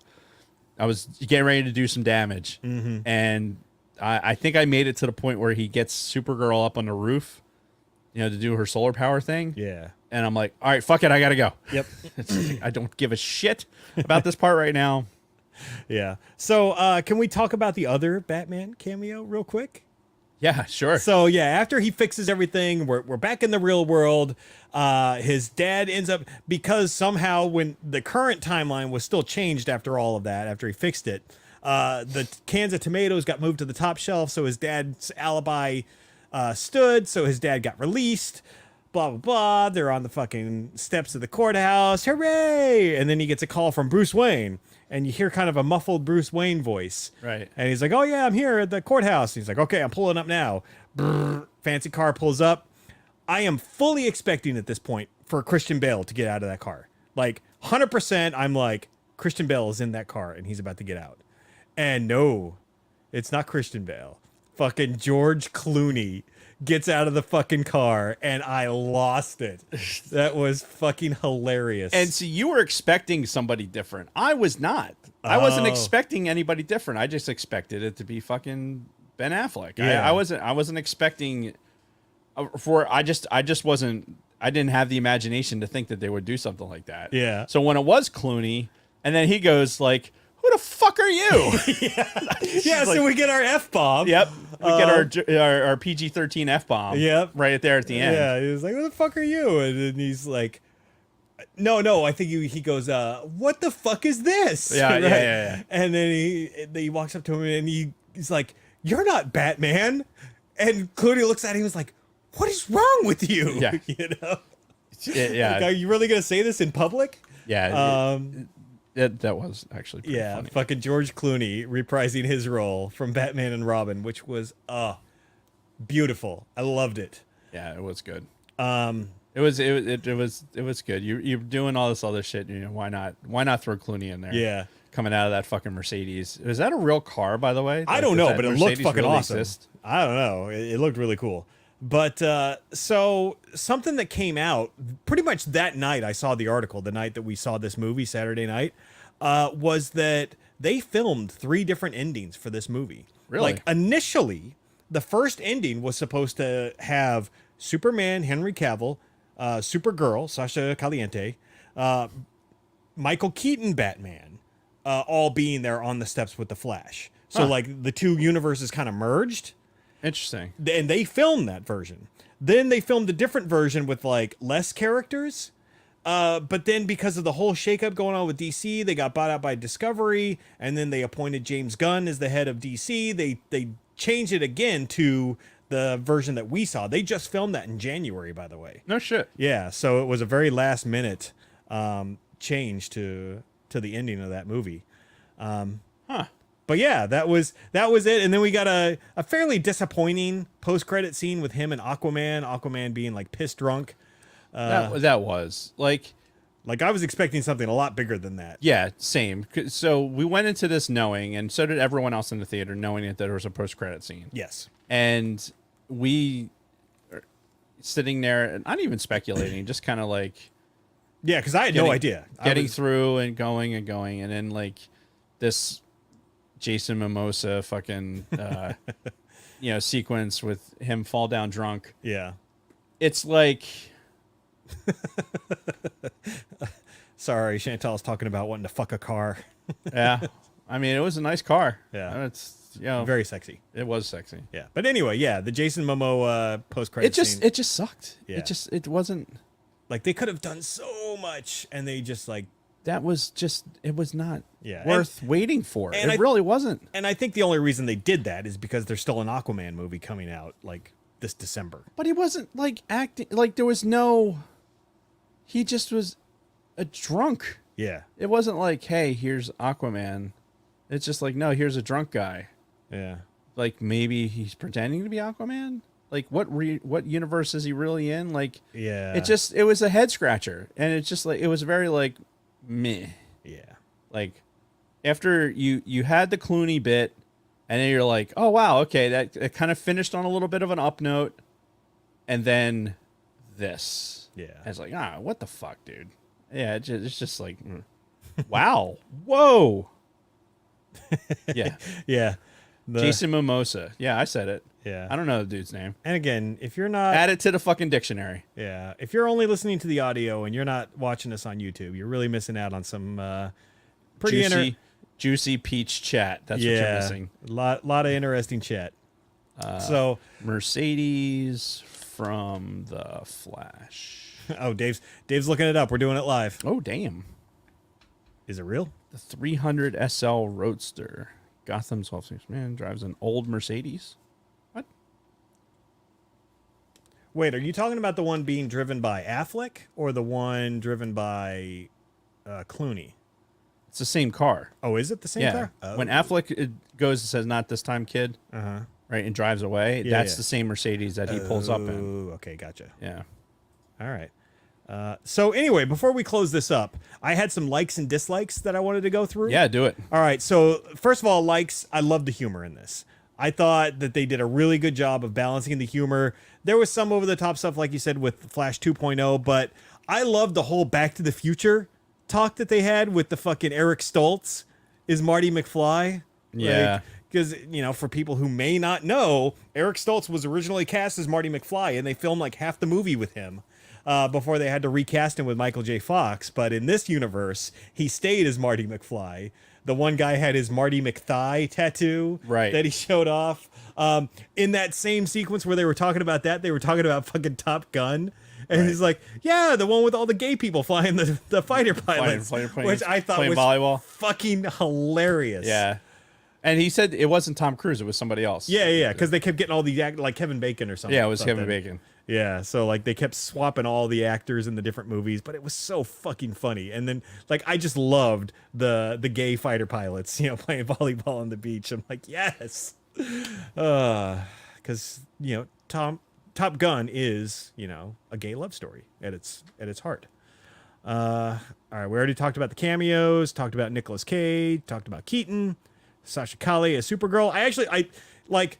I was getting ready to do some damage. And I think I made it to the point where he gets Supergirl up on the roof, to do her solar power thing. Yeah. And I'm like, all right, fuck it. I got to go. Yep. I don't give a shit about this part right now. Yeah. So can we talk about the other Batman cameo real quick? Yeah, sure. So yeah, after he fixes everything, we're back in the real world. His dad ends up, because somehow when the current timeline was still changed after all of that, after he fixed it, the cans of tomatoes got moved to the top shelf, so his dad's alibi stood, so his dad got released. Blah, blah, blah. They're on the fucking steps of the courthouse. Hooray! And then he gets a call from Bruce Wayne. And you hear kind of a muffled Bruce Wayne voice. Right. And he's like, oh, yeah, I'm here at the courthouse. And he's like, okay, I'm pulling up now. Brrr, fancy car pulls up. I am fully expecting at this point for Christian Bale to get out of that car. Like, 100%, I'm like, Christian Bale is in that car and he's about to get out. And no, it's not Christian Bale. Fucking George Clooney gets out of the fucking car, and I lost it. That was fucking hilarious. And so you were expecting somebody different. I was not. I wasn't expecting anybody different. I just expected it to be fucking Ben Affleck. Yeah. I wasn't expecting I just wasn't. I didn't have the imagination to think that they would do something like that. Yeah. So when it was Clooney, and then he goes like, "Who the fuck are you?" yeah, so we get our F-bomb. Yep. We get our PG-13 F-bomb. Yep. Right there at the end. Yeah, he was like, "Who the fuck are you?" And then he's like, "No, I think he goes, what the fuck is this?" Yeah, Right? yeah. And then he walks up to him and he's like, "You're not Batman." And Clooney looks at him and was like, "What is wrong with you?" Yeah. You know? Yeah. Like, are you really gonna say this in public? Yeah. That was actually pretty funny. Fucking George Clooney reprising his role from Batman and Robin, which was beautiful. I loved it. Yeah, it was good. It was good. You're doing all this other shit. You know, why not throw Clooney in there? Yeah. Coming out of that fucking Mercedes. Is that a real car, by the way? I Like, don't does know, that but it looked Mercedes fucking really awesome. exist? I don't know. It looked really cool. But so something that came out pretty much that night, I saw the article, the night that we saw this movie, Saturday night, was that they filmed 3 different endings for this movie. Really? Like initially, the first ending was supposed to have Superman, Henry Cavill, Supergirl, Sasha Caliente, Michael Keaton, Batman, all being there on the steps with the Flash. So like the 2 universes kind of merged. Interesting. And they filmed that version. Then they filmed a different version with like less characters. But then because of the whole shakeup going on with DC, they got bought out by Discovery, and then they appointed James Gunn as the head of DC. They changed it again to the version that we saw. They just filmed that in January, by the way. No shit. Yeah, so it was a very last minute change to the ending of that movie. But yeah, that was it. And then we got a fairly disappointing post-credit scene with him and Aquaman being like pissed drunk. That was like I was expecting something a lot bigger than that. yeah, same. So we went into this knowing, and so did everyone else in the theater, knowing that there was a post-credit scene. Yes. And we are sitting there, not even speculating, just kind of like Yeah, because I had no idea. getting through and going, and then like this Jason Momoa fucking sequence with him fall down drunk. Yeah. It's like Sorry, Chantal's talking about wanting to fuck a car. yeah. I mean, it was a nice car. Yeah. It's Very sexy. it was sexy. Yeah. But anyway, yeah, the Jason Momoa post-credit scene. It just sucked. Yeah. It wasn't. Like they could have done so much, and they just like. That was just. It was not Yeah, worth waiting for. and It I- really wasn't. And I think the only reason they did that is because there's still an Aquaman movie coming out like this December. But he wasn't like acting. Like there was no. He just was a drunk. Yeah. It wasn't like, hey, here's Aquaman. It's just like, no, here's a drunk guy. Yeah. Like maybe he's pretending to be Aquaman. Like what universe is he really in? Like Yeah. it was a head scratcher, and it's just like it was very like meh. Yeah. Like after you had the Clooney bit, and then you're like, oh wow, okay, that it kind of finished on a little bit of an up note, and then this. Yeah. And it's like, what the fuck, dude? Yeah, it's just like, wow, whoa. Yeah, Yeah. Jason Momoa. Yeah, I said it. Yeah. I don't know the dude's name. And again, if you're not Add it to the fucking dictionary. Yeah, if you're only listening to the audio and you're not watching us on YouTube, you're really missing out on some pretty Juicy peach chat. That's what you're missing. lot of interesting chat. So, Mercedes from the Flash. Dave's looking it up. We're doing it live. Oh damn. Is it real? The 300 SL Roadster. Gotham's 12th man drives an old Mercedes. What? Wait, are you talking about the one being driven by Affleck or the one driven by Clooney? It's the same car. Oh, is it the same Yeah. car? Oh. When Affleck goes and says, "Not this time, kid," right, and drives away, Yeah, that's yeah. the same Mercedes that he pulls up in. Oh, okay, gotcha. Yeah. All right. So anyway, before we close this up, I had some likes and dislikes that I wanted to go through. Yeah, do it. All right. So first of all, likes. I love the humor in this. I thought that they did a really good job of balancing the humor. There was some over the top stuff, like you said, with Flash 2.0, but I loved the whole Back to the Future talk that they had with the fucking Eric Stoltz is Marty McFly. Yeah. Because, for people who may not know, Eric Stoltz was originally cast as Marty McFly, and they filmed like half the movie with him. Before they had to recast him with Michael J. Fox. But in this universe, he stayed as Marty McFly. The one guy had his Marty McThigh tattoo that he showed off. In that same sequence where they were talking about that, they were talking about fucking Top Gun. And he's like, yeah, the one with all the gay people flying the fighter pilots. Which I thought was volleyball. Fucking hilarious. Yeah. And he said it wasn't Tom Cruise, it was somebody else. Yeah, because they kept getting all the like Kevin Bacon or something. Yeah, it was Kevin Bacon. Yeah, so like they kept swapping all the actors in the different movies, but it was so fucking funny. And then like I just loved the gay fighter pilots, playing volleyball on the beach. I'm like, yes, because Top Gun is a gay love story at its heart. All right, we already talked about the cameos, talked about Nicolas Cage, talked about Keaton, Sasha Calle as Supergirl. I like.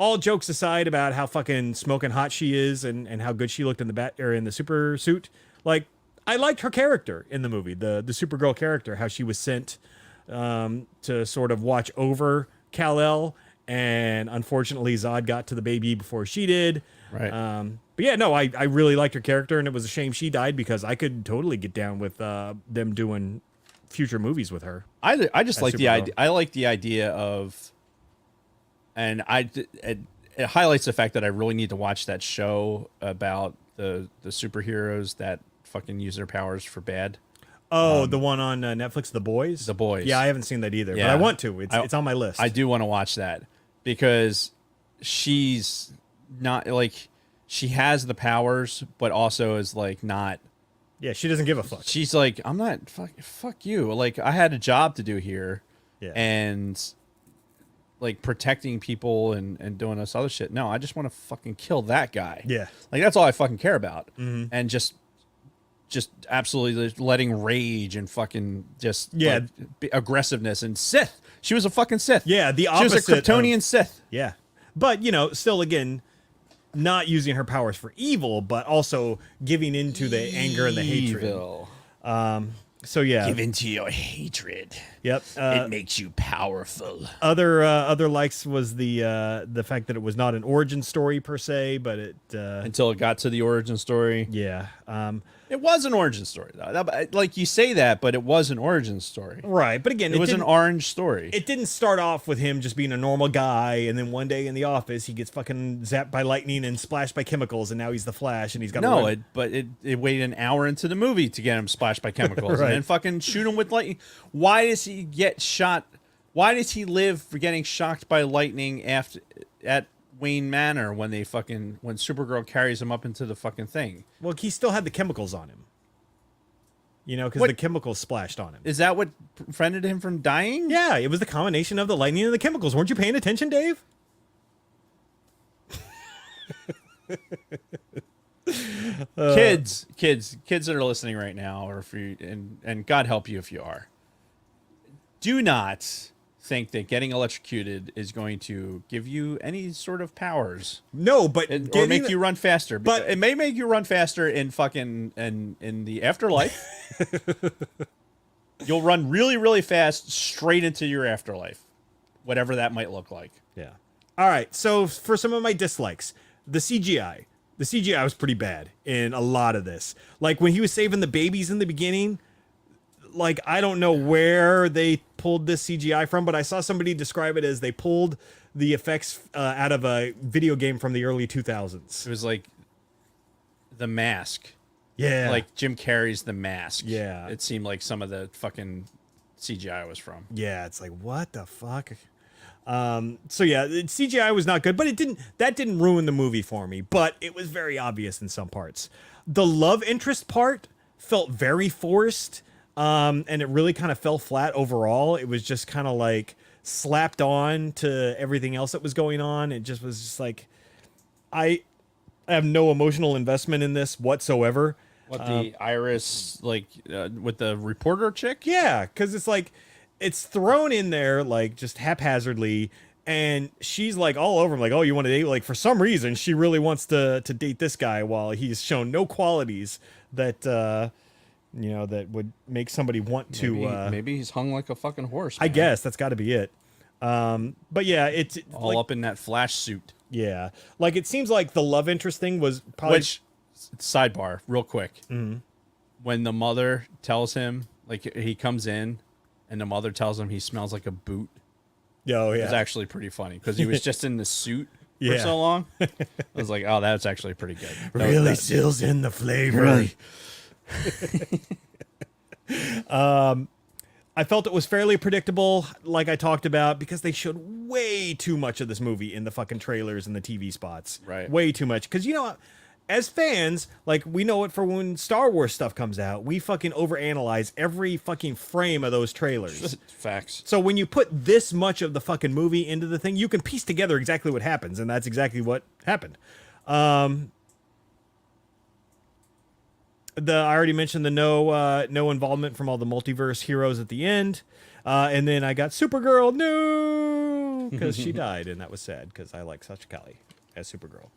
All jokes aside about how fucking smoking hot she is and how good she looked in the super suit, like I liked her character in the movie, the Supergirl character, how she was sent to sort of watch over Kal-El, and unfortunately Zod got to the baby before she did. Right. But yeah, no, I really liked her character, and it was a shame she died because I could totally get down with them doing future movies with her. I just like the idea. Supergirl. I like the idea of. And it highlights the fact that I really need to watch that show about the superheroes that fucking use their powers for bad. Oh, the one on Netflix, The Boys? The Boys. Yeah, I haven't seen that either, Yeah. but I want to. It's on my list. I do want to watch that because she's not like she has the powers, but also is like not. Yeah, she doesn't give a fuck. She's like, I'm not fuck you. Like I had a job to do here, and like protecting people and doing this other shit. No, I just want to fucking kill that guy. Yeah. Like that's all I fucking care about. And just absolutely letting rage and fucking just aggressiveness and Sith. She was a fucking Sith. Yeah, the She was a opposite Kryptonian Sith. Yeah. But, still again, not using her powers for evil, but also giving into the anger and the hatred. Evil. So yeah. Give into your hatred. Yep. It makes you powerful. Other likes was the fact that it was not an origin story per se, but it Until it got to the origin story. yeah. It was an origin story, though. Like you say that, but it was an origin story. Right, but again, It was an orange story. It didn't start off with him just being a normal guy, and then one day in the office he gets fucking zapped by lightning and splashed by chemicals, and now he's the Flash, and he's got it waited an hour into the movie to get him splashed by chemicals Right. and then fucking shoot him with lightning. Why does he get shot? Why does he live for getting shocked by lightning at Wayne Manor when Supergirl carries him up into the fucking thing? Well, he still had the chemicals on him. Because the chemicals splashed on him. Is that what prevented him from dying? Yeah, it was the combination of the lightning and the chemicals. Weren't you paying attention, Dave? Kids that are listening right now, or if you and God help you if you are, do not think that getting electrocuted is going to give you any sort of powers. No, but Or make you run faster. But- But it may make you run faster in fucking in the afterlife. You'll run really, really fast straight into your afterlife, whatever that might look like. Yeah. All right. So for some of my dislikes, the CGI. The CGI was pretty bad in a lot of this. Like when he was saving the babies in the beginning, like I don't know where they pulled this CGI from, but I saw somebody describe it as they pulled the effects out of a video game from the early 2000s. It was like The Mask. Yeah. Like Jim Carrey's The Mask. Yeah. It seemed like some of the fucking CGI was from. Yeah, it's like, what the fuck? So yeah, the CGI was not good, but that didn't ruin the movie for me, but it was very obvious in some parts. The love interest part felt very forced, and it really kind of fell flat overall. It was just kind of like slapped on to everything else that was going on. It just was just like, I have no emotional investment in this whatsoever. What the Iris with the reporter chick? Yeah, because it's like it's thrown in there like just haphazardly, and she's like all over him, like, oh, you want to date? Like for some reason, she really wants to date this guy while he's shown no qualities that that would make somebody want to. Maybe he's hung like a fucking horse. I Man. guess that's got to be it. But yeah, it's all like, up in that Flash suit. Yeah, like it seems like the love interest thing was probably. Which, sidebar, real quick. Mm-hmm. When the mother tells him, like he comes in, and the mother tells him he smells like a boot. Oh yeah, it was actually pretty funny because he was just in the suit for Yeah. so long. I was like, oh, that's actually pretty good. Really seals in the flavor. Really. I felt it was fairly predictable, like I talked about, because they showed way too much of this movie in the fucking trailers and the TV spots. Right. Way too much. Because, as fans, like, we know it for when Star Wars stuff comes out. We fucking overanalyze every fucking frame of those trailers. Facts. So when you put this much of the fucking movie into the thing, you can piece together exactly what happens, and that's exactly what happened. I already mentioned the no involvement from all the multiverse heroes at the end, and then I got Supergirl, no, because she died, and that was sad because I like Sacha Kali as Supergirl.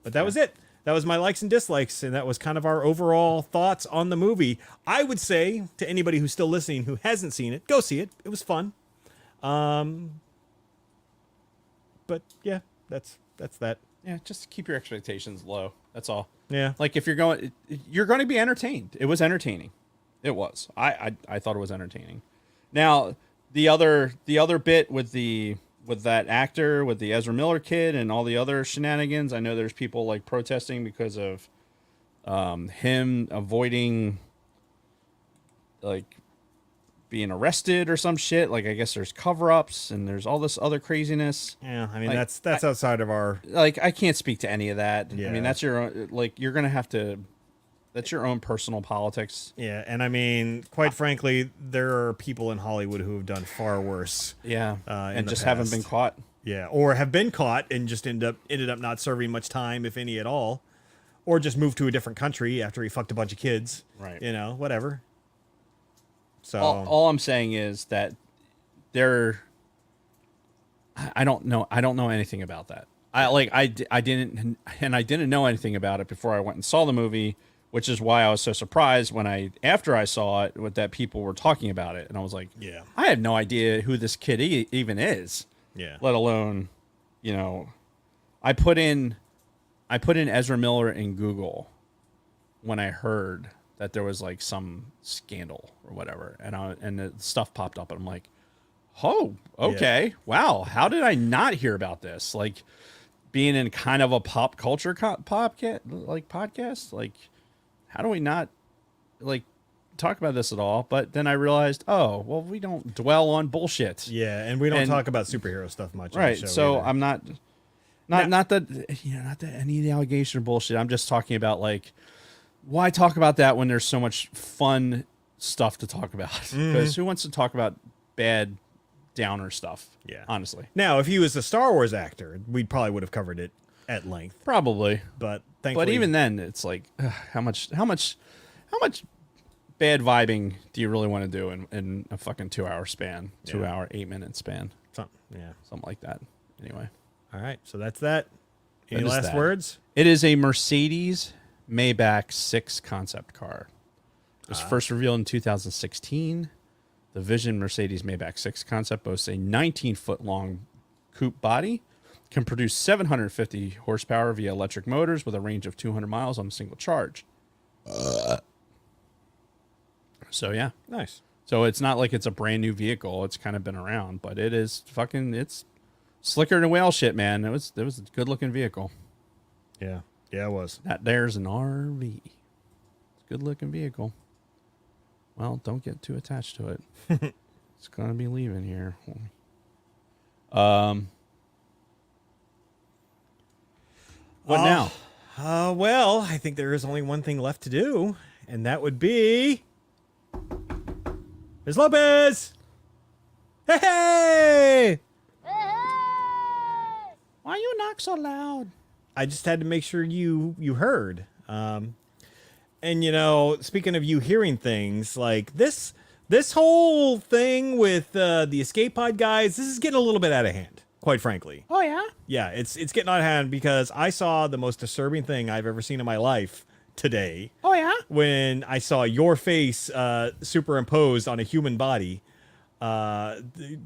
But that was it. That was my likes and dislikes, and that was kind of our overall thoughts on the movie. I would say to anybody who's still listening who hasn't seen it, go see it. It was fun. But yeah, that's that. Yeah, just keep your expectations low. That's all. Yeah. Like if you're going to be entertained. It was entertaining. It was. I thought it was entertaining. Now the other bit with that actor, with the Ezra Miller kid, and all the other shenanigans. I know there's people like protesting because of him avoiding like being arrested or some shit. Like I guess there's cover-ups and there's all this other craziness. Yeah, I mean like, that's outside of our. Like I can't speak to any of that. Yeah. I mean that's your own, like you're gonna have to. That's your own personal politics. Yeah, and I mean, quite frankly, there are people in Hollywood who have done far worse. Yeah, in and the just haven't past. been caught. Yeah, or have been caught and just ended up not serving much time, if any at all, or just moved to a different country after he fucked a bunch of kids. Right. Whatever. So All I'm saying is that I don't know anything about that. I didn't know anything about it before I went and saw the movie, which is why I was so surprised when after I saw it that people were talking about it, and I was like, Yeah. I have no idea who this kid even is. Yeah. Let alone, I put in Ezra Miller in Google when I heard that there was like some scandal or whatever, and the stuff popped up, and I'm like, oh, okay, wow, how did I not hear about this? Like being in kind of a pop culture podcast, like how do we not like talk about this at all? But then I realized, oh, well, we don't dwell on bullshit. Yeah, and we don't talk about superhero stuff much. Right. On the show So either. I'm not that any of the allegation or bullshit. I'm just talking about like, why talk about that when there's so much fun stuff to talk about? Because who wants to talk about bad downer stuff? Yeah. Honestly. Now, if he was a Star Wars actor, we probably would have covered it at length. Probably. But thankfully, But even then, it's like, how much bad vibing do you really want to do in a fucking 2 hour span, 2 hour, 8 minute span, something like that. Anyway. All right. So that's that. Any That is last that. words? It is a Mercedes Maybach 6 concept car. It was first revealed in 2016. The Vision Mercedes Maybach 6 concept boasts a 19-foot long coupe body, can produce 750 horsepower via electric motors with a range of 200 miles on a single charge. So yeah, Nice. so it's not like it's a brand new vehicle. It's kind of been around, but it's slicker than whale shit, man. It was a good looking vehicle. Yeah. Yeah, it was. That there's an RV. It's a good looking vehicle. Well, don't get too attached to it. It's gonna be leaving here. What now? Well, I think there is only one thing left to do, and that would be Ms. Lopez. Hey! Why you knock so loud? I just had to make sure you heard. And speaking of you hearing things like this whole thing with the escape pod guys, this is getting a little bit out of hand, quite frankly. Oh yeah. Yeah, it's getting out of hand because I saw the most disturbing thing I've ever seen in my life today. Oh yeah. When I saw your face superimposed on a human body, the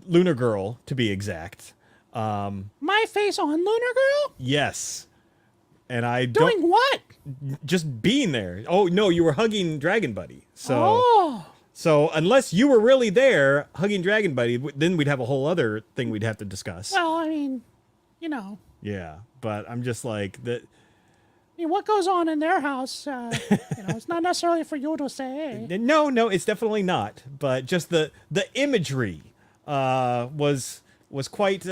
Lunar Girl to be exact. My face on Lunar Girl? Yes. And I Doing what? just being there. Oh no, you were hugging Dragon Buddy. Oh. So unless you were really there hugging Dragon Buddy, then we'd have a whole other thing we'd have to discuss. Well, I mean, you know. Yeah, but I'm just like that. I mean, what goes on in their house, it's not necessarily for you to say. No, it's definitely not. But just the imagery was quite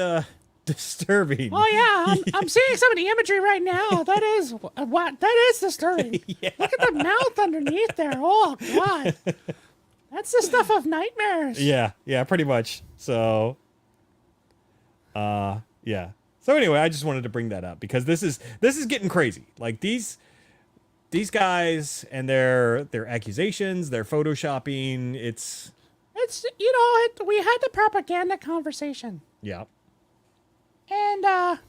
disturbing. Oh yeah, I'm seeing some of the imagery right now. That is disturbing. Yeah. Look at the mouth underneath there. Oh God, that's the stuff of nightmares. Yeah, pretty much. So, yeah. So anyway, I just wanted to bring that up because this is getting crazy. Like these guys and their accusations, their photoshopping. It's we had the propaganda conversation, yeah. and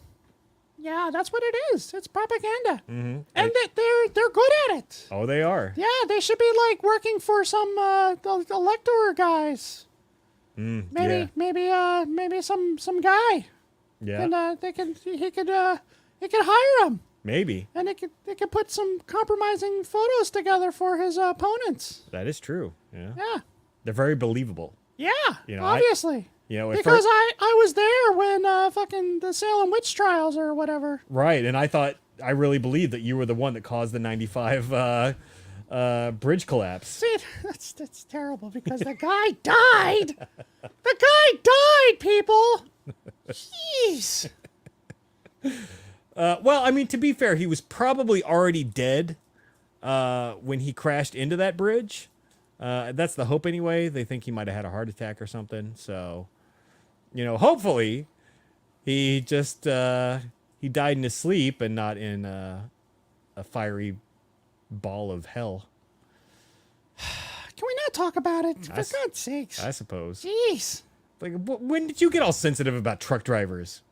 yeah, that's what it is. It's propaganda, Mm-hmm. and they're good at it. Oh, they are. Yeah, they should be like working for some the elector guys. Yeah. Maybe some guy. Yeah. And he could hire him, Maybe. and they could put some compromising photos together for his opponents. That is true. Yeah. Yeah, They're very believable. yeah, at obviously. first, Because I was there when fucking the Salem witch trials or whatever. right, and I really believed that you were the one that caused the 95 bridge collapse. See, that's terrible because the guy died. The guy died, people. Jeez. Well, I mean, to be fair, he was probably already dead when he crashed into that bridge. That's the hope anyway. They think he might have had a heart attack or something. So, hopefully he just he died in his sleep and not in a fiery ball of hell. Can we not talk about it? For God's sakes. I suppose. Jeez. Like, when did you get all sensitive about truck drivers?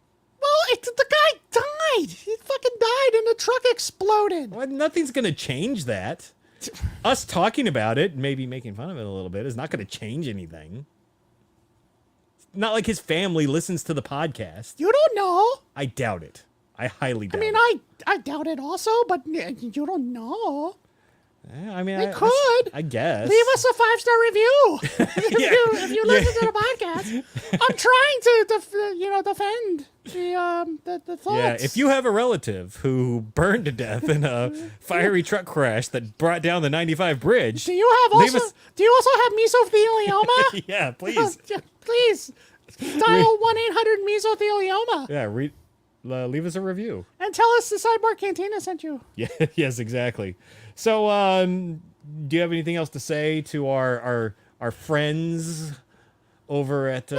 Well, the guy died. He fucking died and the truck exploded. Well, nothing's going to change that. Us talking about it, maybe making fun of it a little bit, is not going to change anything. It's not like his family listens to the podcast. You don't know. I doubt it. I highly doubt I mean, it. I doubt it also, but you don't know. I mean, They could. I guess. Leave us a 5-star review Yeah. if you listen to the podcast. I'm trying to defend the thoughts. Yeah, if you have a relative who burned to death in a fiery truck crash that brought down the 95 bridge, do you leave also have mesothelioma? yeah, please. Please dial 1-800 mesothelioma Yeah, leave us a review. and tell us the Sidebar Cantina sent you. Yeah, yes, exactly. So, do you have anything else to say to our friends over at? I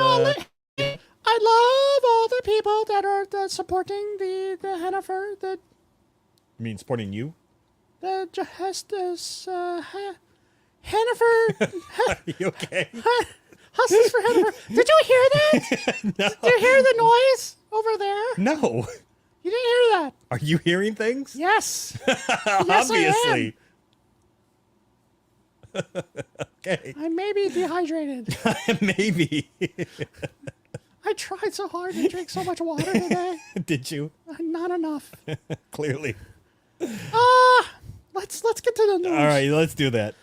love all the people that are supporting the Hennifer, You mean supporting you? the Justice Hennifer. You okay? Hustlers for Hennifer. Did you hear that? No. Did you hear the noise over there? No. You didn't hear that? Are you hearing things? Yes. Obviously. Okay. I may be dehydrated. Maybe. I tried so hard to drink so much water today. Did you? Not enough. Clearly. Let's get to the news. All right, let's do that.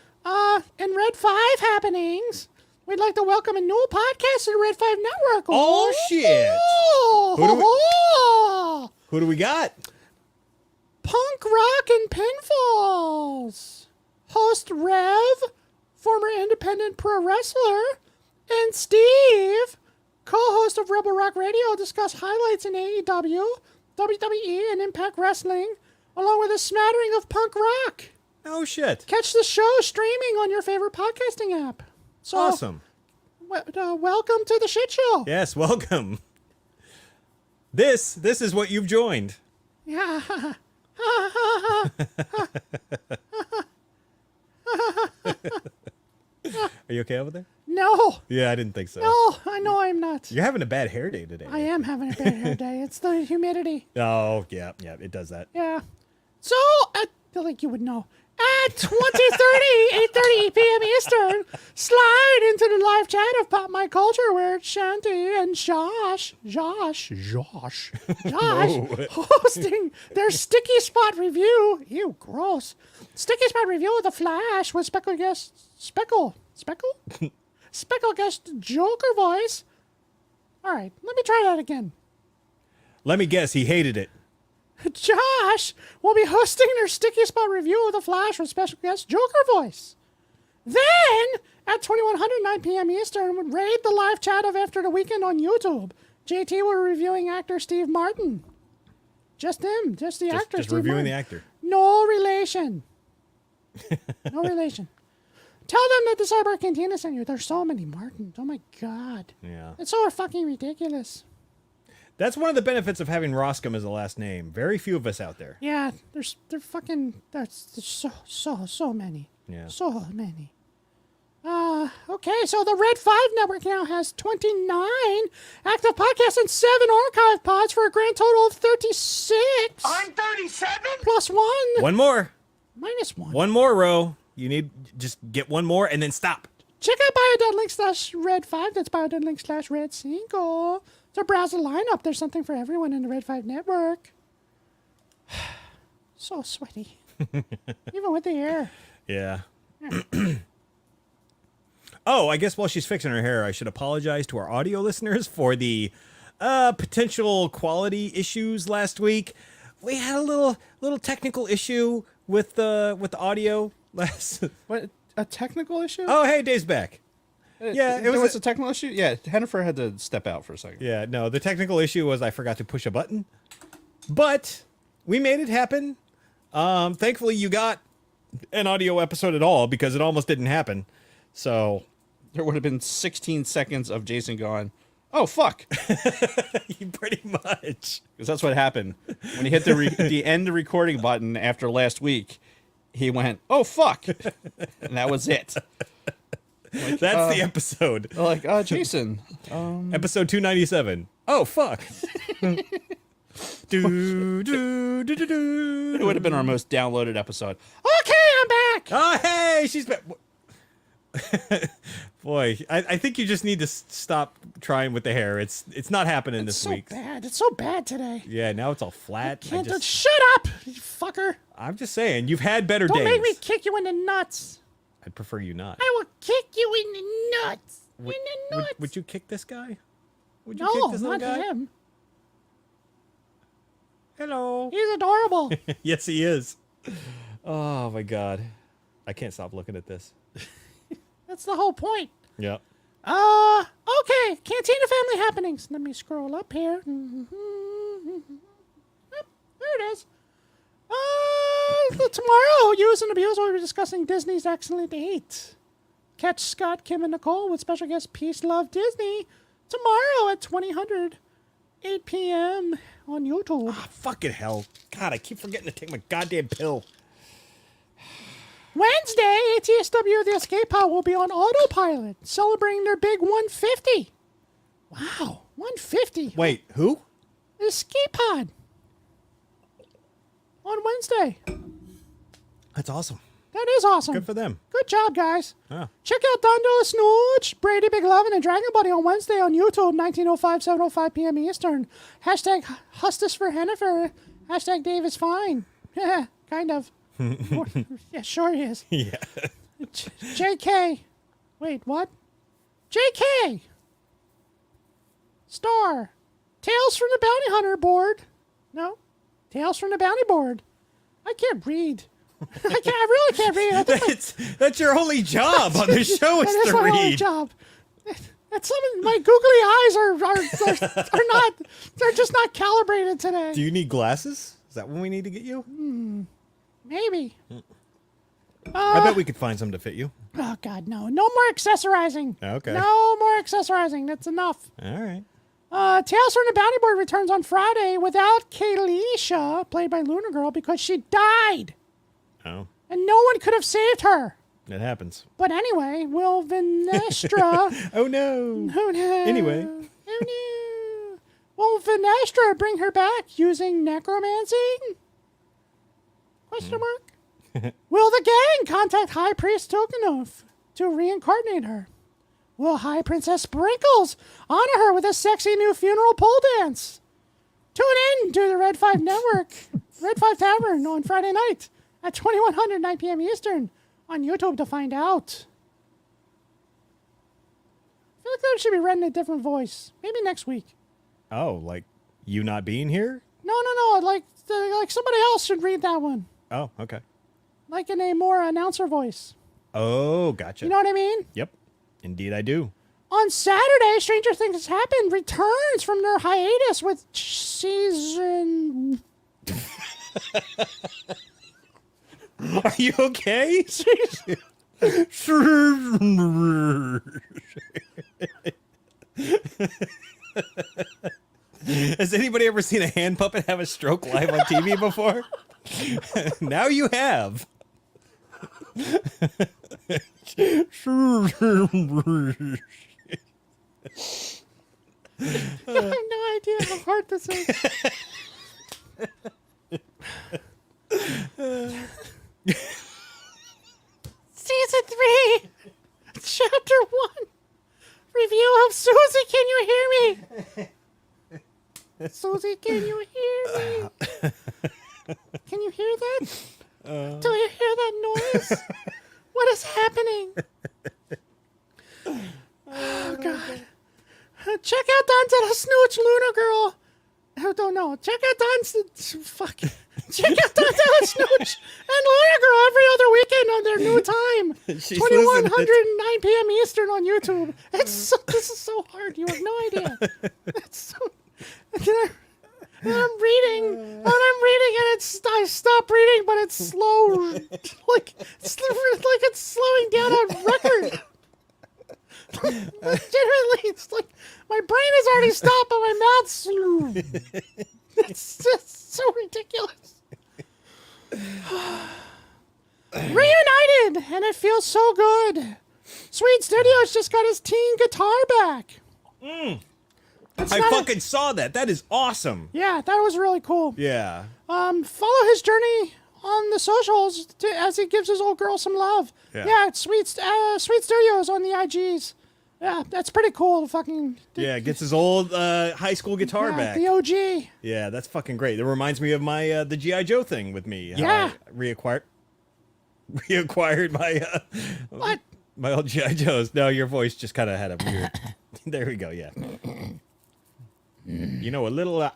In Red 5 happenings, we'd like to welcome a new podcast to the Red 5 Network. Oh, shit. Who do we got? Punk Rock and Pinfalls. Host Rev, former independent pro wrestler, and Steve, co-host of Rebel Rock Radio, discuss highlights in AEW, WWE, and Impact Wrestling, along with a smattering of punk rock. Oh, shit. Catch the show streaming on your favorite podcasting app. So, Awesome. Welcome to the shit show. Yes, welcome. This is what you've joined. Yeah. Are you okay over there? No. Yeah, I didn't think so. No, I know I'm not. You're having a bad hair day today. I am having a bad hair day. It's the humidity. Oh, yeah, it does that. Yeah. So, I feel like you would know. At 8:30 p.m. Eastern, slide into the live chat of Pop My Culture where Shanti and Josh hosting their Sticky Spot review. Ew, gross. Sticky Spot review of The Flash with special guest Speckle guest Joker voice. All right, let me try that again. Let me guess, he hated it. Josh will be hosting their Sticky Spot review of The Flash with special guest Joker voice. Then, at 2109 p.m. Eastern, would raid the live chat of After the Weekend on YouTube. JT will be reviewing actor Steve Martin. Just him, just the actor. Just Steve reviewing Martin. the actor. No relation. No relation. Tell them that the Sidebar Cantina sent you. There's so many Martins. Oh my God. Yeah. It's so fucking ridiculous. That's one of the benefits of having Roscom as a last name. Very few of us out there. Yeah, there's so many. Yeah. So many. Okay, so the Red 5 network now has 29 active podcasts and 7 archive pods for a grand total of 36. I'm 37? Plus 1. One more. Minus 1. One more, Ro. You need just get one more and then stop. Check out bio.link/red5. That's bio.link/red5. To browse the lineup, there's something for everyone in the Red 5 network. So sweaty. Even with the air. Yeah. Oh, I guess while she's fixing her hair, I should apologize to our audio listeners for the potential quality issues last week. We had a little technical issue with the audio last. What, a technical issue? Oh, hey, Dave's back. Yeah, It was a technical issue? Yeah, Hennifer had to step out for a second. Yeah, no, the technical issue was I forgot to push a button. But we made it happen. Thankfully, you got an audio episode at all because it almost didn't happen. So There would have been 16 seconds of Jason going, oh, fuck. pretty much. Because that's what happened. When he hit the end recording button after last week, he went, oh, fuck. And that was it. That's the episode. Like, Jason. Episode 297. Oh, fuck. do, do, do, do, do. It would have been our most downloaded episode. Okay, I'm back. Oh, hey, she's back. Boy, I think you just need to stop trying with the hair. It's not happening It's this so week. bad. It's so bad today. Yeah, now it's all flat. Shut up, you fucker. I'm just saying, you've had better Don't days. make me kick you in the nuts. I'd prefer you not. I will kick you in the nuts. Would, in the nuts. would you kick this guy? Would you No, kick this little not guy? him. Hello. He's adorable. Yes, he is. Oh my God, I can't stop looking at this. That's the whole point. Yep. Okay. Cantina family happenings. Let me scroll up here. Yep, there it is. Tomorrow, Use and Abuse will be discussing Disney's Excellent 8. Catch Scott, Kim, and Nicole with special guest Peace Love Disney tomorrow at 8 p.m. on YouTube. Fucking hell. God, I keep forgetting to take my goddamn pill. Wednesday, ATSW The Escape Pod will be on autopilot, celebrating their big 150. Wow, 150. Wait, who? Escape Pod. On Wednesday. That's awesome. That is awesome. Good for them. Good job, guys. Yeah. Check out Dondo Snooch, Brady Big Lovin', and Dragon Buddy on Wednesday on YouTube, 19:05, 7:05 p.m. Eastern. Hashtag Hustus for Hennifer. Hashtag Dave is fine. Yeah, kind of. Yeah, sure he is. Yeah. JK. Wait, what? JK. Star. Tales from the Bounty Hunter board. No. Tales from the Bounty board. I can't read. I really can't read. I think That's your only job on the show is that is to my only read. job. And some of my googly eyes are not. They're just not calibrated today. Do you need glasses? Is that what we need to get you? Maybe. I bet we could find some to fit you. Oh God, no! No more accessorizing. Okay. No more accessorizing. That's enough. All right. Tales from the Bounty Board returns on Friday without Kaylisha, played by Lunar Girl, because she died, Oh. and no one could have saved her. It happens. But anyway, will Venestra... Oh no. Oh no. Anyway. Oh no. Will Venestra bring her back using necromancy? Question mark. Will the gang contact High Priest Tokenov to reincarnate her? Will High Princess Sprinkles honor her with a sexy new funeral pole dance? Tune in to the Red 5 Network, Red 5 Tavern on Friday night at 2100, 9 p.m. Eastern on YouTube to find out. I feel like that should be read in a different voice. Maybe next week. Oh, like you not being here? No. Like somebody else should read that one. Oh, okay. Like in a more announcer voice. Oh, gotcha. You know what I mean? Yep. Indeed, I do. On Saturday, Stranger Things Happened returns from their hiatus with season... Are you okay? Has anybody ever seen a hand puppet have a stroke live on TV before? Now you have. I have no idea how hard this is. Season 3, Chapter 1, review of Susie, Can You Hear Me? Susie, can you hear me? Can you hear that? Do you hear that noise? What is happening? Oh, God. Check out Don's Snooch, Luna Girl. I don't know. Check out Don's... Fuck. Check out Don's Snooch and Luna Girl every other weekend on their new time. She's 2100, losing 9 p.m. Eastern on YouTube. This is so hard. You have no idea. It's so... And I'm reading, and I stop reading, but it's slow, like it's slowing down on record. Legitimately, it's like my brain has already stopped, but my mouth's slow. It's just so ridiculous. Reunited, and it feels so good. Sweet Studios just got his teen guitar back. I fucking saw that. That is awesome. Yeah, that was really cool. Yeah. Follow his journey on the socials as he gives his old girl some love. Yeah, it's Sweet Studios on the IGs. Yeah, that's pretty cool. Fucking Yeah, gets his old high school guitar back. the OG. Yeah, that's fucking great. It reminds me of my the G.I. Joe thing with me. How Yeah. I reacquired my What? my old G.I. Joes. No, your voice just kind of had a weird. There we go. Yeah. You know, a little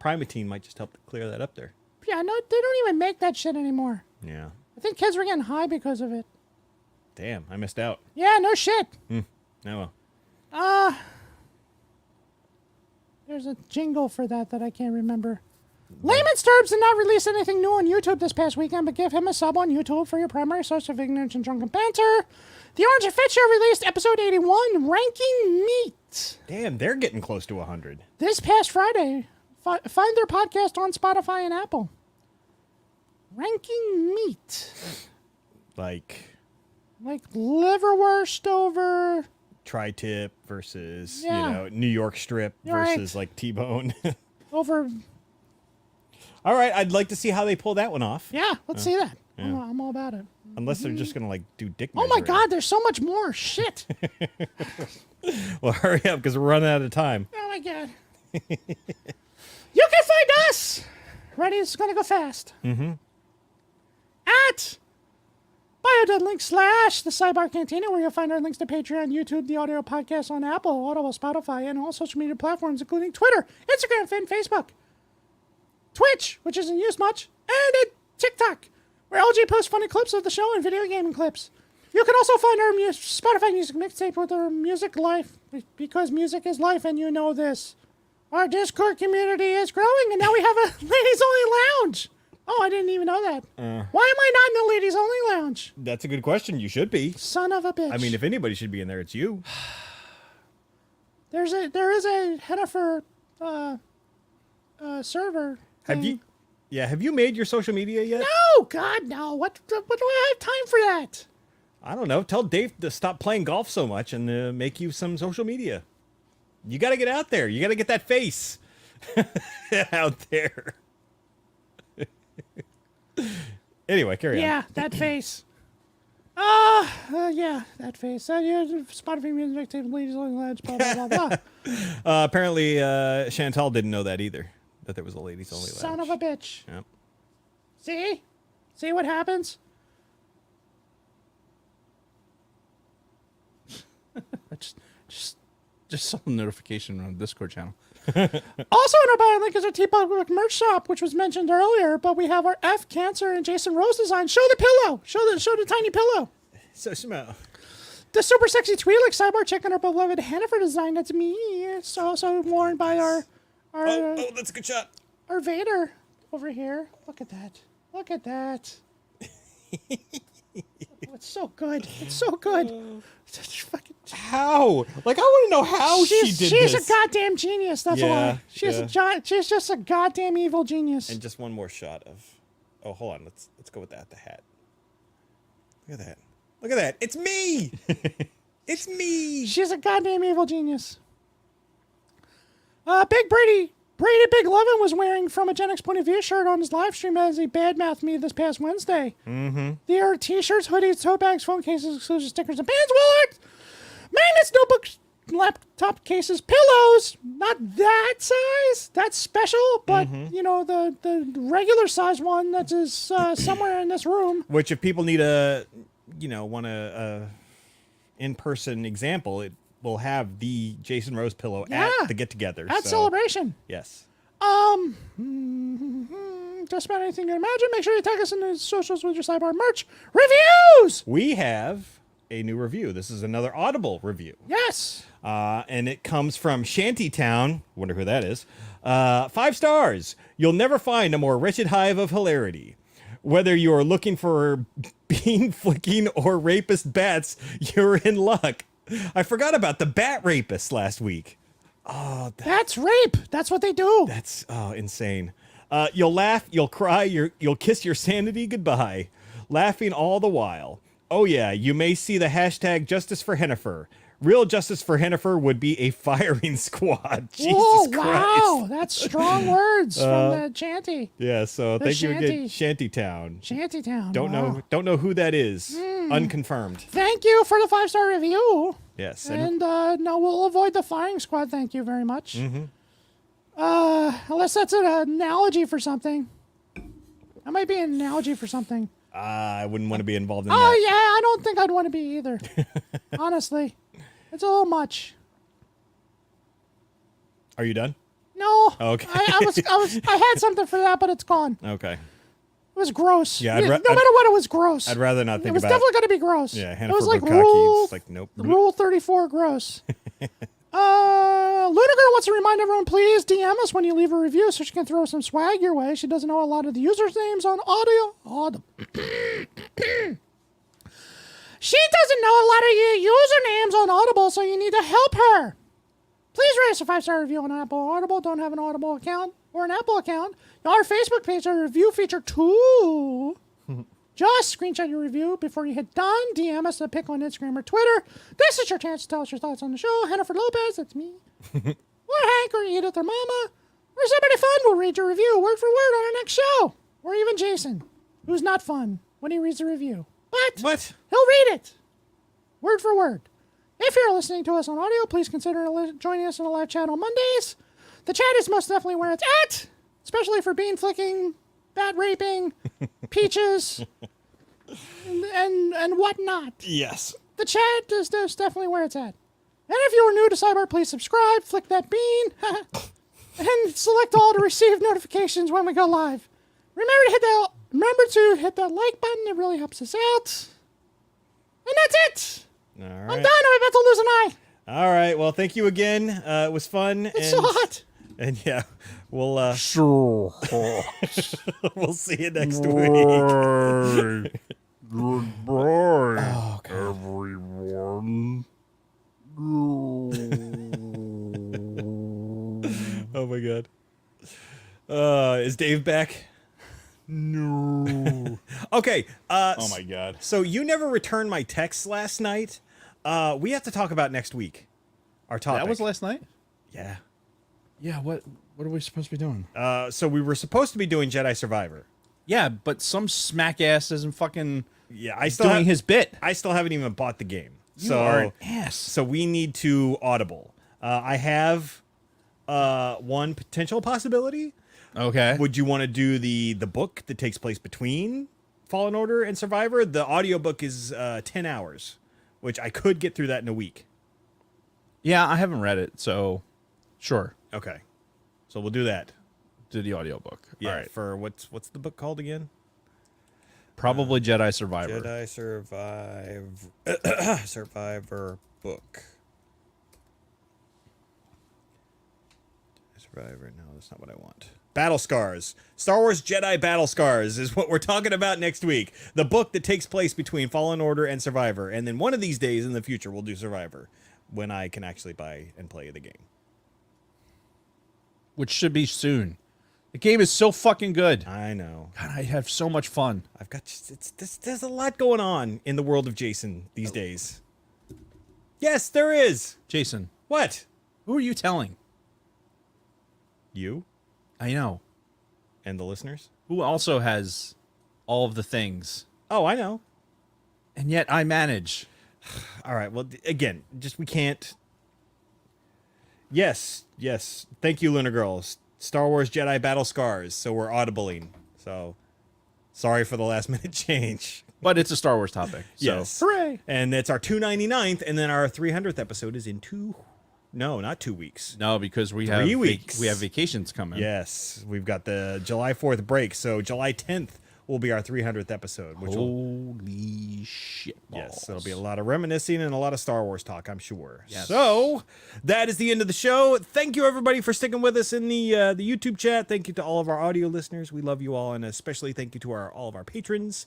Primatine might just help to clear that up there. Yeah, no, they don't even make that shit anymore. Yeah. I think kids were getting high because of it. Damn, I missed out. Yeah, no shit. Oh well. There's a jingle for that I can't remember. Layman Sturbs did not release anything new on YouTube this past weekend, but give him a sub on YouTube for your primary source of ignorance and drunken banter. The Orange and Fit Show released episode 81, Ranking Meat. Damn, they're getting close to 100. This past Friday. Find their podcast on Spotify and Apple. Ranking Meat. Like liverwurst over... tri-tip versus, Yeah. you know, New York strip versus like T-bone. over... All right, I'd like to see how they pull that one off. Yeah, let's see that. I'm all about it. Unless they're just gonna like do dick. Oh my measuring. God, there's so much more shit. Well, hurry up because we're running out of time. Oh my God. You can find us. Ready? It's gonna go fast. At bio.link / the Sidebar Cantina, where you'll find our links to Patreon, YouTube, the audio podcast on Apple, Audible, Spotify, and all social media platforms, including Twitter, Instagram, and Facebook. Twitch, which isn't used much, and TikTok, where LG posts funny clips of the show and video gaming clips. You can also find our Spotify music mixtape with our music life, because music is life, and you know this. Our Discord community is growing, and now we have a ladies-only lounge. Oh, I didn't even know that. Why am I not in the ladies-only lounge? That's a good question. You should be. Son of a bitch. I mean, if anybody should be in there, it's you. There is a Hennifer server. Have you? Yeah. Have you made your social media yet? No, God, no. What do I have time for that? I don't know. Tell Dave to stop playing golf so much and make you some social media. You got to get out there. You got to get that face out there. Anyway, carry on. Yeah, that face. Yeah, that face. Yeah, Spotify music, active ladies on the ledge, blah, blah, blah, blah. Apparently, Chantal didn't know that either, that there was a ladies only lounge. Son of a bitch. Yep. See? See what happens? Just saw a notification on the Discord channel. Also in our bio link is our T-Public merch shop, which was mentioned earlier, but we have our F Cancer and Jason Rose design. Show the pillow. Show the tiny pillow. So smell. The super sexy Twi'lek Sidebar chick and our beloved Hannaford design. That's me. It's also worn by our That's a good shot. our Vader over here. Look at that. Look at that. Oh, it's so good. It's so good. Such fucking. How? Like, I want to know how she did She's this. a goddamn genius. That's Yeah, why. She's yeah. she's just a goddamn evil genius. And just one more shot of. Oh, hold on. Let's go with that. The hat. Look at that. Look at that. It's me. It's me. She's a goddamn evil genius. Big Brady Big Levin was wearing From a Gen X Point of View shirt on his live stream as he badmouthed me this past Wednesday. Mm-hmm. There are t-shirts, hoodies, tote bags, phone cases, exclusive stickers, and pants, wallets, magnets, notebooks, laptop cases, pillows. Not that size. That's special, but you know the regular size one that is somewhere in this room. Which, if people need want a in-person example, it will have the Jason Rose pillow at the get-together. At Celebration. Yes. Just about anything you can imagine. Make sure you tag us in the socials with your Sidebar merch reviews. We have a new review. This is another Audible review. Yes. And it comes from Shantytown. Wonder who that is. 5 stars. You'll never find a more wretched hive of hilarity. Whether you're looking for bean flicking or rapist bats, you're in luck. I forgot about the bat rapist last week. Oh, That's rape. That's what they do. that's insane. You'll laugh, you'll cry, you'll kiss your sanity goodbye, laughing all the while. Oh yeah, you may see the hashtag Justice for Hennifer. Real justice for Hennifer would be a firing squad. Jesus Whoa, Christ. wow. That's strong words from the chanty. Yeah, so The thank you again, shanty. Shantytown. Shantytown. Don't wow. know who that is. Unconfirmed. Thank you for the 5-star review. Yes. And no, we'll avoid the firing squad. Thank you very much. Unless that's an analogy for something. That might be an analogy for something. I wouldn't want to be involved in Oh, that. yeah, I don't think I'd want to be either. Honestly. It's a little much. Are you done? No. Okay. I had something for that, but it's gone. Okay. It was gross. Yeah, no matter what, it was gross. I'd rather not think It was about definitely going to be gross. Yeah, it Hannah was for like Bukaki. It's like, nope. Rule 34 gross. Luna Girl wants to remind everyone, please DM us when you leave a review so she can throw some swag your way. She doesn't know a lot of the users' names on audio. She doesn't know a lot of your usernames on Audible, so you need to help her. Please rate us a 5-star review on Apple or Audible. Don't have an Audible account or an Apple account. Our Facebook page, our review feature too. Just screenshot your review before you hit done. DM us a pic on Instagram or Twitter. This is your chance to tell us your thoughts on the show. Hannaford Lopez, that's me. Or Hank or Edith or Mama. Or somebody fun will read your review word for word on our next show. Or even Jason, who's not fun when he reads the review. But What? he'll read it. Word for word. If you're listening to us on audio, please consider joining us in the live chat on Mondays. The chat is most definitely where it's at, especially for bean flicking, bat raping, peaches, and whatnot. Yes. The chat is definitely where it's at. And if you are new to Sidebar, please subscribe, flick that bean, and select all to receive notifications when we go live. Remember to hit that like button. It really helps us out. And that's it. All right. I'm done. I'm about to lose an eye. All right. Well, thank you again. It was fun. It's so hot. And yeah, we'll Sure. we'll see you next week. Goodbye, Oh, God. everyone. Oh my God. Is Dave back? No. Okay. Oh my god. So you never returned my text last night. We have to talk about next week. Our topic. That was last night? Yeah. Yeah, what are we supposed to be doing? So we were supposed to be doing Jedi Survivor. Yeah, but some smack ass isn't fucking Yeah, I still doing his bit. I still haven't even bought the game. You So are an ass. So we need to Audible. I have one potential possibility. Okay. Would you want to do the book that takes place between Fallen Order and Survivor? The audiobook is 10 hours, which I could get through that in a week. Yeah, I haven't read it, so sure. Okay. So we'll do that. Do the audiobook. Yeah. All right. For what's the book called again? Probably Jedi Survivor. Jedi Survivor book. Survivor. No, that's not what I want. Battle Scars. Star Wars Jedi Battle Scars is what we're talking about next week. The book that takes place between Fallen Order and Survivor. And then one of these days in the future, we'll do Survivor when I can actually buy and play the game. Which should be soon. The game is so fucking good. I know. God, I have so much fun. I've got there's a lot going on in the world of Jason these days. Yes, there is. Jason, What? who are you telling? You I know. and the listeners? Who also has all of the things. Oh, I know. And yet I manage. All right. Well, again, just we can't. Yes. Thank you, Lunar Girls. Star Wars Jedi Battle Scars. So we're audibling. So sorry for the last minute change. But it's a Star Wars topic. So. Yes. Hooray. And it's our 299th, and then our 300th episode is in not 2 weeks. No, because we 3 have weeks. we have vacations coming. Yes, we've got the July 4th break, so July 10th will be our 300th episode. Which will, Holy shit. yes, it'll be a lot of reminiscing and a lot of Star Wars talk, I'm sure. Yes. So that is the end of the show. Thank you everybody for sticking with us in the YouTube chat. Thank you to all of our audio listeners. We love you all, and especially thank you to all of our patrons.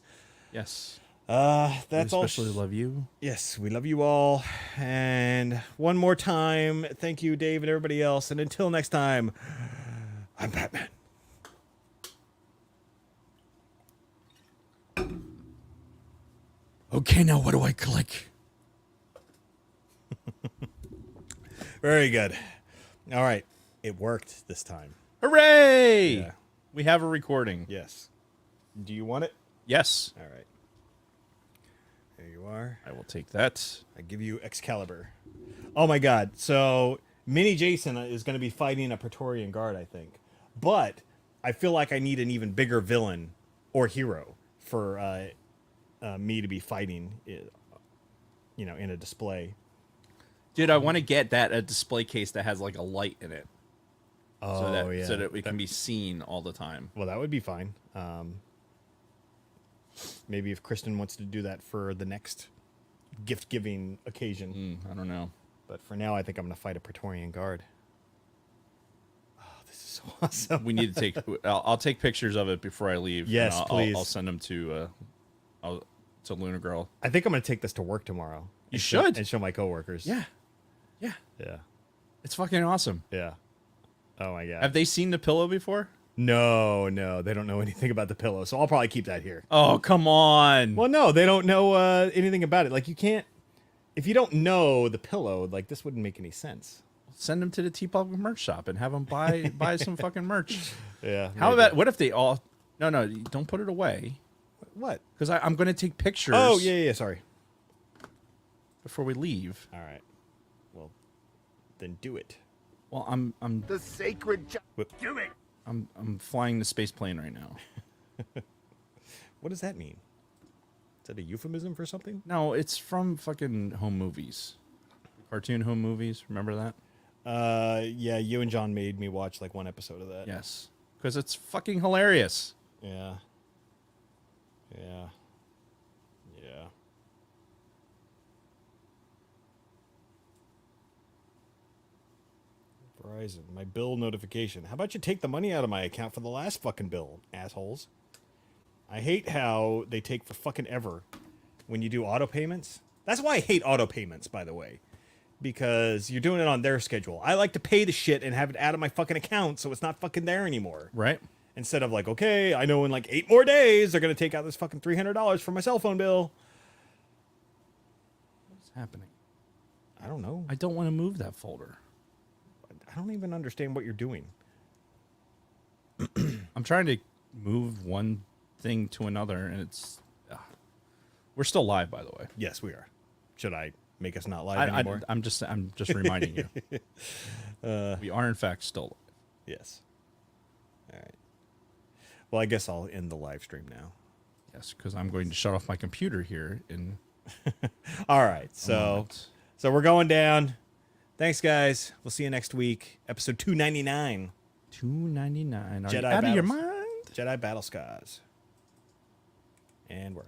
Yes. That's we all. especially love you. Yes, we love you all. And one more time, thank you, Dave, and everybody else. And until next time, I'm Batman. Okay, now what do I click? Very good. All right. It worked this time. Hooray! Yeah. We have a recording. Yes. Do you want it? Yes. All right. There you are. I will take that. I give you Excalibur. Oh my God. So Mini Jason is going to be fighting a Praetorian Guard, I think. But I feel like I need an even bigger villain or hero for me to be fighting, in a display. Dude, I want to get a display case that has like a light in it. Oh, So that it can be seen all the time. Well, that would be fine. Maybe if Kristen wants to do that for the next gift-giving occasion. I don't know. But for now, I think I'm going to fight a Praetorian Guard. Oh, this is so awesome. We need to take. I'll take pictures of it before I leave. and Yes, please. I'll send them to Lunar Girl. I think I'm going to take this to work tomorrow. You and should. and show my coworkers. Yeah. Yeah. It's fucking awesome. Yeah. Oh, my God. Have they seen the pillow before? No. They don't know anything about the pillow, so I'll probably keep that here. Oh, come on. Well, no, they don't know anything about it. Like, you can't... If you don't know the pillow, like, this wouldn't make any sense. Send them to the T-Pub merch shop and have them buy some fucking merch. Yeah. How maybe. about, what if they all... No, don't put it away. What? Because I'm going to take pictures. Oh, yeah, sorry. Before we leave. All right. Well, then do it. Well, I'm The sacred do it. I'm flying the space plane right now. What does that mean? Is that a euphemism for something? No, it's from fucking home movies. Cartoon home movies. Remember that? Yeah, you and John made me watch like one episode of that. Yes. Because it's fucking hilarious. Yeah. Verizon, my bill notification. How about you take the money out of my account for the last fucking bill, assholes? I hate how they take for fucking ever when you do auto payments. That's why I hate auto payments, by the way. Because you're doing it on their schedule. I like to pay the shit and have it out of my fucking account so it's not fucking there anymore. Right? Instead of like, okay, I know in like 8 more days they're gonna take out this fucking $300 for my cell phone bill. What's happening? I don't know. I don't want to move that folder. I don't even understand what you're doing. I'm trying to move one thing to another, and it's. We're still live, by the way. Yes, we are. Should I make us not live anymore? I'm just reminding you. We are in fact still live. Yes. All right. Well, I guess I'll end the live stream now. Yes, because I'm going to shut off my computer here in. All right. So we're going down. Thanks, guys. We'll see you next week. Episode 299. 299. Are Jedi you out of your battles. mind? Jedi Battle Scars. And we're